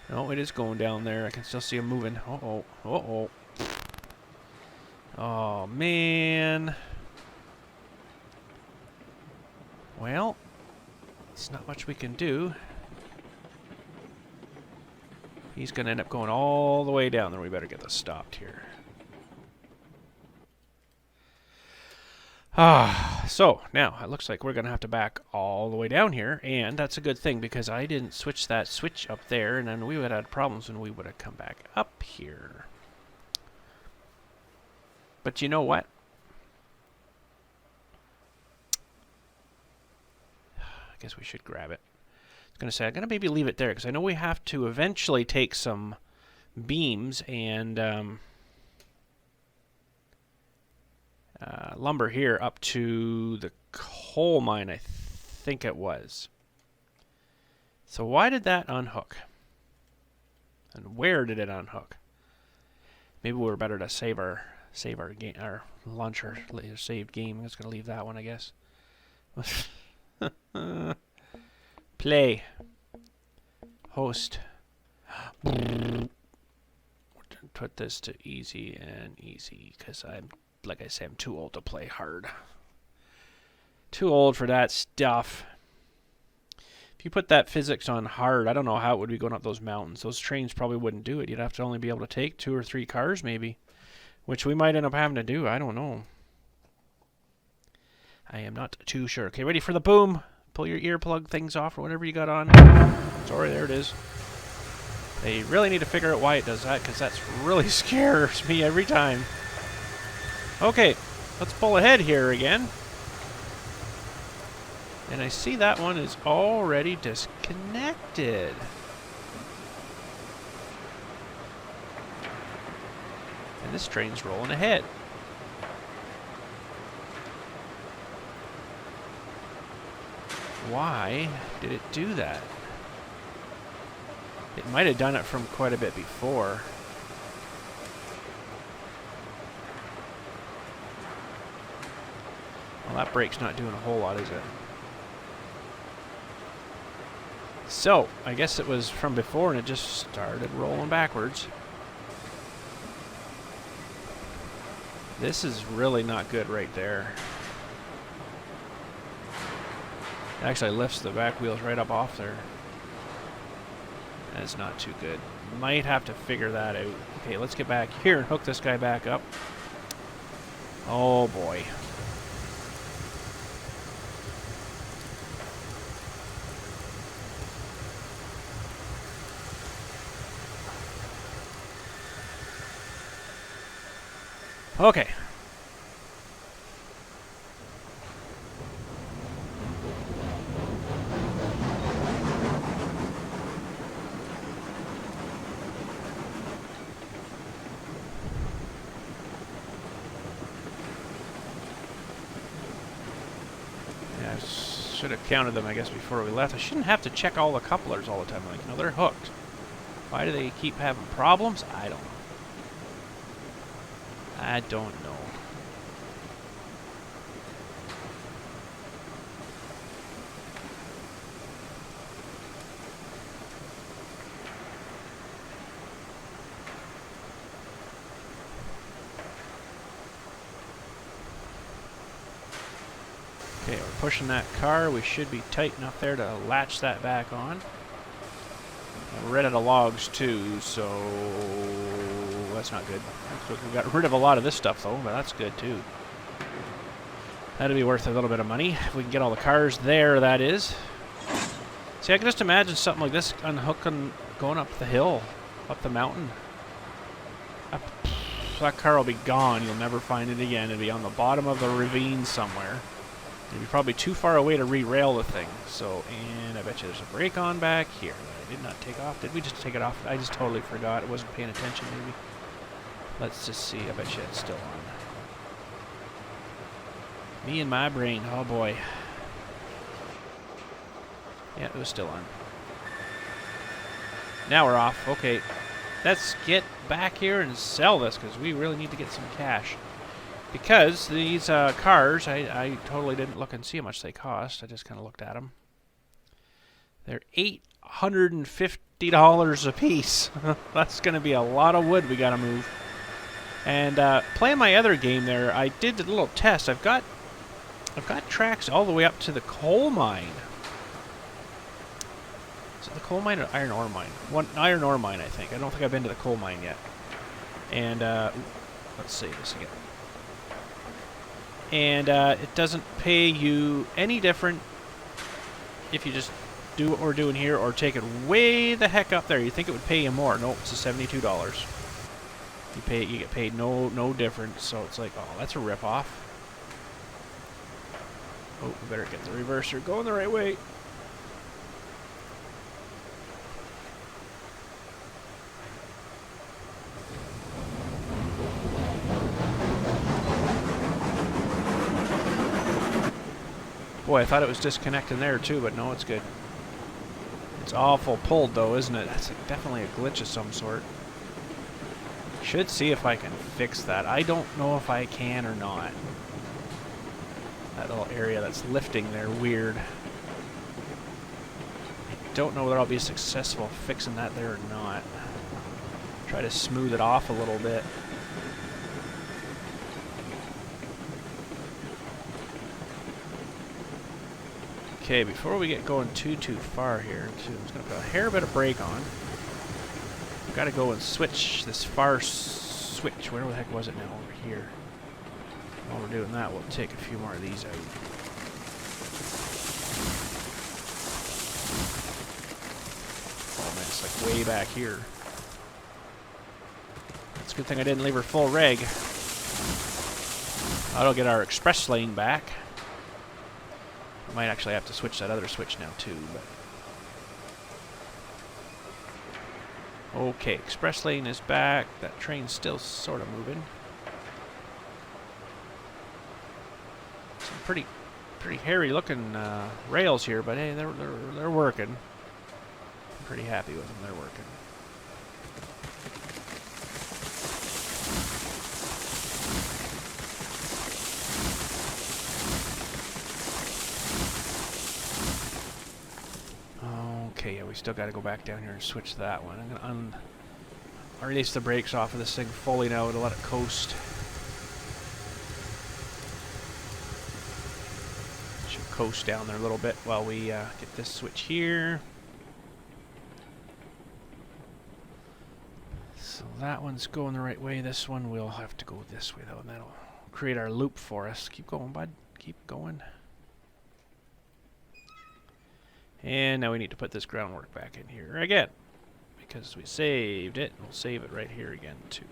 No, it is going down there. I can still see him moving. Uh-oh. Uh-oh. Oh, man. Well, there's not much we can do. He's going to end up going all the way down there. We better get this stopped here. So now it looks like we're going to have to back all the way down here, and that's a good thing because I didn't switch that switch up there, and then we would have had problems when we would have come back up here. But you know what? I guess we should grab it. I was going to say, I'm going to maybe leave it there because I know we have to eventually take some beams and lumber here up to the coal mine, I think it was. So why did that unhook? And where did it unhook? Maybe we're better to save our game, our lunch, or saved game. I'm just gonna leave that one, I guess. Play. Host. Put this to easy and easy because I'm, like I say, I'm too old to play hard. Too old for that stuff. If you put that physics on hard, I don't know how it would be going up those mountains. Those trains probably wouldn't do it. You'd have to only be able to take 2 or 3 cars maybe, which we might end up having to do. I don't know. I am not too sure. Okay, ready for the boom. Pull your earplug things off or whatever you got on. Sorry, there it is. They really need to figure out why it does that, because that's really scares me every time. Okay, let's pull ahead here again. And I see that one is already disconnected. And this train's rolling ahead. Why did it do that? It might have done it from quite a bit before. Well, that brake's not doing a whole lot, is it? So, I guess it was from before and it just started rolling backwards. This is really not good right there. It actually lifts the back wheels right up off there. That's not too good. Might have to figure that out. Okay, let's get back here and hook this guy back up. Oh boy. Okay. Should have counted them, I guess, before we left. I shouldn't have to check all the couplers all the time. Like, no, they're hooked. Why do they keep having problems? I don't know. I don't know. Okay, we're pushing that car. We should be tight enough there to latch that back on. We're rid of the logs too, so that's not good. We got rid of a lot of this stuff though, but that's good too. That'd be worth a little bit of money if we can get all the cars there, that is. See, I can just imagine something like this unhooking, going up the hill, up the mountain. That car will be gone. You'll never find it again. It'll be on the bottom of a ravine somewhere. You'll be probably too far away to re-rail the thing. So, and I bet you there's a brake on back here that I did not take off. Did we just take it off? I just totally forgot. I wasn't paying attention, maybe. Let's just see. I bet you it's still on. Me and my brain. Oh, boy. Yeah, it was still on. Now we're off. Okay. Let's get back here and sell this because we really need to get some cash. Because these cars, I totally didn't look and see how much they cost. I just kind of looked at them. They're $850 a piece. That's going to be a lot of wood we got to move. And playing my other game there, I did a little test. I've got tracks all the way up to the coal mine. Is it the coal mine or iron ore mine? Iron ore mine, I think. I don't think I've been to the coal mine yet. And let's save this again. And it doesn't pay you any different if you just do what we're doing here or take it way the heck up there. You think it would pay you more? Nope, it's $72. You get paid no different. So it's like, oh, that's a rip-off. Oh, we better get the reverser going the right way. Boy, I thought it was disconnecting there too, but no, it's good. It's awful pulled though, isn't it? That's definitely a glitch of some sort. Should see if I can fix that. I don't know if I can or not. That little area that's lifting there, weird. I don't know whether I'll be successful fixing that there or not. Try to smooth it off a little bit. Okay, before we get going too far here, I'm just going to put a hair bit of brake on. I've got to go and switch this far switch. Where the heck was it now? Over here. While we're doing that, we'll take a few more of these out. Oh man, it's like way back here. It's a good thing I didn't leave her full reg. That'll get our express lane back. I might actually have to switch that other switch now too, but okay, express lane is back. That train's still sort of moving. Some pretty hairy looking rails here, but hey, they're working. I'm pretty happy with them. They're working. Okay, yeah, we still got to go back down here and switch that one. I'm going to release the brakes off of this thing fully now to let it coast. Should coast down there a little bit while we get this switch here. So that one's going the right way. This one will have to go this way though, and that'll create our loop for us. Keep going, bud. Keep going. And now we need to put this groundwork back in here again, because we saved it. We'll save it right here again too.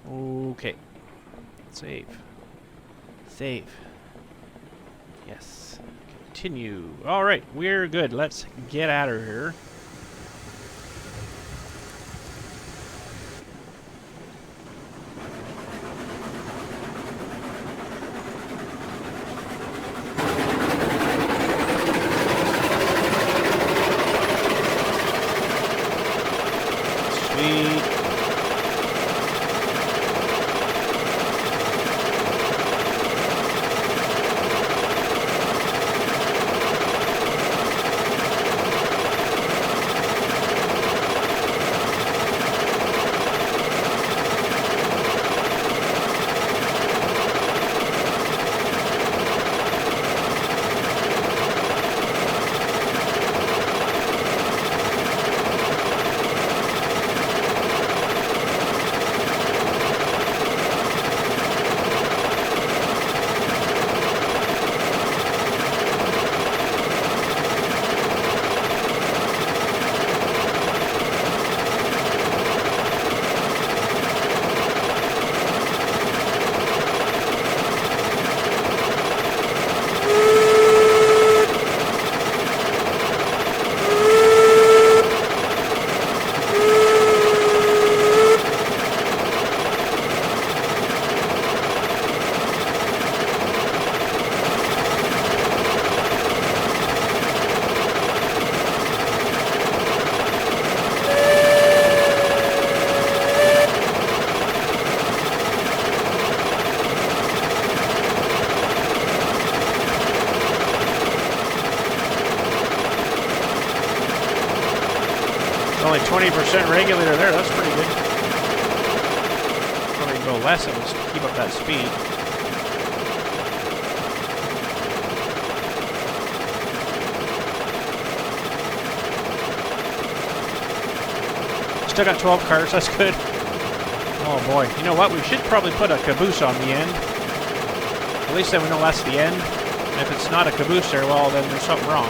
Okay. Save. Save. Yes. Continue. All right, we're good. Let's get out of here. only 20% regulator there. That's pretty good. Probably go less if we keep up that speed. Still got 12 cars. That's good. Oh boy. You know what? We should probably put a caboose on the end. At least then we know that's the end. And if it's not a caboose there, well, then there's something wrong.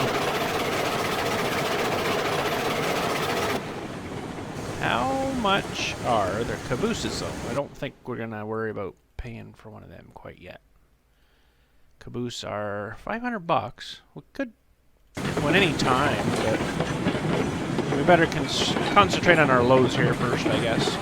How much are their cabooses, though? I don't think we're going to worry about paying for one of them quite yet. Caboose are $500. We could get one any time, but we better concentrate on our loads here first, I guess.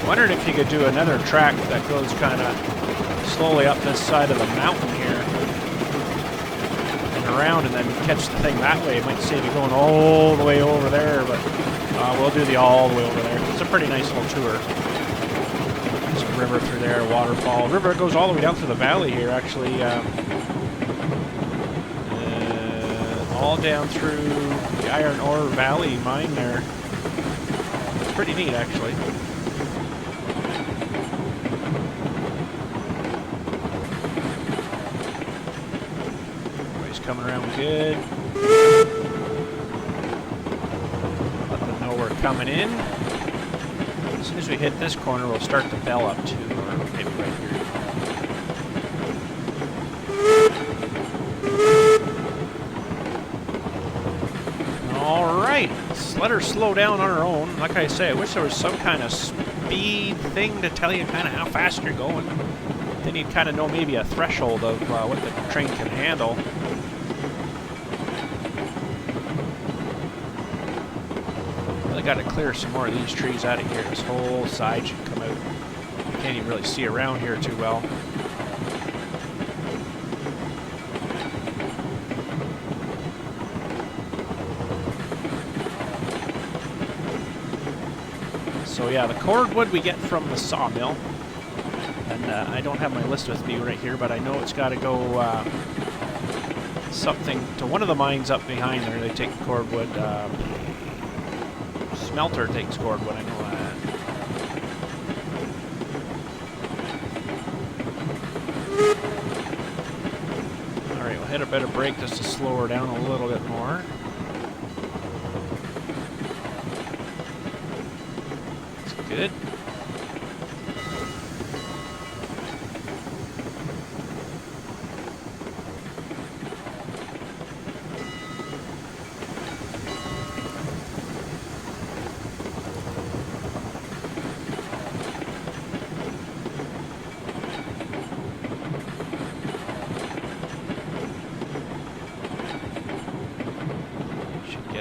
Wondered if you could do another track that goes kind of slowly up this side of the mountain here and around, and then catch the thing that way. It might save you going all the way over there, but we'll do the all the way over there. It's a pretty nice little tour. There's a river through there, waterfall. River goes all the way down through the valley here, actually. All down through the Iron Ore Valley mine there. It's pretty neat, actually. Coming around good. Let them know we're coming in. As soon as we hit this corner, we'll start the bell up too, or maybe right here. Alright, let's let her slow down on her own. Like I say, I wish there was some kind of speed thing to tell you kind of how fast you're going. Then you'd kind of know maybe a threshold of what the train can handle. Got to clear some more of these trees out of here. This whole side should come out. You can't even really see around here too well. So yeah, the cordwood we get from the sawmill, and I don't have my list with me right here, but I know it's got to go something to one of the mines up behind there. They take cordwood. Smelter takes cordwood, I know that. Alright, we'll hit a bit of brake just to slow her down a little bit more. That's good.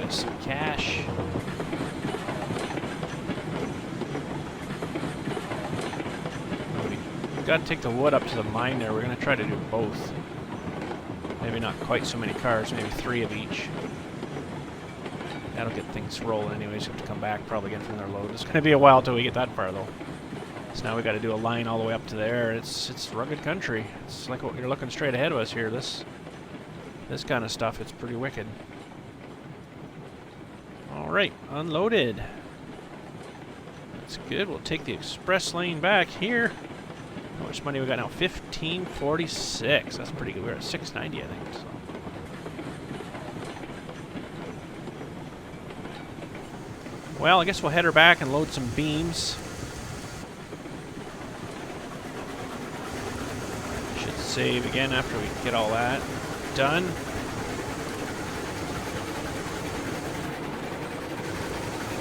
Some cash. We've got to take the wood up to the mine there. We're going to try to do both. Maybe not quite so many cars, maybe 3 of each. That'll get things rolling anyways. We have to come back probably again from their load. It's going to be a while till we get that far though. So now we got to do a line all the way up to there. It's rugged country. It's like what you're looking straight ahead of us here. This kind of stuff, it's pretty wicked. Alright, unloaded. That's good. We'll take the express lane back here. How much money we got now? $15.46. That's pretty good. We're at $6.90, I think. So. Well, I guess we'll head her back and load some beams. Should save again after we get all that done.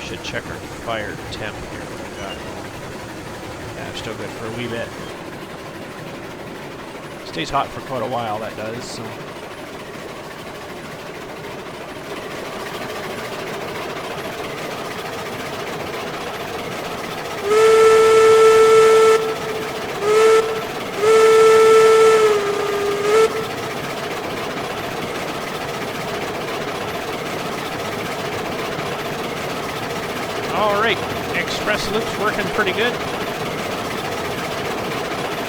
Should check our fire temp here. What we got? Yeah, still good for a wee bit. Stays hot for quite a while, that does, so. Alright, express loop's working pretty good.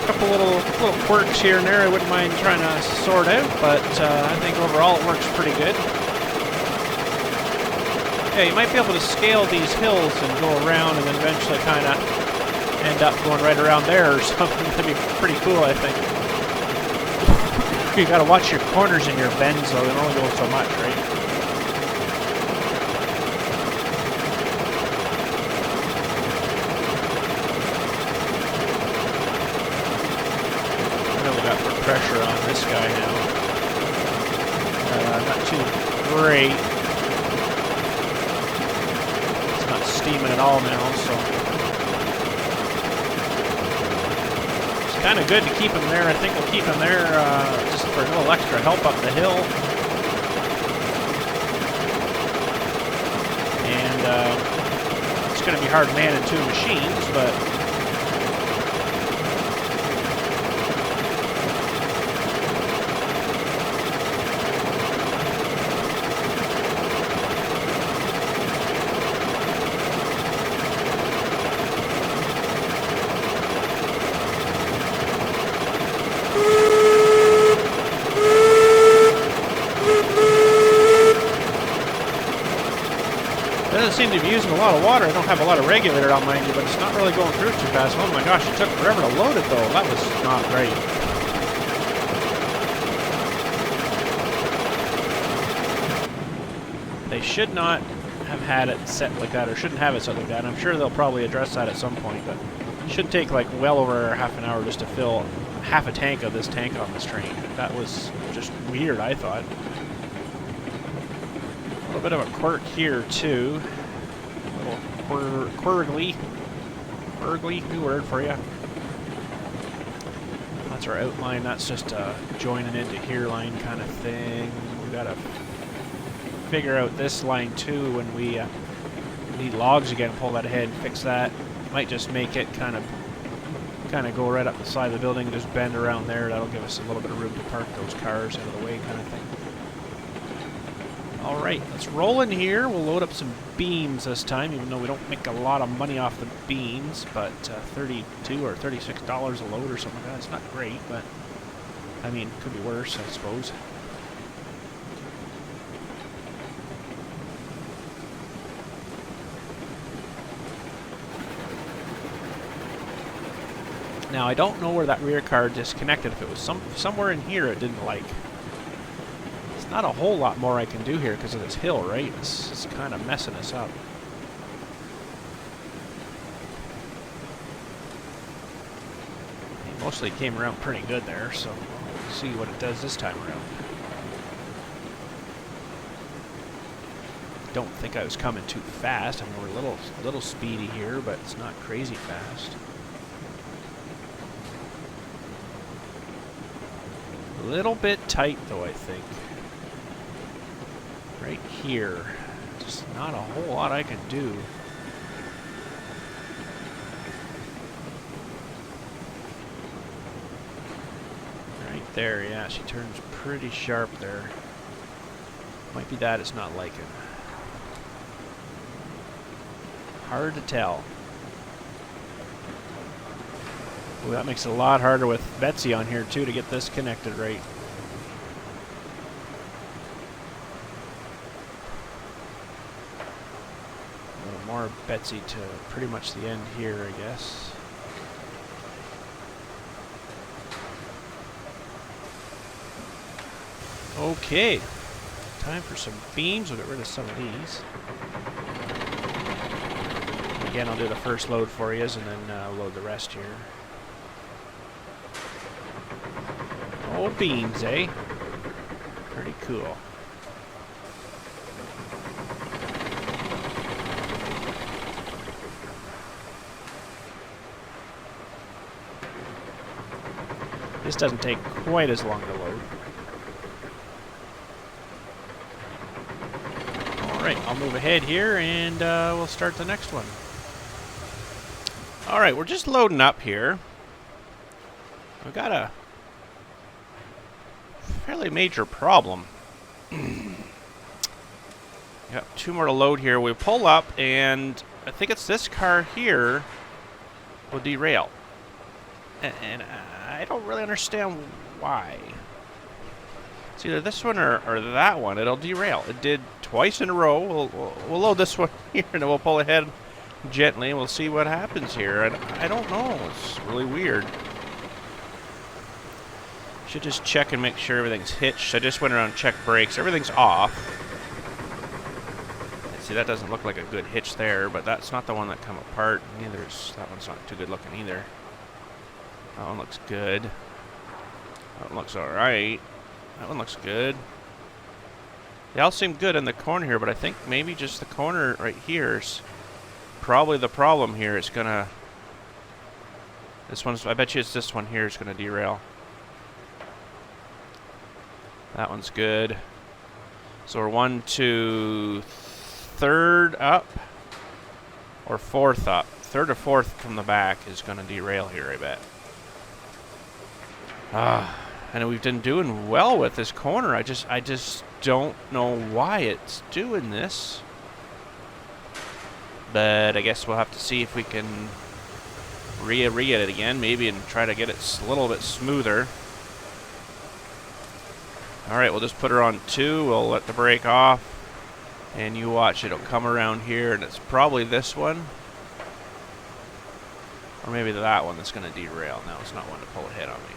Couple little quirks here and there I wouldn't mind trying to sort out, but I think overall it works pretty good. Yeah, you might be able to scale these hills and go around and then eventually kind of end up going right around there or something. That'd be pretty cool, I think. You gotta watch your corners and your bends though, they only go so much, right? Pressure on this guy now. Not too great. It's not steaming at all now, so it's kind of good to keep him there. I think we'll keep him there just for a little extra help up the hill. And it's going to be hard manning two machines, but seem to be using a lot of water. I don't have a lot of regulator on, mind you, but it's not really going through too fast. Oh my gosh, it took forever to load it though. That was not great. They should not have had it set like that, or shouldn't have it set like that. I'm sure they'll probably address that at some point, but it should take like well over half an hour just to fill half a tank of this tank on this train. That was just weird, I thought. A little bit of a quirk here too. A little quirgly, new word for you. That's our outline. That's just a joining into here line kind of thing. We gotta figure out this line too when we need logs again. Pull that ahead and fix that. Might just make it kind of go right up the side of the building and just bend around there. That'll give us a little bit of room to park those cars out of the way, kind of thing. Alright, let's roll in here. We'll load up some beams this time, even though we don't make a lot of money off the beams, but $32 or $36 a load or something like that. It's not great, but I mean, could be worse, I suppose. Now, I don't know where that rear car disconnected. If it was somewhere in here it didn't like. Not a whole lot more I can do here because of this hill, right? It's kind of messing us up. It mostly came around pretty good there, so we'll see what it does this time around. Don't think I was coming too fast. I mean, we're a little speedy here, but it's not crazy fast. A little bit tight, though, I think. Right here. Just not a whole lot I can do. Right there, yeah, she turns pretty sharp there. Might be that it's not liking. Hard to tell. Ooh, that makes it a lot harder with Betsy on here too to get this connected right. More Betsy to pretty much the end here, I guess. Okay, time for some beams. We'll get rid of some of these. Again, I'll do the first load for you, and then load the rest here. Oh, beams, eh? Pretty cool. This doesn't take quite as long to load. Alright, I'll move ahead here and we'll start the next one. Alright, we're just loading up here. We've got a fairly major problem. Got 2 more to load here. We pull up and I think it's this car here will derail. And I don't really understand why. It's either this one or that one. It'll derail. It did twice in a row. We'll load this one here and then we'll pull ahead gently and we'll see what happens here. And I don't know. It's really weird. Should just check and make sure everything's hitched. I just went around and checked brakes. Everything's off. See, that doesn't look like a good hitch there, but that's not the one that come apart. Neither is that one's not too good looking either. That one looks good. That one looks alright. That one looks good. They all seem good in the corner here, but I think maybe just the corner right here is probably the problem here. It's gonna... This one's... I bet you it's this one here is gonna derail. That one's good. So we're 1, 2, 3rd up or 4th up. 3rd or 4th from the back is going to derail here, I bet. And we've been doing well with this corner. I just don't know why it's doing this. But I guess we'll have to see if we can re-get it again, maybe, and try to get it a little bit smoother. Alright, we'll just put her on 2. We'll let the brake off. And you watch, it'll come around here, and it's probably this one. Or maybe that one that's going to derail. No, it's not one to pull ahead on me.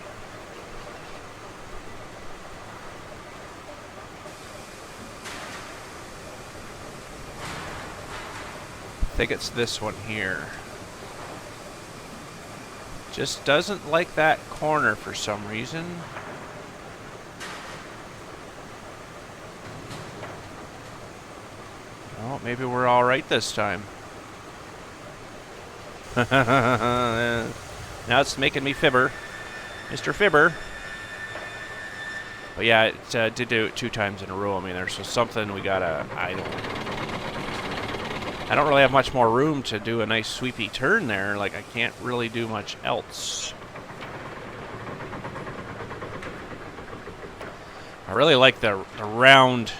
I think it's this one here. Just doesn't like that corner for some reason. Oh, maybe we're all right this time. Now it's making me fibber. Mr. Fibber. But yeah, it did do it 2 times in a row. I mean, there's something we gotta... I don't really have much more room to do a nice sweepy turn there. Like, I can't really do much else. I really like the round...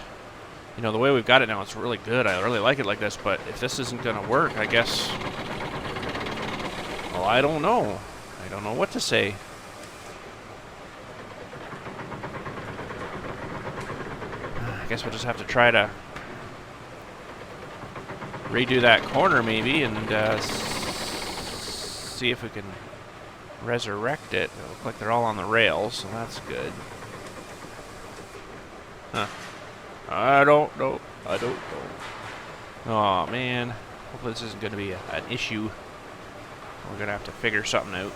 You know, the way we've got it now, it's really good. I really like it like this, but if this isn't going to work, I guess... Well, I don't know. I don't know what to say. I guess we'll just have to try to redo that corner, maybe, and see if we can resurrect it. They look like they're all on the rails, so that's good. Huh. I don't know. I don't know. Oh man. Hopefully this isn't going to be an issue. We're going to have to figure something out.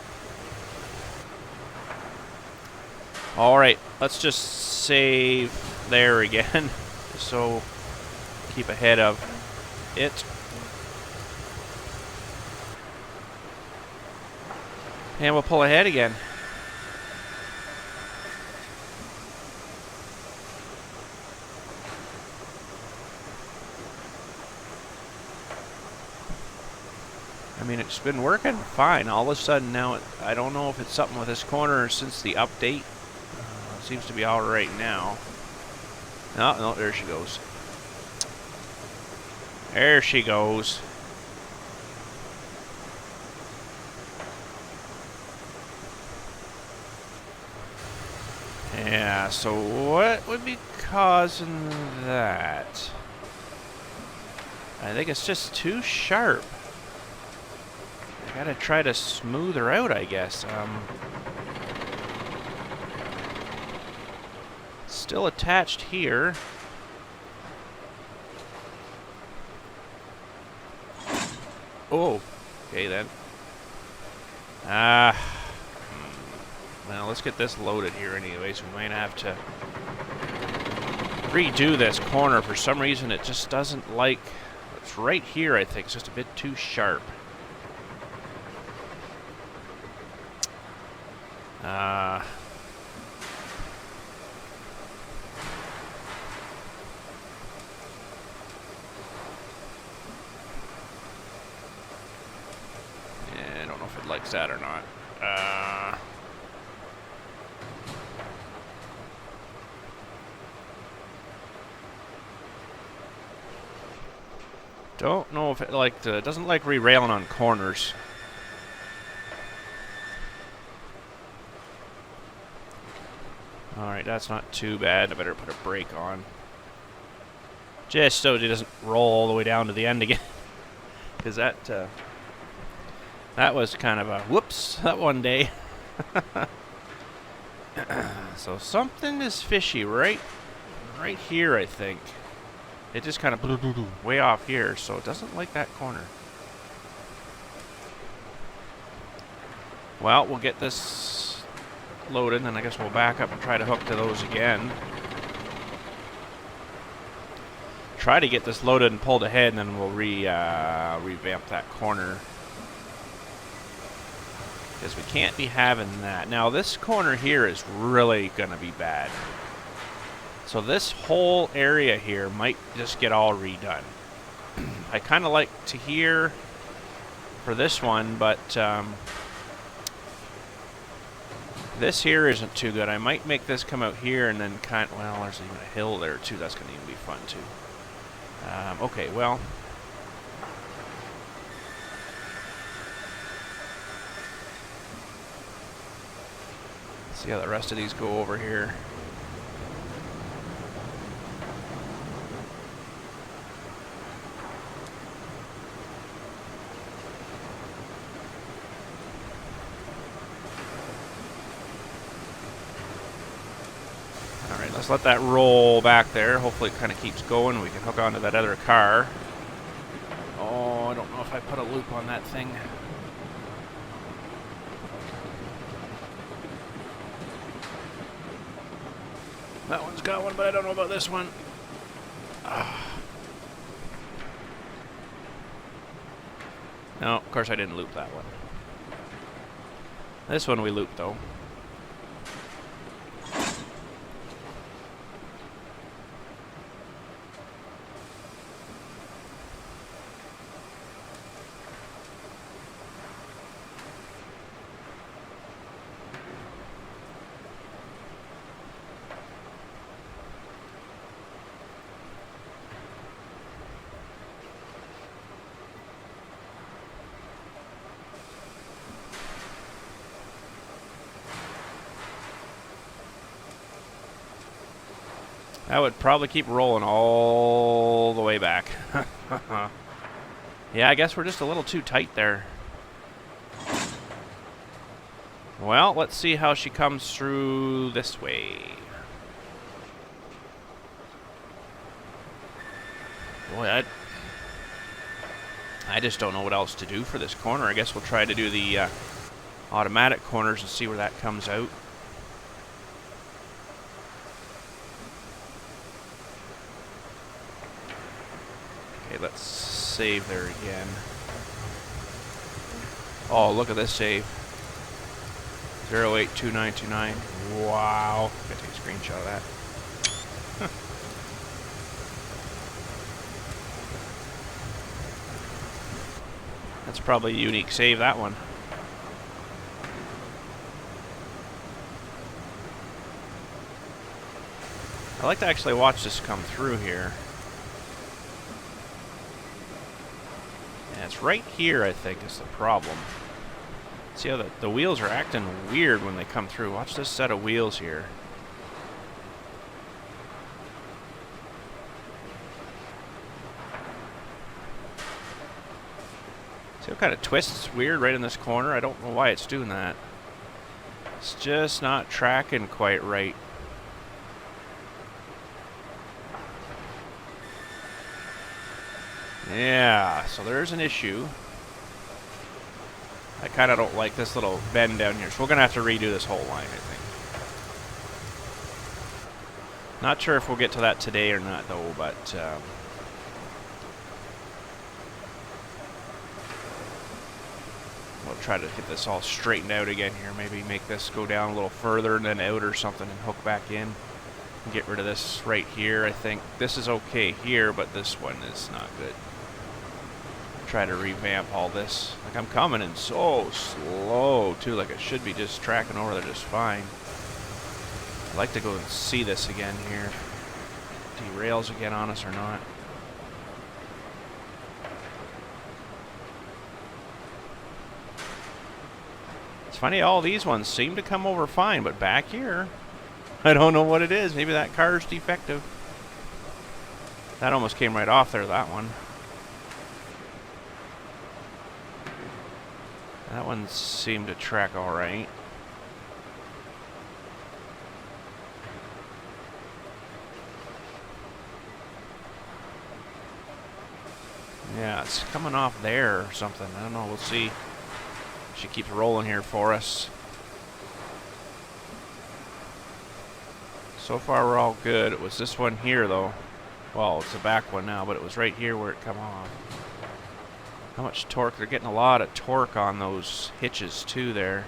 Alright, let's just save there again. So keep ahead of it. And we'll pull ahead again. I mean, it's been working fine. All of a sudden now, I don't know if it's something with this corner since the update. It seems to be all right now. No, there she goes. There she goes. Yeah, so what would be causing that? I think it's just too sharp. I gotta try to smooth her out, I guess. Still attached here. Oh, okay then. Well, let's get this loaded here anyways. We might have to redo this corner. For some reason, it just doesn't like... It's right here, I think. It's just a bit too sharp. likes that or not. Don't know if it doesn't like re-railing on corners. Alright, that's not too bad. I better put a brake on. Just so it doesn't roll all the way down to the end again. Because that was kind of a whoops that one day. So something is fishy right here, I think. It just kind of way off here, so it doesn't like that corner. Well, we'll get this loaded, and I guess we'll back up and try to hook to those again. Try to get this loaded and pulled ahead, and then we'll revamp that corner. Because we can't be having that. Now, this corner here is really going to be bad. So this whole area here might just get all redone. I kind of like to hear for this one, but this here isn't too good. I might make this come out here and then well, there's even a hill there too. That's going to even be fun too. Okay, well. Let's see how the rest of these go over here. Alright, let's let that roll back there. Hopefully it kind of keeps going. We can hook onto that other car. Oh, I don't know if I put a loop on that thing. That one's got one, but I don't know about this one. No, of course I didn't loop that one. This one we looped, though. That would probably keep rolling all the way back. Yeah, I guess we're just a little too tight there. Well, let's see how she comes through this way. Boy, I just don't know what else to do for this corner. I guess we'll try to do the automatic corners and see where that comes out. Okay, let's save there again. Oh, look at this save. 082929. Wow. Gotta take a screenshot of that. That's probably a unique save, that one. I like to actually watch this come through here. And it's right here, I think, is the problem. See how the wheels are acting weird when they come through. Watch this set of wheels here. See how kind of twists weird right in this corner? I don't know why it's doing that. It's just not tracking quite right. Yeah, so there's an issue. I kind of don't like this little bend down here, so we're going to have to redo this whole line, I think. Not sure if we'll get to that today or not, though, but we'll try to get this all straightened out again here. Maybe make this go down a little further and then out or something and hook back in. And get rid of this right here. I think this is okay here, but this one is not good. try to revamp all this. Like, I'm coming in so slow too, like it should be just tracking over there just fine. I'd like to go and see this again here. Derails again on us or not. It's funny, all these ones seem to come over fine, but back here, I don't know what it is. Maybe that car's defective. That almost came right off there, that one. That one seemed to track all right. Yeah, it's coming off there or something. I don't know. We'll see. She keeps rolling here for us. So far, we're all good. It was this one here, though. Well, it's the back one now, but it was right here where it come off. How much torque? They're getting a lot of torque on those hitches, too, there.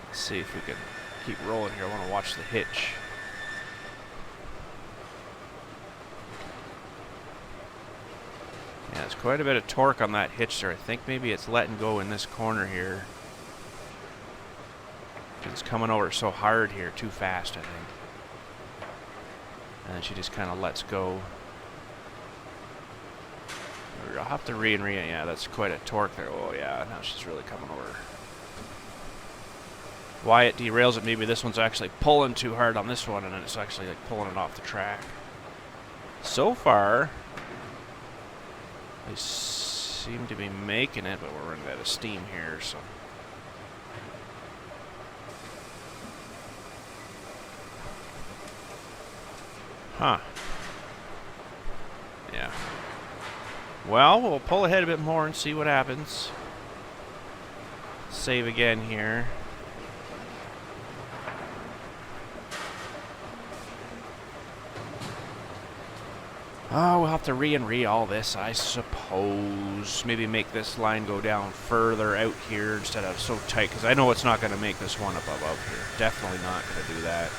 Let's see if we can keep rolling here. I want to watch the hitch. Yeah, there's quite a bit of torque on that hitch there. I think maybe it's letting go in this corner here. It's coming over so hard here, too fast, I think. And then she just kind of lets go. I'll have to re and re. Yeah, that's quite a torque there. Oh, yeah, now she's really coming over. Why it derails it, maybe this one's actually pulling too hard on this one, and then it's actually like pulling it off the track. So far, they seem to be making it, but we're running out of steam here, so. Huh. Yeah. Well, we'll pull ahead a bit more and see what happens. Save again here. Oh, we'll have to re and re all this, I suppose. Maybe make this line go down further out here instead of so tight, because I know it's not going to make this one up above here. Definitely not going to do that.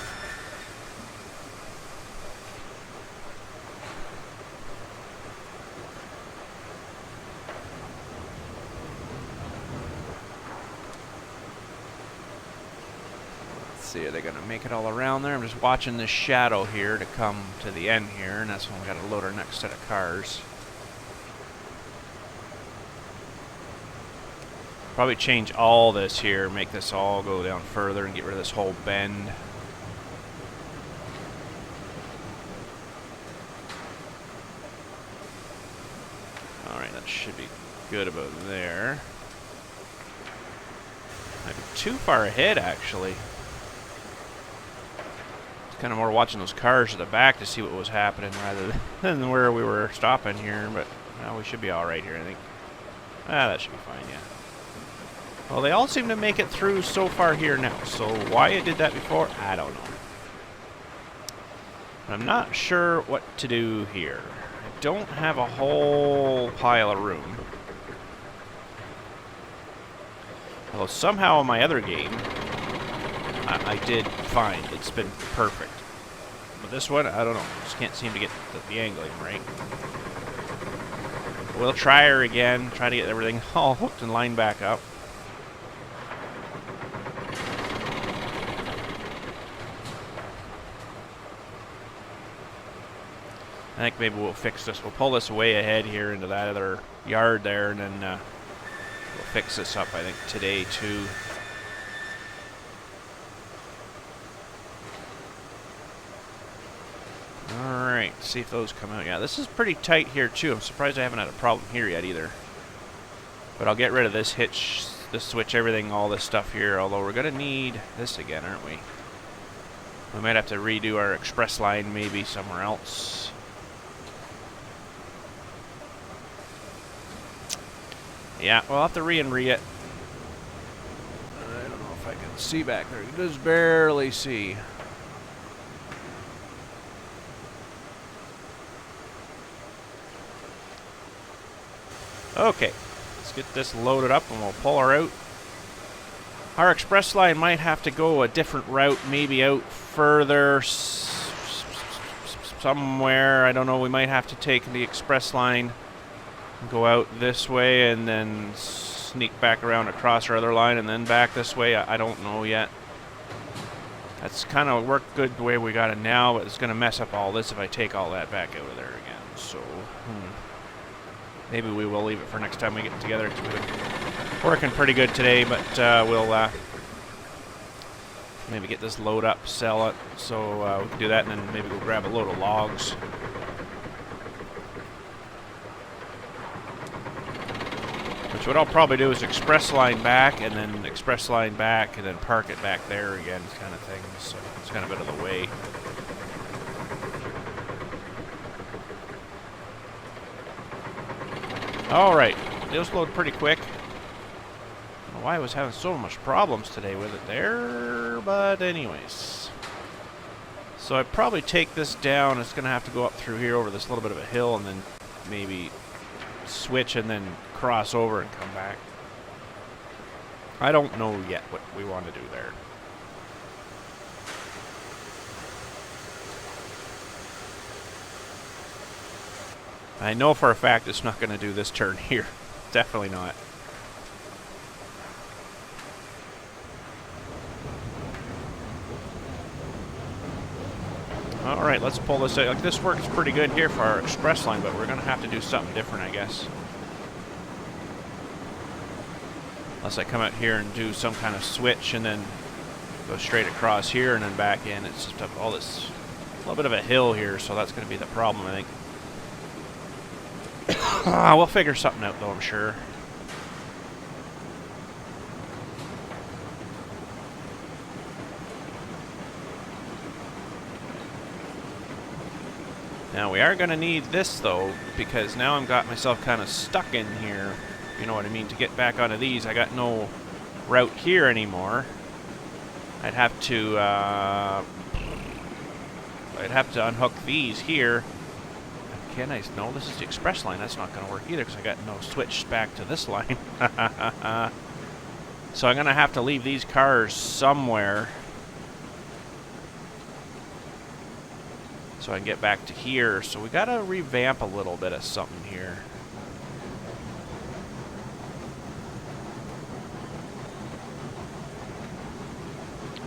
See, are they going to make it all around there? I'm just watching this shadow here to come to the end here, and that's when we got to load our next set of cars. Probably change all this here, make this all go down further and get rid of this whole bend. Alright, that should be good about there. Might be too far ahead, actually. Kind of more watching those cars at the back to see what was happening rather than where we were stopping here, but well, we should be all right here, I think. Ah, that should be fine, yeah. Well, they all seem to make it through so far here now, so why it did that before, I don't know. But I'm not sure what to do here. I don't have a whole pile of room. Although somehow in my other game, I did fine. It's been perfect. But this one, I don't know. Just can't seem to get the angling right. We'll try her again. Try to get everything all hooked and lined back up. I think maybe we'll fix this. We'll pull this way ahead here into that other yard there, and then we'll fix this up, I think, today, too. Alright, see if those come out. Yeah, this is pretty tight here, too. I'm surprised I haven't had a problem here yet, either. But I'll get rid of this hitch, this switch, everything, all this stuff here. Although we're going to need this again, aren't we? We might have to redo our express line maybe somewhere else. Yeah, we'll have to re and re it. I don't know if I can see back there. You can just barely see. Okay, let's get this loaded up and we'll pull her out. Our express line might have to go a different route, maybe out further. somewhere. I don't know. We might have to take the express line, go out this way, and then sneak back around across our other line, and then back this way. I don't know yet. That's kind of worked good the way we got it now, but it's going to mess up all this if I take all that back out of there again. So, maybe we will leave it for next time we get together. It's been working pretty good today, but we'll maybe get this load up, sell it, so we can do that, and then maybe go grab a load of logs. Which what I'll probably do is express line back, and then express line back, and then park it back there again, kind of thing. So it's kind of out of the way. Alright, those load pretty quick. I don't know why I was having so much problems today with it there, but anyways. So I'd probably take this down. It's going to have to go up through here over this little bit of a hill, and then maybe switch and then cross over and come back. I don't know yet what we want to do there. I know for a fact it's not going to do this turn here. Definitely not. Alright, let's pull this out. Like, this works pretty good here for our express line, but we're going to have to do something different, I guess. Unless I come out here and do some kind of switch and then go straight across here and then back in. It's just up all this, a little bit of a hill here, so that's going to be the problem, I think. We'll figure something out, though, I'm sure. Now, we are going to need this, though, because now I've got myself kind of stuck in here. You know what I mean? To get back onto these, I got no route here anymore. I'd have to unhook these here. Can I? No, this is the express line. That's not going to work either because I got no switch back to this line. So I'm going to have to leave these cars somewhere so I can get back to here. So we got to revamp a little bit of something here.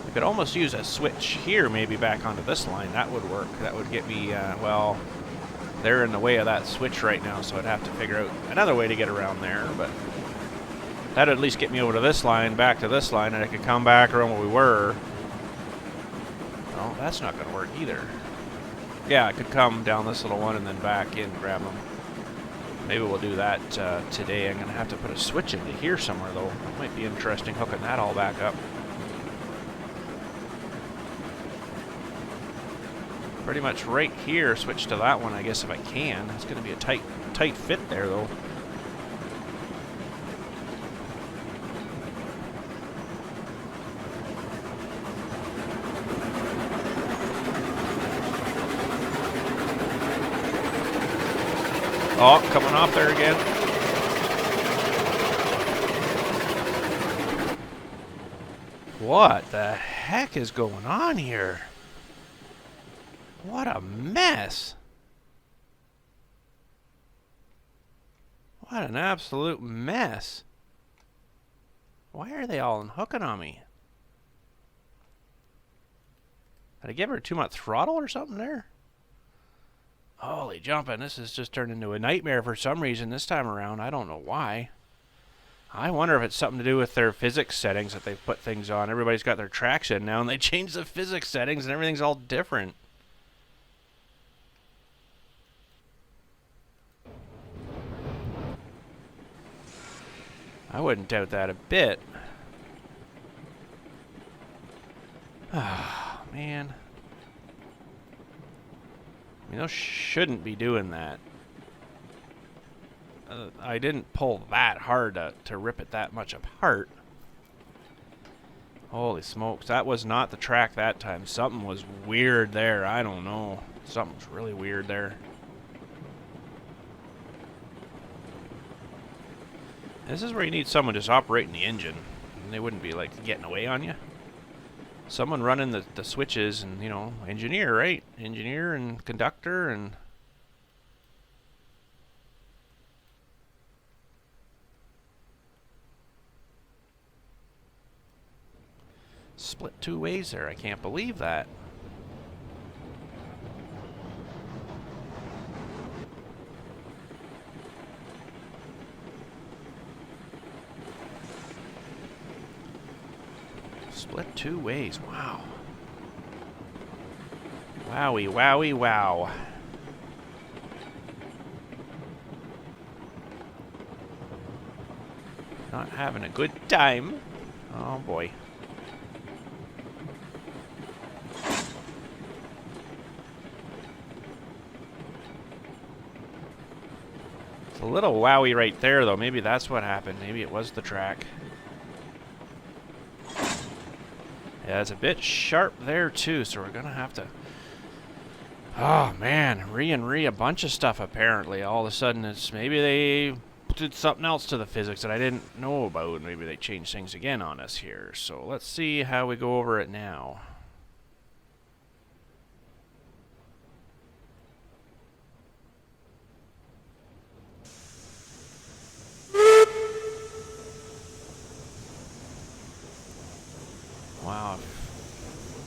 We could almost use a switch here, maybe back onto this line. That would work. That would get me, well, they're in the way of that switch right now, so I'd have to figure out another way to get around there, but that'd at least get me over to this line, back to this line, and I could come back around where we were. Oh, that's not going to work either. Yeah, I could come down this little one and then back in, grab them. Maybe we'll do that today. I'm going to have to put a switch into here somewhere, though. It might be interesting hooking that all back up. Pretty much right here, switch to that one, I guess, if I can. It's going to be a tight fit there, though. Oh, coming off there again. What the heck is going on here? What a mess. What an absolute mess. Why are they all unhooking on me? Did I give her too much throttle or something there? Holy jumping, this has just turned into a nightmare for some reason this time around. I don't know why. I wonder if it's something to do with their physics settings that they've put things on. Everybody's got their tracks in now and they changed the physics settings and everything's all different. I wouldn't doubt that a bit. Ah, man. I mean, those shouldn't be doing that. I didn't pull that hard to rip it that much apart. Holy smokes, that was not the track that time. Something was weird there. I don't know. Something's really weird there. This is where you need someone just operating the engine. And they wouldn't be, like, getting away on you. someone running the switches and, you know, engineer, right? Engineer and conductor and... Split two ways there. I can't believe that. Split two ways. Wow. Wowie, wowie, wow. Not having a good time. Oh boy. It's a little wowie right there, though. Maybe that's what happened. Maybe it was the track. Yeah, it's a bit sharp there, too, so we're going to have to... Oh, man. Re a bunch of stuff, apparently. All of a sudden, it's... Maybe they did something else to the physics that I didn't know about. Maybe they changed things again on us here. So let's see how we go over it now. Wow.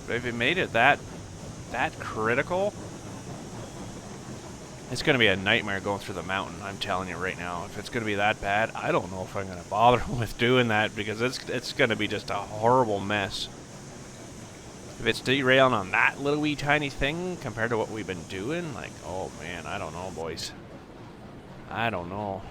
If it made it that critical, it's going to be a nightmare going through the mountain, I'm telling you right now. If it's going to be that bad, I don't know if I'm going to bother with doing that, because it's going to be just a horrible mess. If it's derailing on that little wee tiny thing compared to what we've been doing, like, oh man, I don't know, boys. I don't know.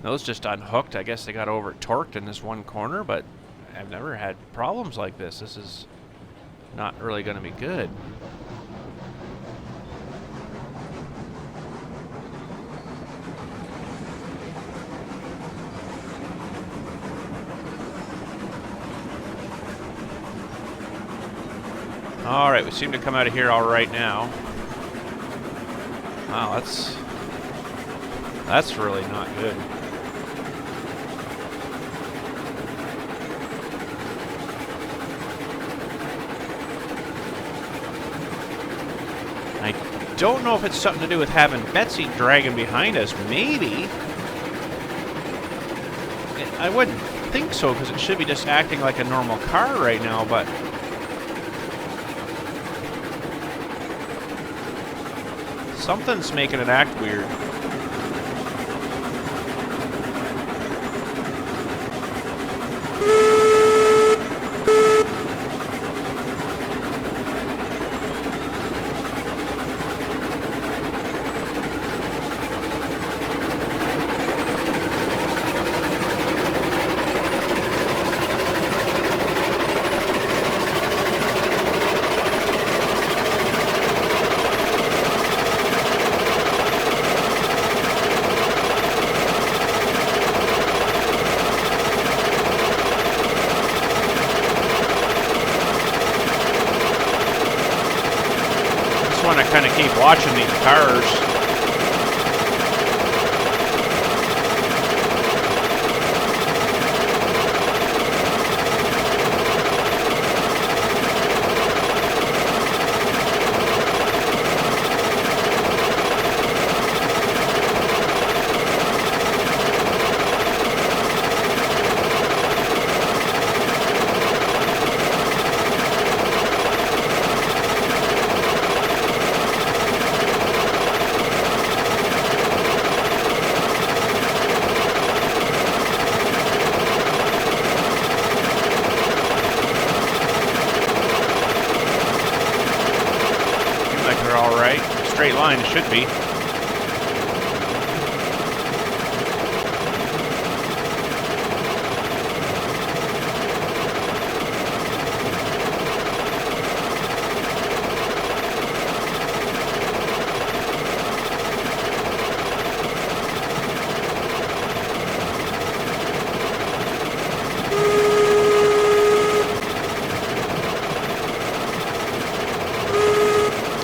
Those just unhooked. I guess they got over torqued in this one corner, but I've never had problems like this. This is not really going to be good. All right, we seem to come out of here all right now. Wow, that's really not good. I don't know if it's something to do with having Betsy dragging behind us. Maybe. I wouldn't think so, because it should be just acting like a normal car right now, but... something's making it act weird. Kind of keep watching these cars. Straight line, it should be.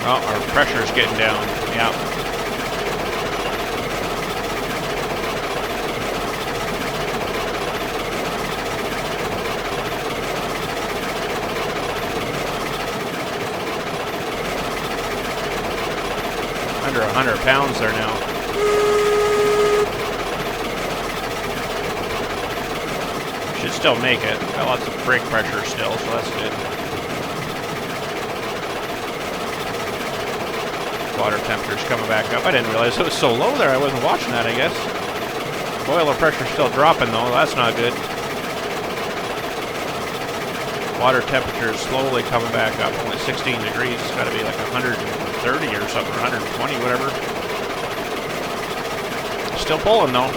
Oh, our pressure's getting down. Yeah. under 100 pounds there now. Should still make it. Got lots of brake pressure still, so that's good. Water temperature's coming back up. I didn't realize it was so low there. I wasn't watching that, I guess. Boiler pressure's still dropping, though. That's not good. Water temperature is slowly coming back up. Only 16 degrees. It's got to be like 130 or something, or 120, whatever. Still pulling, though.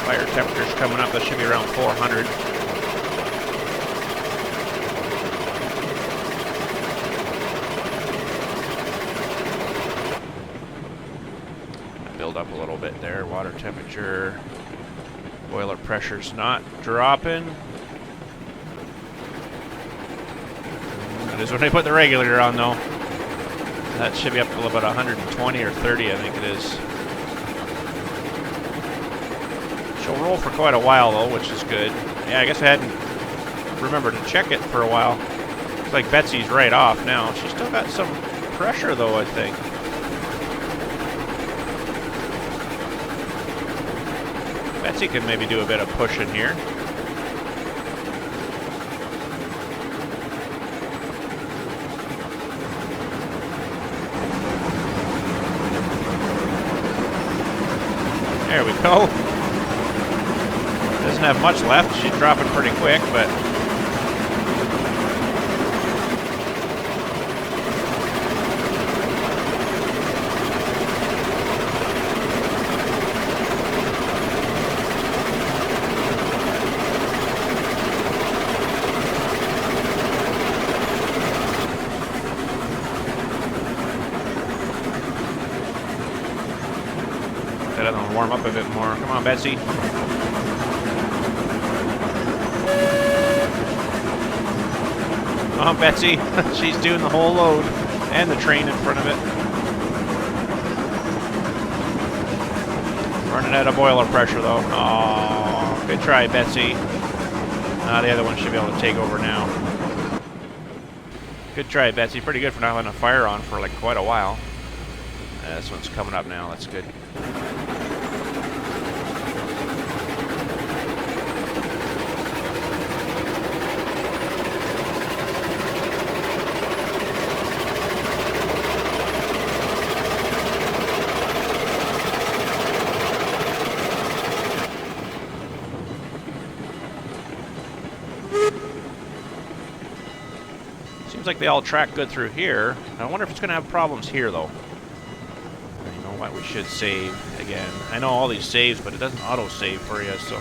Fire temperature's coming up. That should be around 400. Build up a little bit there. Water temperature. Boiler pressure's not dropping. That is when they put the regulator on, though. That should be up to about 120 or 30, I think it is. She'll roll for quite a while, though, which is good. Yeah, I guess I hadn't remembered to check it for a while. Looks like Betsy's right off now. She's still got some pressure, though, I think. Betsy could maybe do a bit of pushing here. There we go. Doesn't have much left. She's dropping pretty quick, but let them warm up a bit more. Come on, Betsy. Come on, Betsy. She's doing the whole load and the train in front of it. Running out of boiler pressure, though. Oh, good try, Betsy. The other one should be able to take over now. Good try, Betsy. Pretty good for not having a fire on for like quite a while. This one's coming up now. That's good. Seems like they all track good through here. I wonder if it's going to have problems here, though. You know what? We should save again. I know all these saves, but it doesn't auto-save for you, so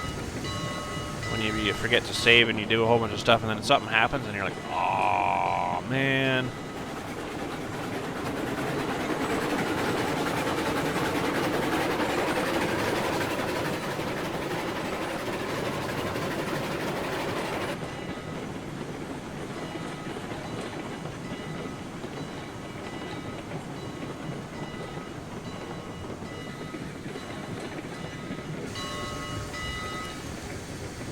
when you forget to save and you do a whole bunch of stuff and then something happens and you're like, oh man.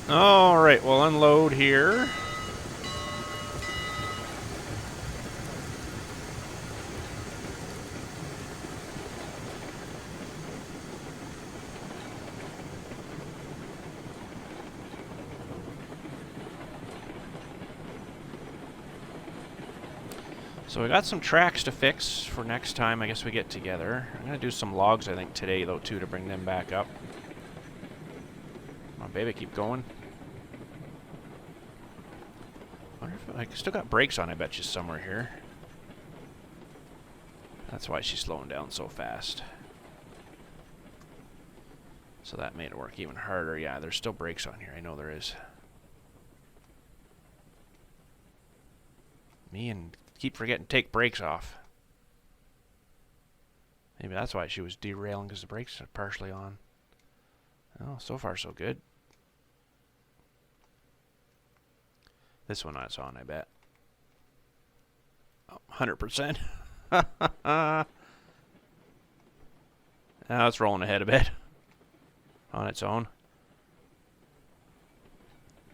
Alright, we'll unload here. So we got some tracks to fix for next time I guess we get together. I'm going to do some logs I think today though too to bring them back up. Come on baby, keep going. Wonder if I still got brakes on, I bet you, somewhere here. That's why she's slowing down so fast. So that made it work even harder. Yeah, there's still brakes on here. I know there is. Me and keep forgetting to take brakes off. Maybe that's why she was derailing, because the brakes are partially on. Oh, so far so good. This one that's on, I bet. Oh, 100%. Now it's rolling ahead a bit on its own.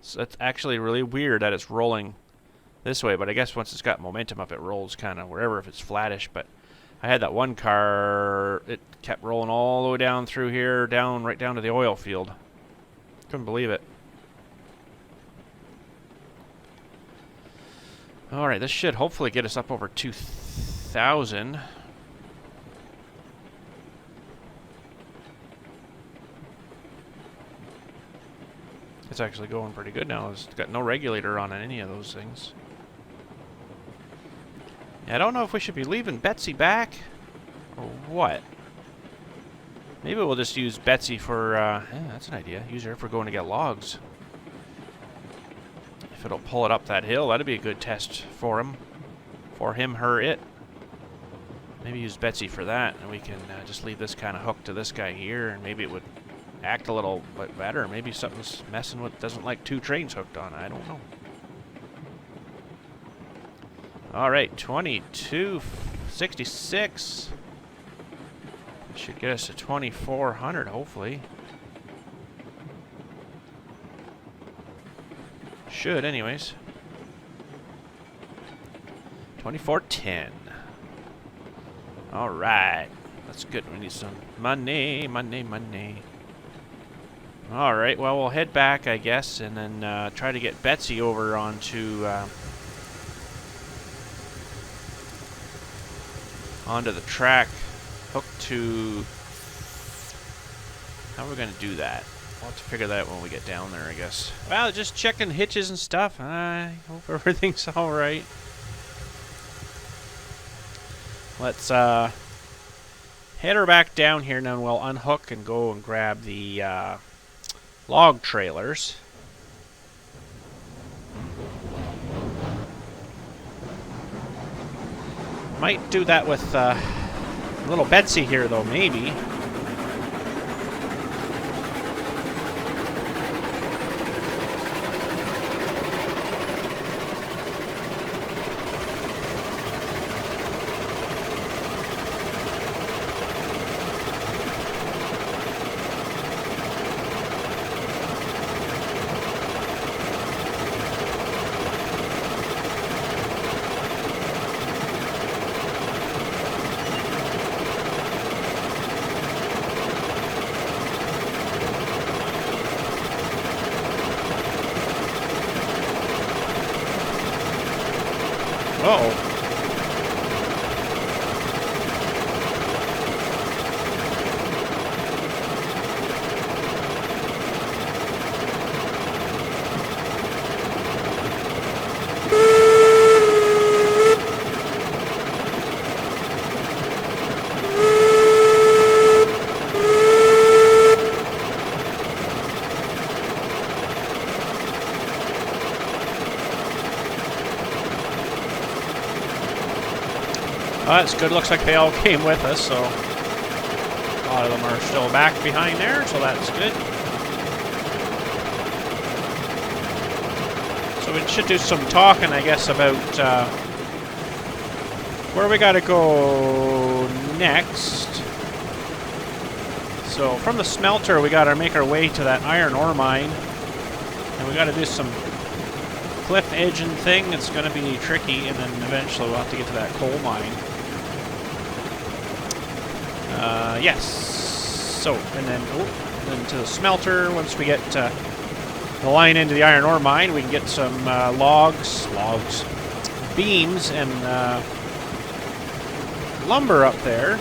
So it's actually really weird that it's rolling this way, but I guess once it's got momentum up, it rolls kind of wherever if it's flattish. But I had that one car, it kept rolling all the way down through here, right down to the oil field. Couldn't believe it. Alright, this should hopefully get us up over 2,000. It's actually going pretty good now. It's got no regulator on any of those things. Yeah, I don't know if we should be leaving Betsy back or what. Maybe we'll just use Betsy for, yeah, that's an idea. Use her for going to get logs. If it'll pull it up that hill, that'd be a good test for him. For him, her, it. Maybe use Betsy for that, and we can just leave this kind of hooked to this guy here, and maybe it would act a little bit better. Maybe something's messing with, doesn't like 2 trains hooked on it. I don't know. Alright, 2266. Should get us to 2,400, hopefully. Should, anyways. 2,410. Alright. That's good. We need some money, money, money. Alright, well, we'll head back, I guess, and then try to get Betsy over onto the track. Hooked to... How are we going to do that? We'll have to figure that out when we get down there, I guess. Well, just checking hitches and stuff. I hope everything's alright. Let's head her back down here, and then we'll unhook and go and grab the log trailers. Might do that with little Betsy here, though, maybe. Uh-oh. Well, that's good. Looks like they all came with us, so a lot of them are still back behind there, so that's good. So we should do some talking, I guess, about where we gotta go next. So from the smelter, we gotta make our way to that iron ore mine, and we gotta do some cliff edging thing. It's gonna be tricky, and then eventually we'll have to get to that coal mine. Yes. So, and then to the smelter. Once we get the line into the iron ore mine, we can get some beams, and lumber up there.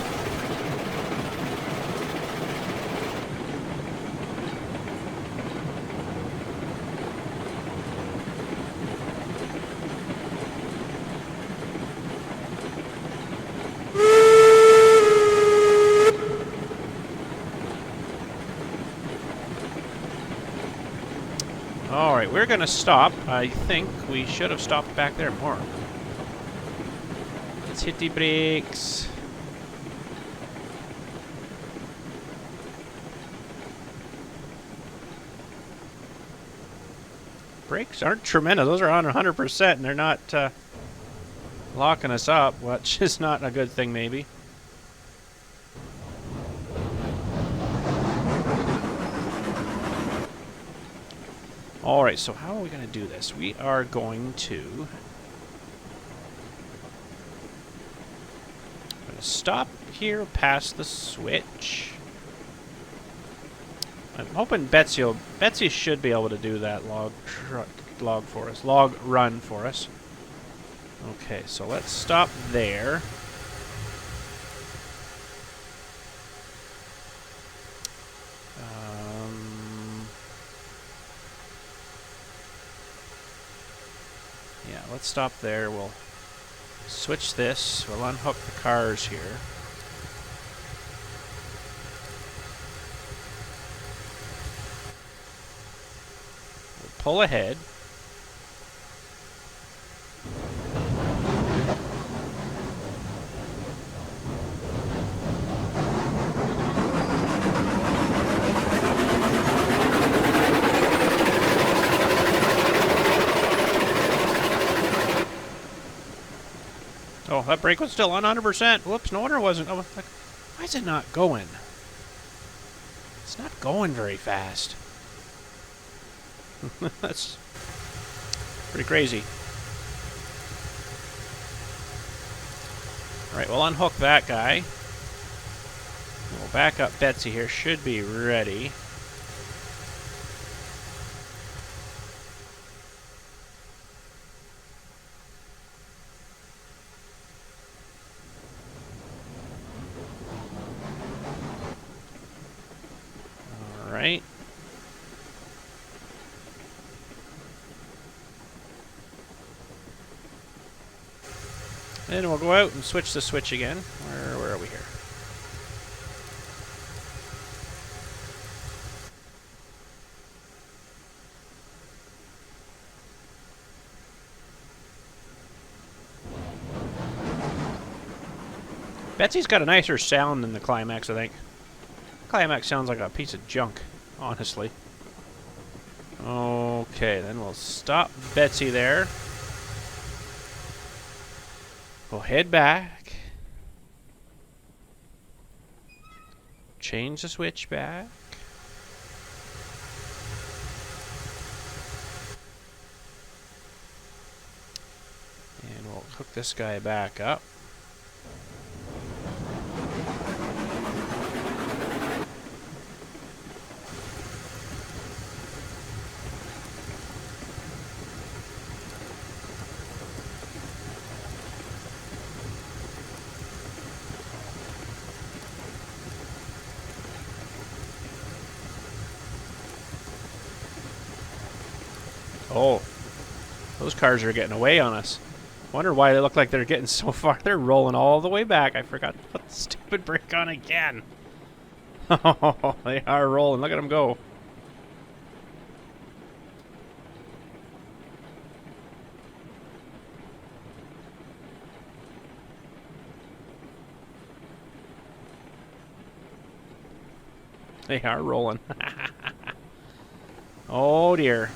Alright, we're going to stop. I think we should have stopped back there more. Let's hit the brakes. Brakes aren't tremendous. Those are on 100%, and they're not locking us up, which is not a good thing, maybe. Alright, so how are we going to do this? We are going to... stop here past the switch. I'm hoping Betsy should be able to do that log run for us. Okay, so let's stop there. Yeah, let's stop there. We'll switch this. We'll unhook the cars here. We'll pull ahead. Oh, that brake was still on 100%. Whoops, no wonder it wasn't. Oh, like, why is it not going? It's not going very fast. That's pretty crazy. Alright, we'll unhook that guy. We'll back up Betsy here. Should be ready. Alright. Then we'll go out and switch the switch again. Where are we here? Betsy's got a nicer sound than the Climax, I think. Climax sounds like a piece of junk, honestly. Okay, then we'll stop Betsy there. We'll head back. Change the switch back. And we'll hook this guy back up. Oh, those cars are getting away on us. Wonder why they look like they're getting so far. They're rolling all the way back. I forgot to put the stupid brake on again. Oh, they are rolling. Look at them go. They are rolling. Oh, dear.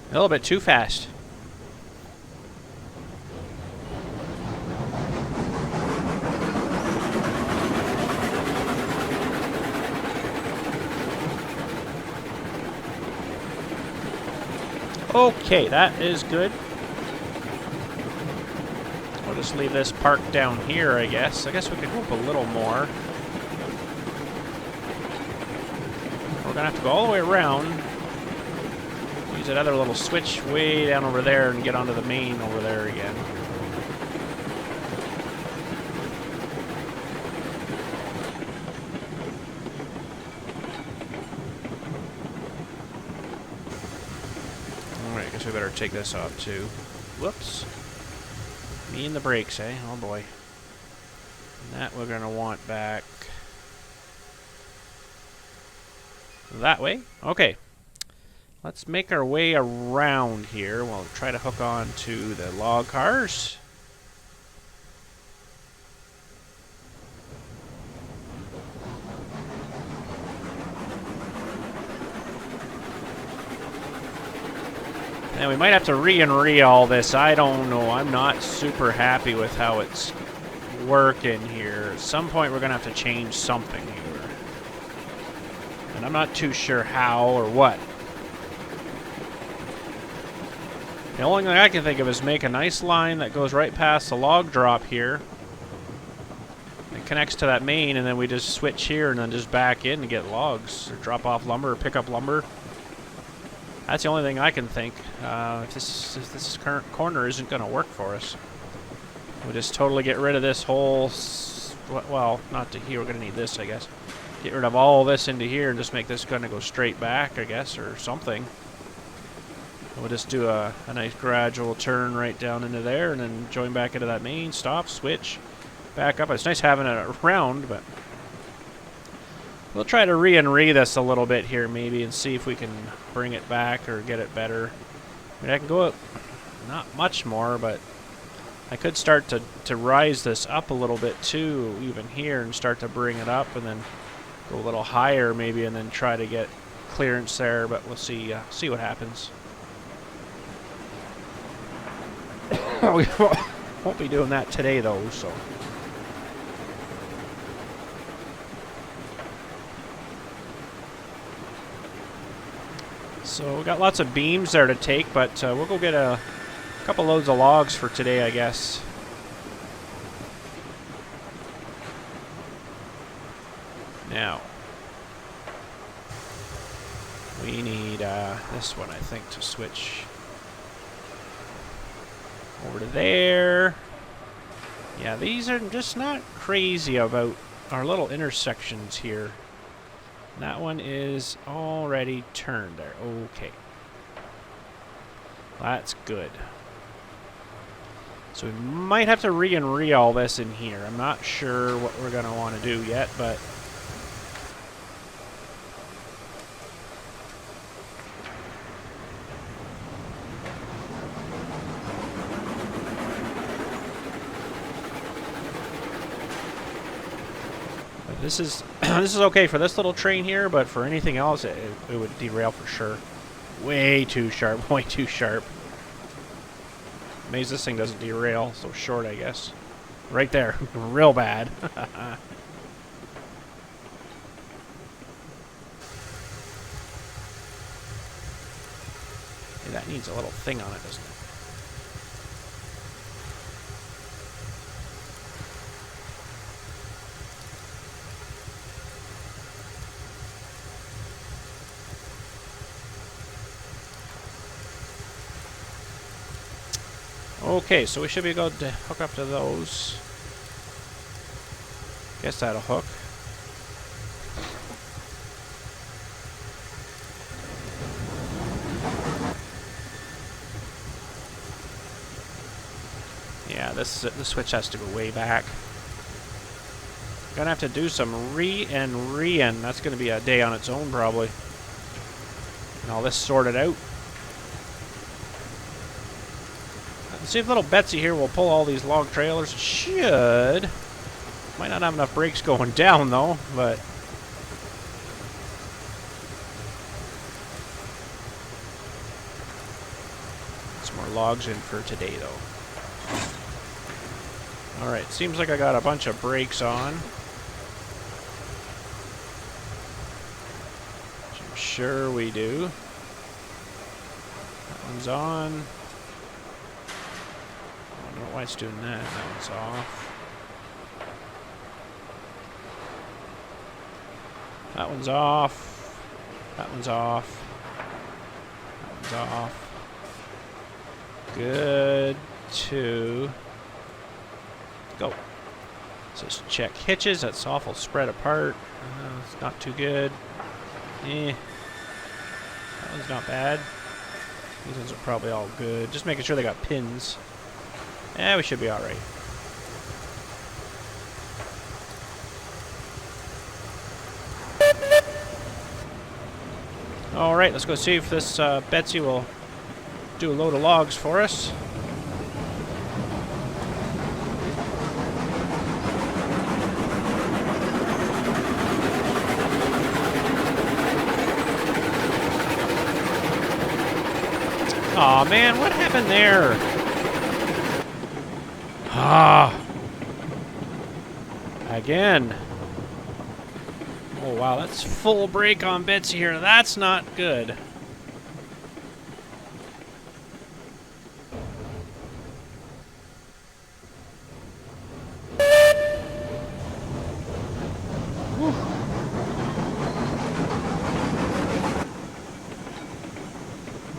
A little bit too fast. Okay, that is good. We'll just leave this parked down here, I guess. I guess we could go up a little more. We're gonna have to go all the way around. Use that other little switch way down over there and get onto the main over there again. Alright, I guess we better take this off too. Whoops. Me and the brakes, eh? Oh boy. And that we're gonna want back that way. Okay. Let's make our way around here. We'll try to hook on to the log cars. And we might have to re all this. I don't know. I'm not super happy with how it's working here. At some point, we're going to have to change something here. And I'm not too sure how or what. The only thing I can think of is make a nice line that goes right past the log drop here. It connects to that main, and then we just switch here and then just back in and get logs. Or drop off lumber or pick up lumber. That's the only thing I can think. If this current corner isn't going to work for us, we'll just totally get rid of this whole. Well, not to here. We're going to need this, I guess. Get rid of all this into here and just make this going to go straight back, I guess, or something. We'll just do a nice gradual turn right down into there, and then join back into that main. Stop, switch, back up. It's nice having it around, but. We'll try to re this a little bit here maybe and see if we can bring it back or get it better. I mean, I can go up not much more, but I could start to rise this up a little bit too, even here, and start to bring it up and then go a little higher maybe and then try to get clearance there, but we'll see what happens. We won't be doing that today though, so. So we got lots of beams there to take, but we'll go get a couple loads of logs for today, I guess. Now, we need this one, I think, to switch over to there. Yeah, these are just not crazy about our little intersections here. That one is already turned there. Okay. That's good. So we might have to re all this in here. I'm not sure what we're going to want to do yet, but... This is this is okay for this little train here, but for anything else, it would derail for sure. Way too sharp, way too sharp. Amazed this thing doesn't derail so short, I guess. Right there, real bad. Yeah, that needs a little thing on it, doesn't it? Okay, so we should be able to hook up to those. Guess that'll hook. Yeah, this switch has to go way back. Gonna have to do some re-in. That's gonna be a day on its own, probably. And all this sorted out. See if little Betsy here will pull all these log trailers. Should. Might not have enough brakes going down though, but some more logs in for today though. Alright, seems like I got a bunch of brakes on. Which I'm sure we do. That one's on. I don't know why it's doing that. That one's off. That one's off. That one's off. That one's off. Good to go. It says check hitches. That's awful spread apart. It's not too good. That one's not bad. These ones are probably all good. Just making sure they got pins. Yeah, we should be alright. Alright, let's go see if this Betsy will do a load of logs for us. Aw, man, what happened there? Ah. Again. Oh, wow, that's full brake on Betsy here. That's not good. Whew.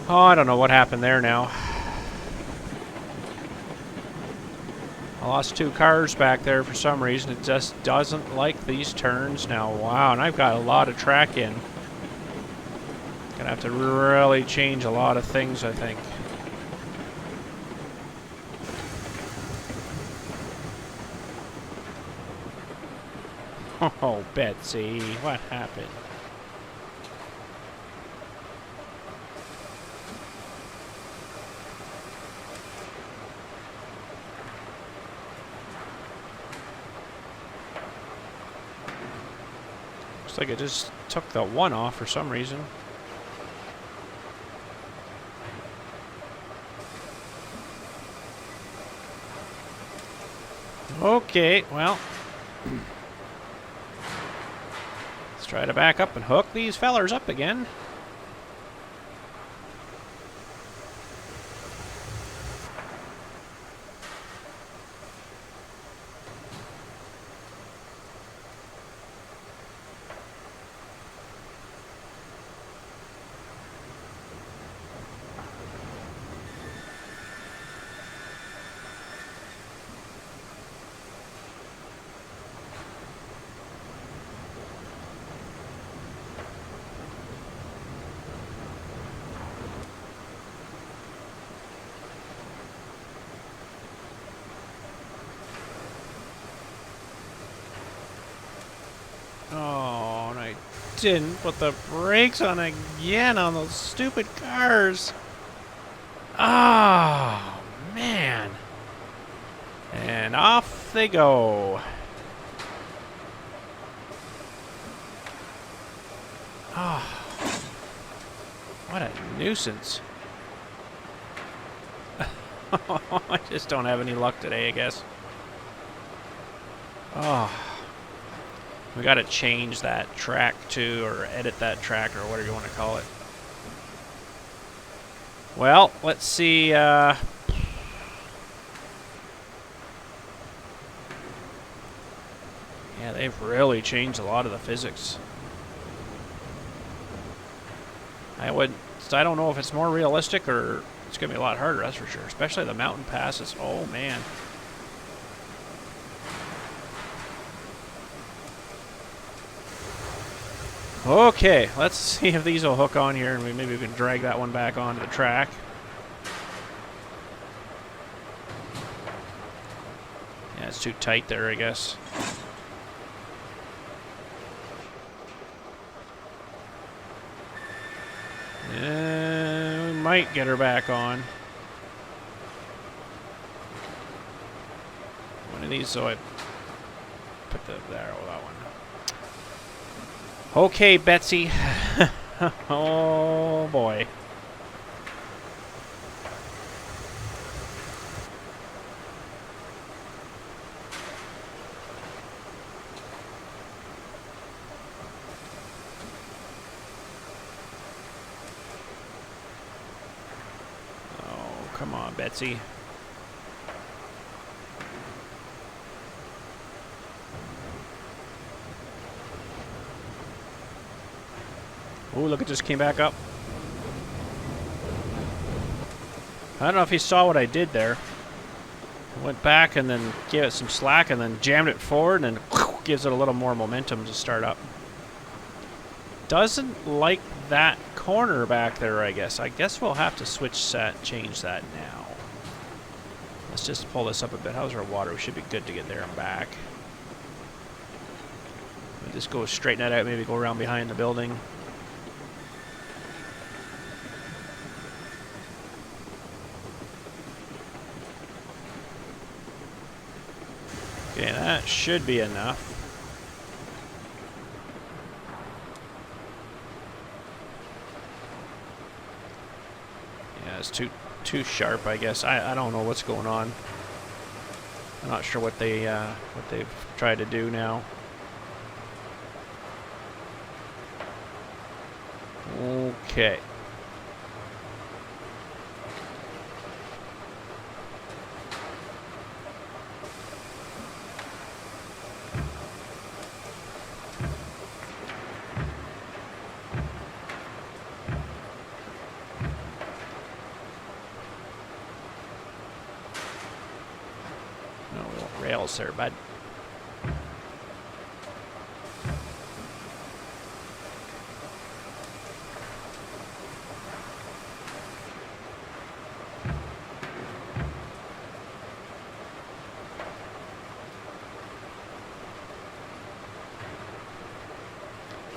Oh, I don't know what happened there now. I lost 2 cars back there for some reason. It just doesn't like these turns now. Wow, and I've got a lot of track in. Gonna have to really change a lot of things, I think. Oh, Betsy, what happened? Looks like it just took the 1 off for some reason. Okay, well. Let's try to back up and hook these fellers up again. Oh, and I didn't put the brakes on again on those stupid cars. Oh, man. And off they go. Oh, what a nuisance. I just don't have any luck today, I guess. Oh. We gotta change that track too, or edit that track, or whatever you want to call it. Well, let's see. Yeah, they've really changed a lot of the physics. I don't know if it's more realistic or it's gonna be a lot harder. That's for sure. Especially the mountain passes. Oh man. Okay, let's see if these will hook on here, and maybe we can drag that one back onto the track. Yeah, it's too tight there, I guess. We might get her back on. One of these, so I put there, oh, that one. Okay, Betsy. Oh, boy. Oh, come on, Betsy. Oh, look, it just came back up. I don't know if he saw what I did there. I went back and then gave it some slack and then jammed it forward and then gives it a little more momentum to start up. Doesn't like that corner back there, I guess. I guess we'll have to change that now. Let's just pull this up a bit. How's our water? We should be good to get there and back. We'll just go straighten that out, maybe go around behind the building. Okay, that should be enough. Yeah, it's too sharp, I guess. I don't know what's going on. I'm not sure what they've tried to do now. Okay. No rails there, bud.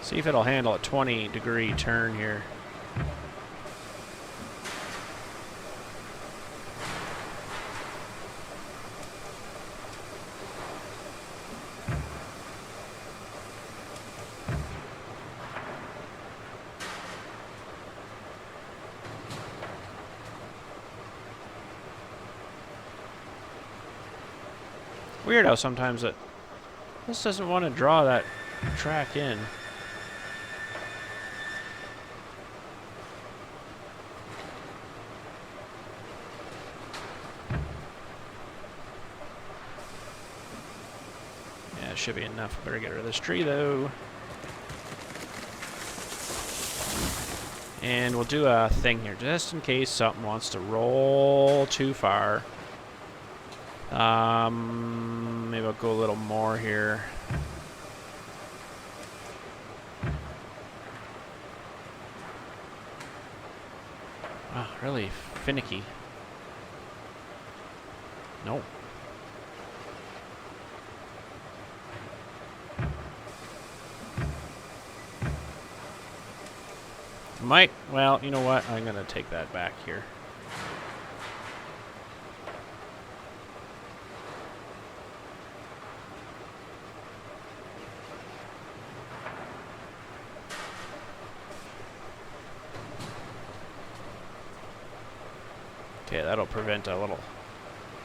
See if it'll handle a 20-degree turn here. Weird how sometimes this doesn't want to draw that track in. Yeah, it should be enough. Better get rid of this tree though. And we'll do a thing here, just in case something wants to roll too far. Maybe I'll go a little more here. Wow, really finicky. Nope. Might, well, you know what? I'm gonna take that back here. Okay, that'll prevent a little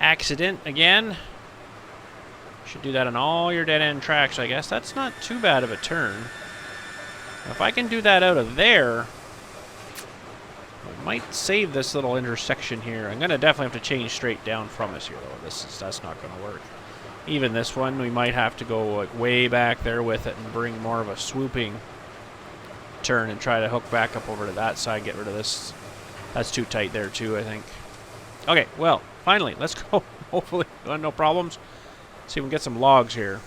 accident again. Should do that on all your dead-end tracks, I guess. That's not too bad of a turn. If I can do that out of there, I might save this little intersection here. I'm going to definitely have to change straight down from us here, though. That's not going to work. Even this one, we might have to go like way back there with it and bring more of a swooping turn and try to hook back up over to that side, get rid of this. That's too tight there, too, I think. Okay, well, finally, let's go. Hopefully, no problems. See if we can get some logs here.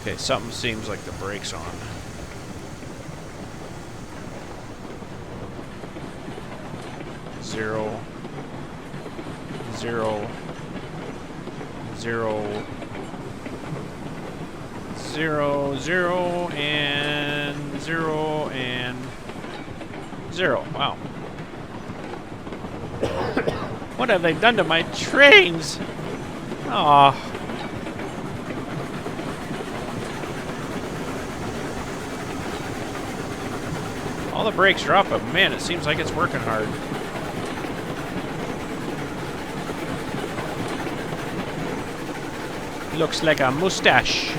Okay, something seems like the brake's on. Zero. 0, 0, 0, 0, and 0, and 0. Wow. What have they done to my trains? Aw. All the brakes are up, but man, it seems like it's working hard. Looks like a mustache.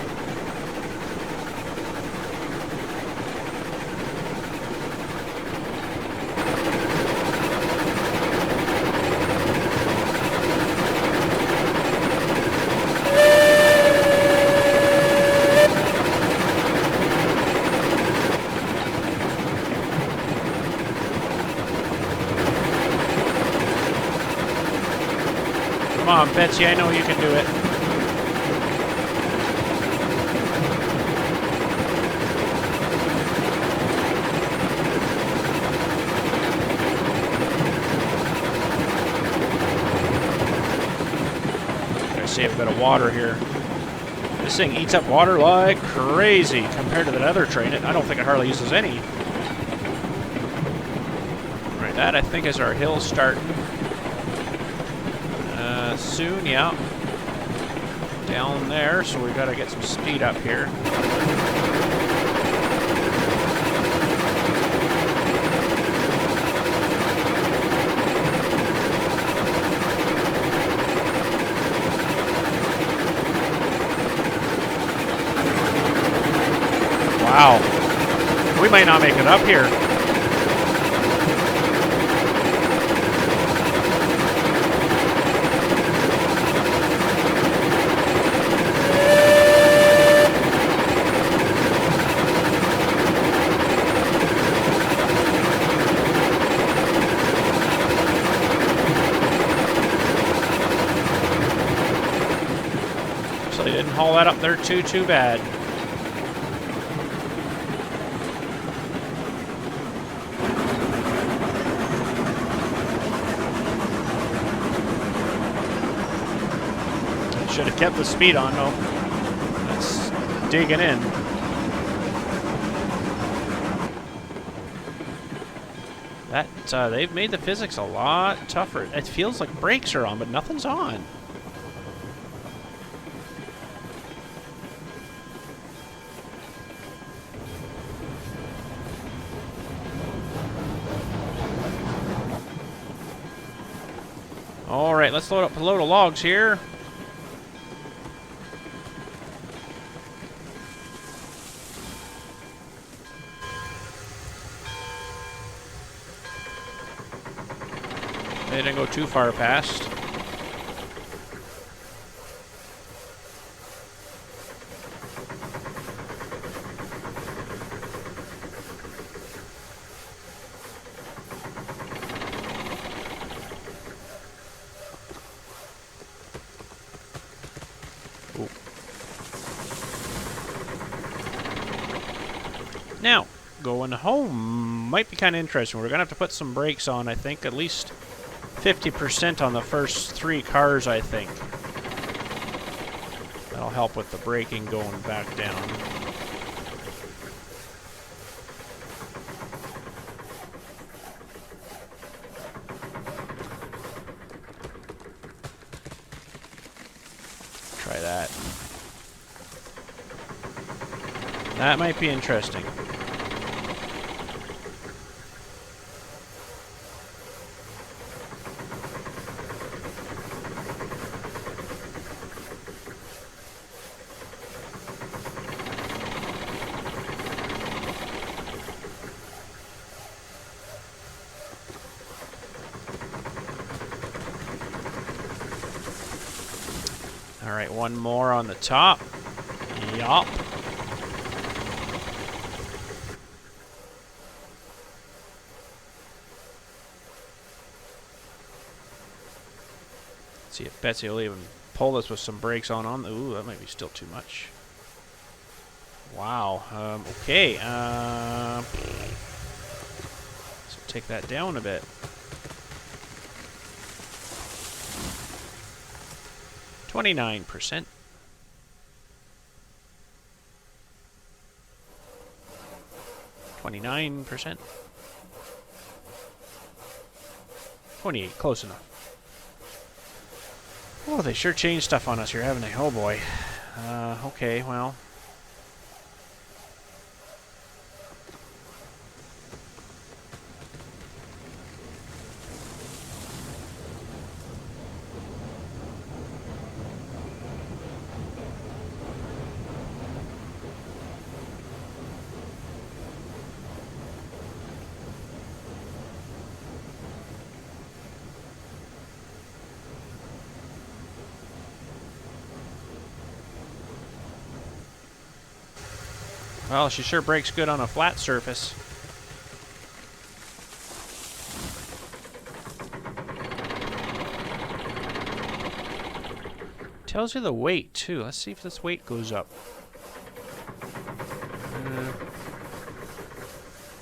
Come on, Betsy, I know you can do it. Gotta save a bit of water here. This thing eats up water like crazy compared to that other train. I don't think it hardly uses any. Right, that I think is our hill starting. Soon, yeah. Down there, so we gotta get some speed up here. Wow. We might not make it up here. So they didn't haul that up there too bad. Should have kept the speed on, though. That's digging in. That, they've made the physics a lot tougher. It feels like brakes are on, but nothing's on. All right, let's load up a load of logs here. They didn't go too far past. Ooh. Now, going home might be kind of interesting. We're going to have to put some brakes on, I think, at least 50% on the first 3 cars, I think. That'll help with the braking going back down. Try that. That might be interesting. All right, one more on the top. Yup. See if Betsy will even pull this with some brakes on. Ooh, that might be still too much. Wow. Okay. So take that down a bit. %. 29%. 28. Close enough. Oh, they sure changed stuff on us here, haven't they? Oh boy. Okay, well. Well, she sure brakes good on a flat surface. Tells you the weight too. Let's see if this weight goes up.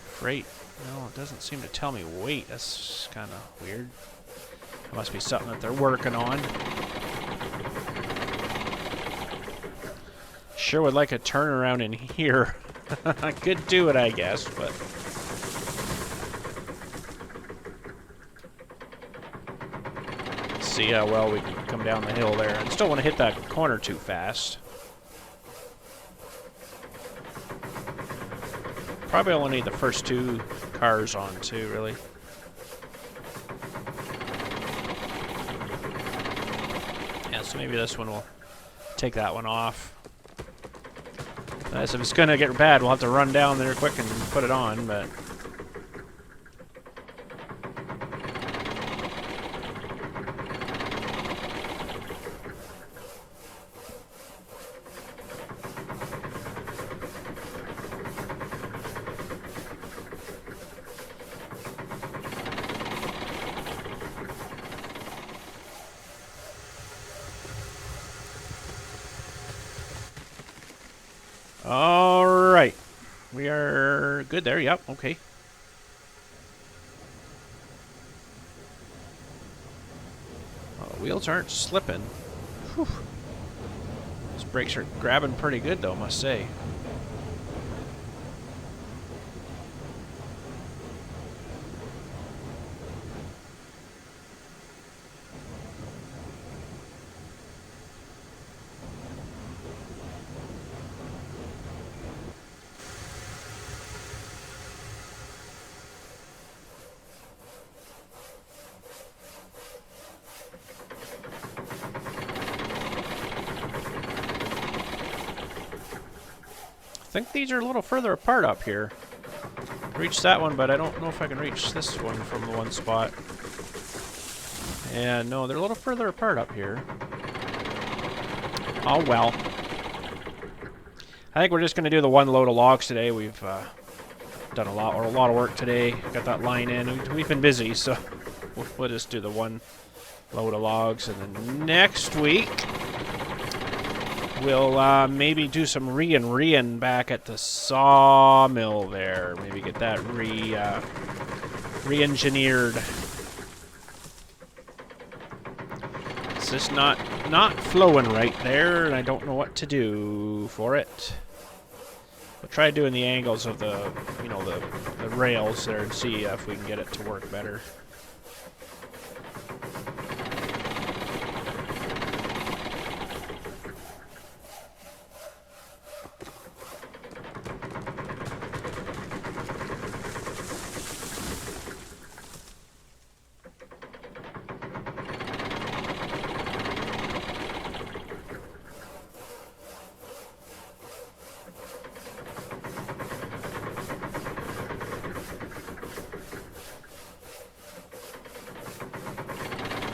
Freight. No, it doesn't seem to tell me weight. That's kind of weird. It must be something that they're working on. Sure would like a turnaround in here. I could do it, I guess, but... see how well we can come down the hill there. I just don't want to hit that corner too fast. Probably only need the first two cars on too, really. Yeah, so maybe this one will take that one off. So if it's going to get bad, we'll have to run down there quick and put it on, but... Alright. We are good there. Yep, okay. Well, the wheels aren't slipping. Whew. These brakes are grabbing pretty good, though, I must say. I think these are a little further apart up here. Reach that one, but I don't know if I can reach this one from the one spot. And no, they're a little further apart up here. Oh well. I think we're just going to do the one load of logs today. We've done a lot of work today. Got that line in. We've been busy, so we'll just do the one load of logs, and then next week we'll maybe do some re-and back at the sawmill there. Maybe get that re-engineered. It's just not flowing right there, and I don't know what to do for it. We'll try doing the angles of the, you know, the rails there and see if we can get it to work better.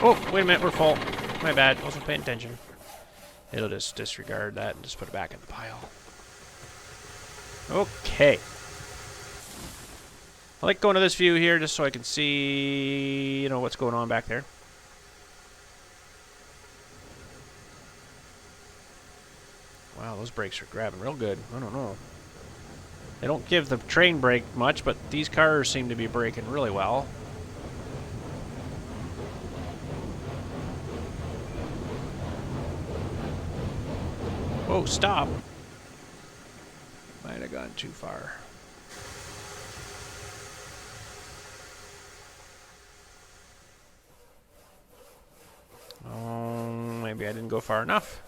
Oh, wait a minute, we're full. My bad, wasn't paying attention. It'll just disregard that and just put it back in the pile. Okay. I like going to this view here just so I can see, you know, what's going on back there. Wow, those brakes are grabbing real good. I don't know. They don't give the train brake much, but these cars seem to be braking really well. Whoa, stop. Might have gone too far. Oh, maybe I didn't go far enough.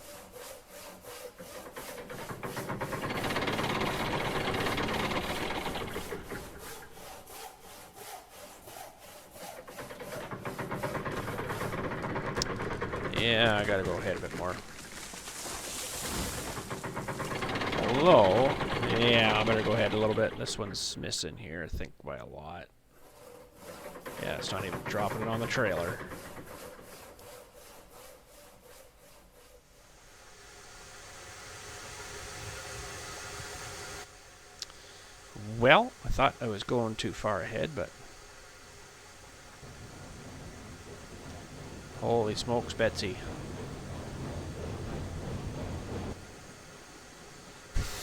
Yeah, I gotta go ahead a bit more. Although, yeah, I better go ahead a little bit. This one's missing here, I think, by a lot. Yeah, it's not even dropping it on the trailer. Well, I thought I was going too far ahead, but... holy smokes, Betsy.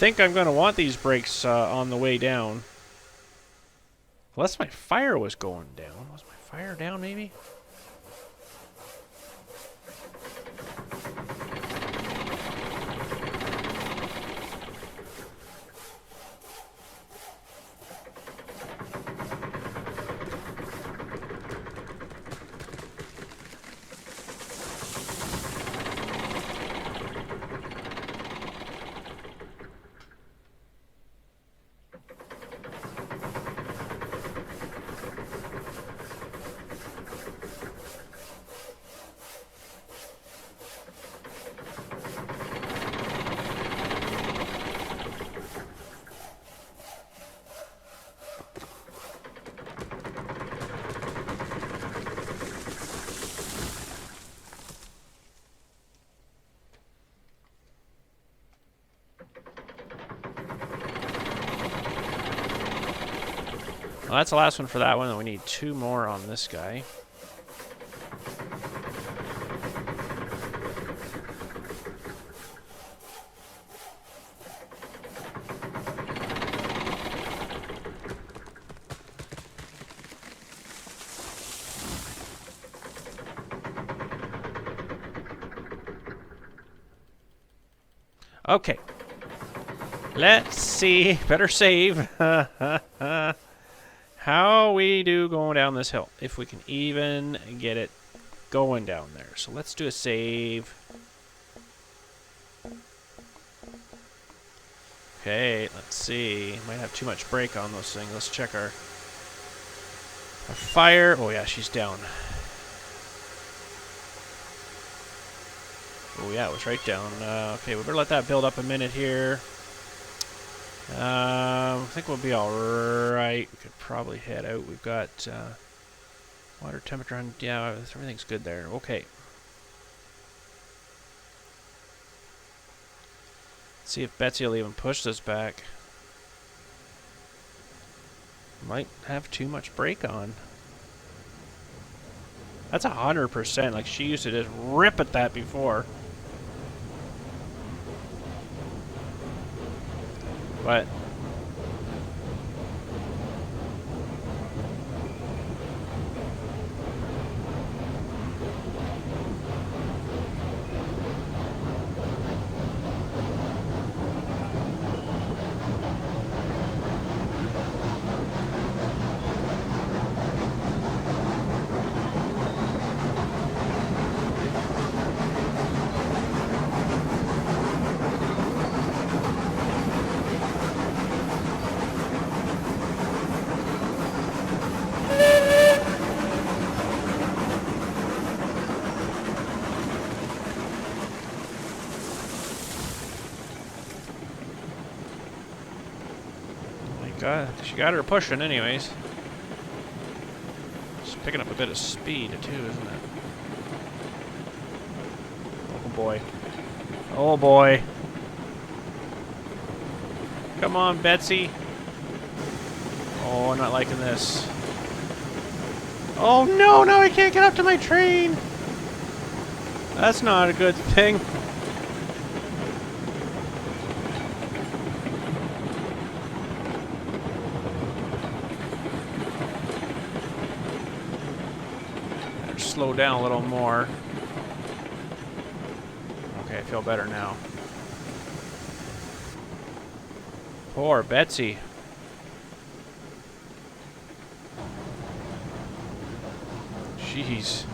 think I'm going to want these brakes on the way down. Unless my fire was going down. Was my fire down, maybe? Well, that's the last one for that one, and we need 2 more on this guy. Okay. Let's see. Better save. How we do going down this hill, if we can even get it going down there. So let's do a save. Okay, let's see. Might have too much brake on those things. Let's check our fire. Oh yeah, she's down. Oh yeah, it was right down. Okay, we better let that build up a minute here. I think we'll be alright. We could probably head out. We've got water temperature on. Yeah, everything's good there. Okay. Let's see if Betsy will even push this back. Might have too much brake on. That's 100%. Like, she used to just rip at that before. But she got her pushing anyways. Just picking up a bit of speed too, isn't it? Oh boy. Oh boy. Come on, Betsy. Oh, I'm not liking this. Oh no, now I can't get up to my train. That's not a good thing. Slow down a little more. Okay, I feel better now. Poor Betsy. Jeez.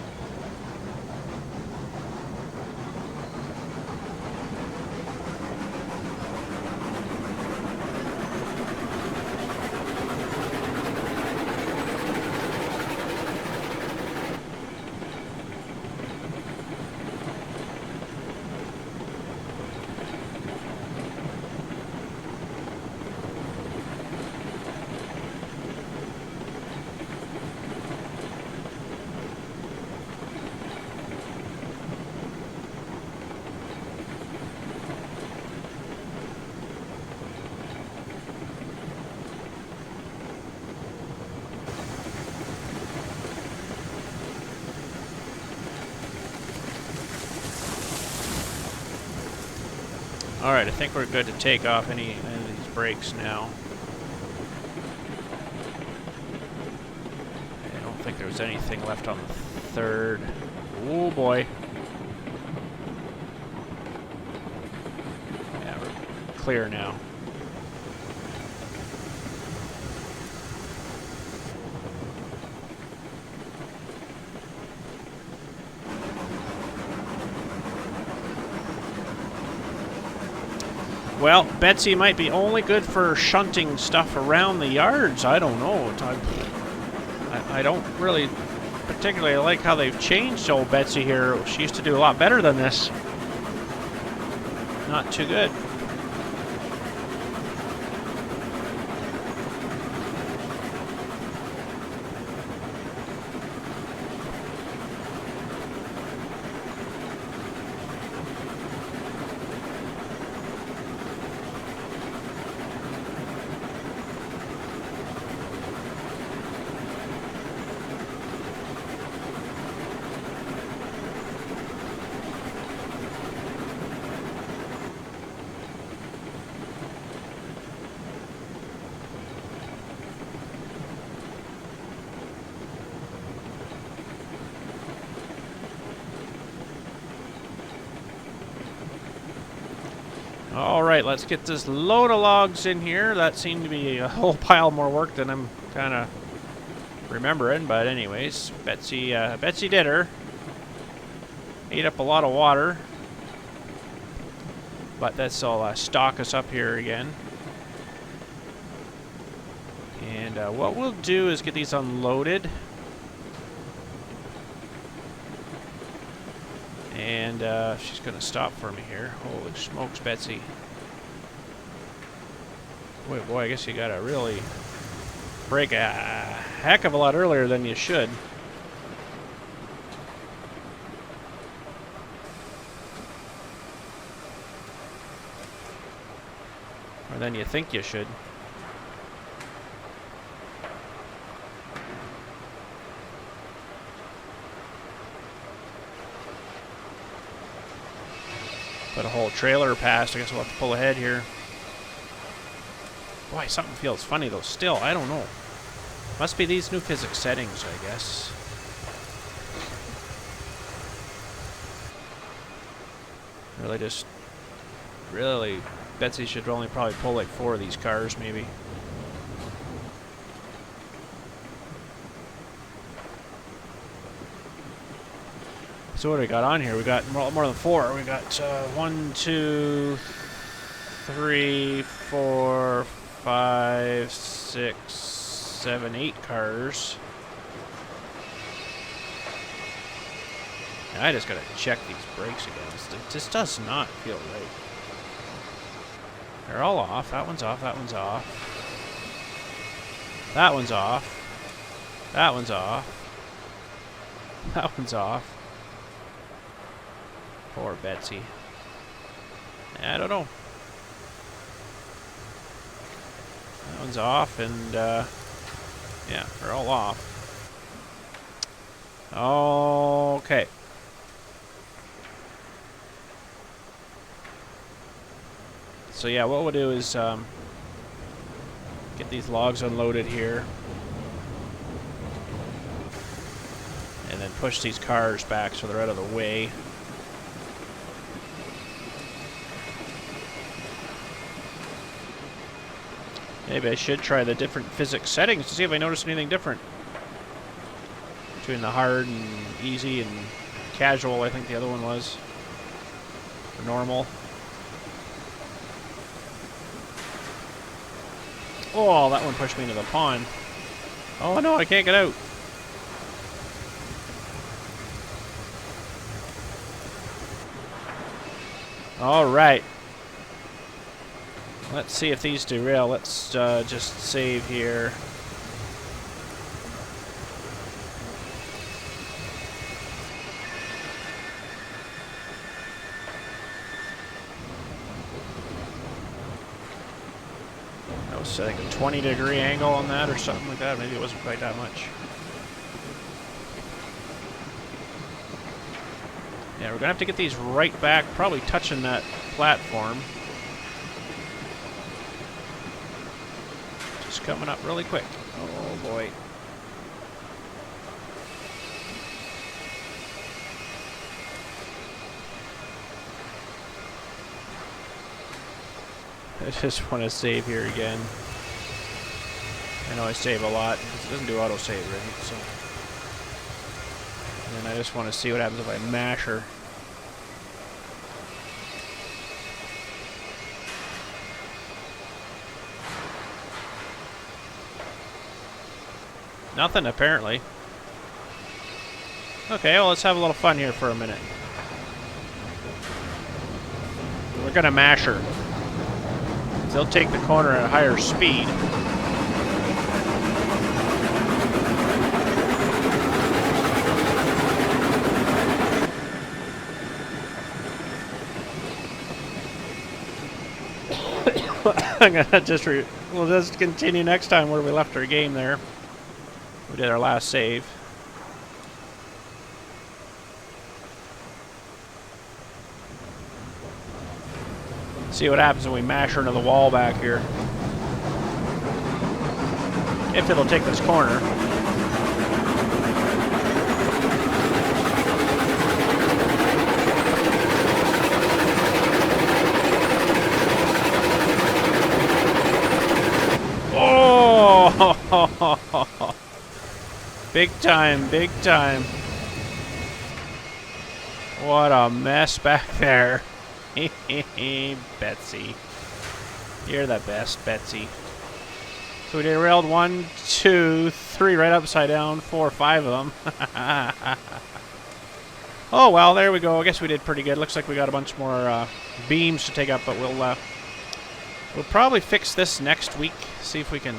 Alright, I think we're good to take off any of these brakes now. I don't think there was anything left on the third. Oh boy. Yeah, we're clear now. Well, Betsy might be only good for shunting stuff around the yards. I don't know. I don't really particularly like how they've changed old Betsy here. She used to do a lot better than this. Not too good. Alright, let's get this load of logs in here. That seemed to be a whole pile more work than I'm kind of remembering. But anyways, Betsy did her. Ate up a lot of water. But that'll stock us up here again. And what we'll do is get these unloaded. And she's going to stop for me here. Holy smokes, Betsy. Wait, boy, I guess you got to really brake a heck of a lot earlier than you should. Or than you think you should. Put a whole trailer past. I guess we'll have to pull ahead here. Boy, something feels funny though still. I don't know. Must be these new physics settings, I guess. Really, Betsy should only probably pull like 4 of these cars, maybe. So what do we got on here? We got more than 4. We got 1, 2, 3, 4, 5, 6, 7, 8 cars. And I just gotta check these brakes again. This does not feel right. They're all off. That one's off. That one's off. That one's off. That one's off. That one's off. Poor Betsy. I don't know. That one's off, and yeah, they're all off. Okay. So yeah, what we'll do is get these logs unloaded here. And then push these cars back so they're out of the way. Maybe I should try the different physics settings to see if I notice anything different. Between the hard and easy and casual, I think the other one was. Or normal. Oh, that one pushed me into the pond. Oh no, I can't get out. Alright. Let's see if these derail. Let's just save here. That was, I think, a 20-degree angle on that or something like that. Maybe it wasn't quite that much. Yeah, we're going to have to get these right back, probably touching that platform. coming up really quick. Oh boy. I just want to save here again. I know I save a lot because it doesn't do autosave, right? So, and then I just want to see what happens if I mash her. Nothing, apparently. Okay, well, let's have a little fun here for a minute. We're gonna mash her. They'll take the corner at a higher speed. I'm gonna we'll just continue next time where we left our game there. We did our last save. See what happens when we mash her into the wall back here. If it'll take this corner. Oh! Big time, big time. What a mess back there. Betsy. You're the best, Betsy. So we derailed 1, 2, 3 right upside down, 4, 5 of them. Oh, well, there we go. I guess we did pretty good. Looks like we got a bunch more beams to take up, but we'll probably fix this next week. See if we can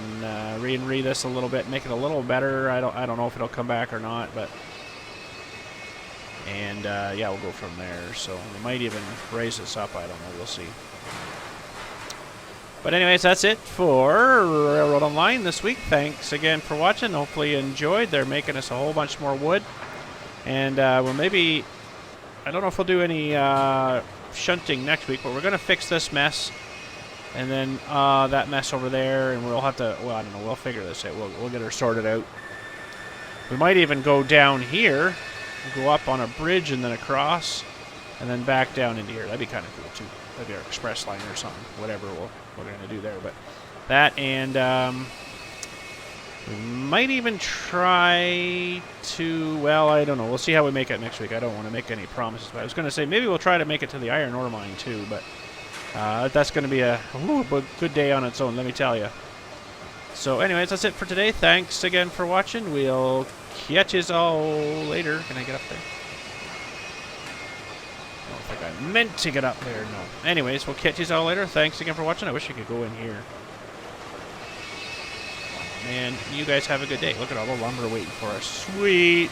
re this a little bit, make it a little better. I don't know if it'll come back or not, but and yeah, we'll go from there. So we might even raise this up. I don't know. We'll see. But anyways, that's it for Railroad Online this week. Thanks again for watching. Hopefully you enjoyed. They're making us a whole bunch more wood, and well, maybe I don't know if we'll do any shunting next week, but we're gonna fix this mess. And then that mess over there, and we'll have to, well, I don't know, we'll figure this out. We'll get her sorted out. We might even go down here, go up on a bridge and then across, and then back down into here. That'd be kind of cool, too. That'd be our express line or something, whatever we're going to do there. But that, and we might even try to, well, I don't know. We'll see how we make it next week. I don't want to make any promises, but I was going to say maybe we'll try to make it to the iron ore mine, too, but that's going to be a good day on its own, let me tell you. So anyways, that's it for today. Thanks again for watching. We'll catch you all later. Can I get up there? I don't think I meant to get up there, no. Anyways, we'll catch you all later. Thanks again for watching. I wish I could go in here. Oh, man, you guys have a good day. Look at all the lumber waiting for us. Sweet.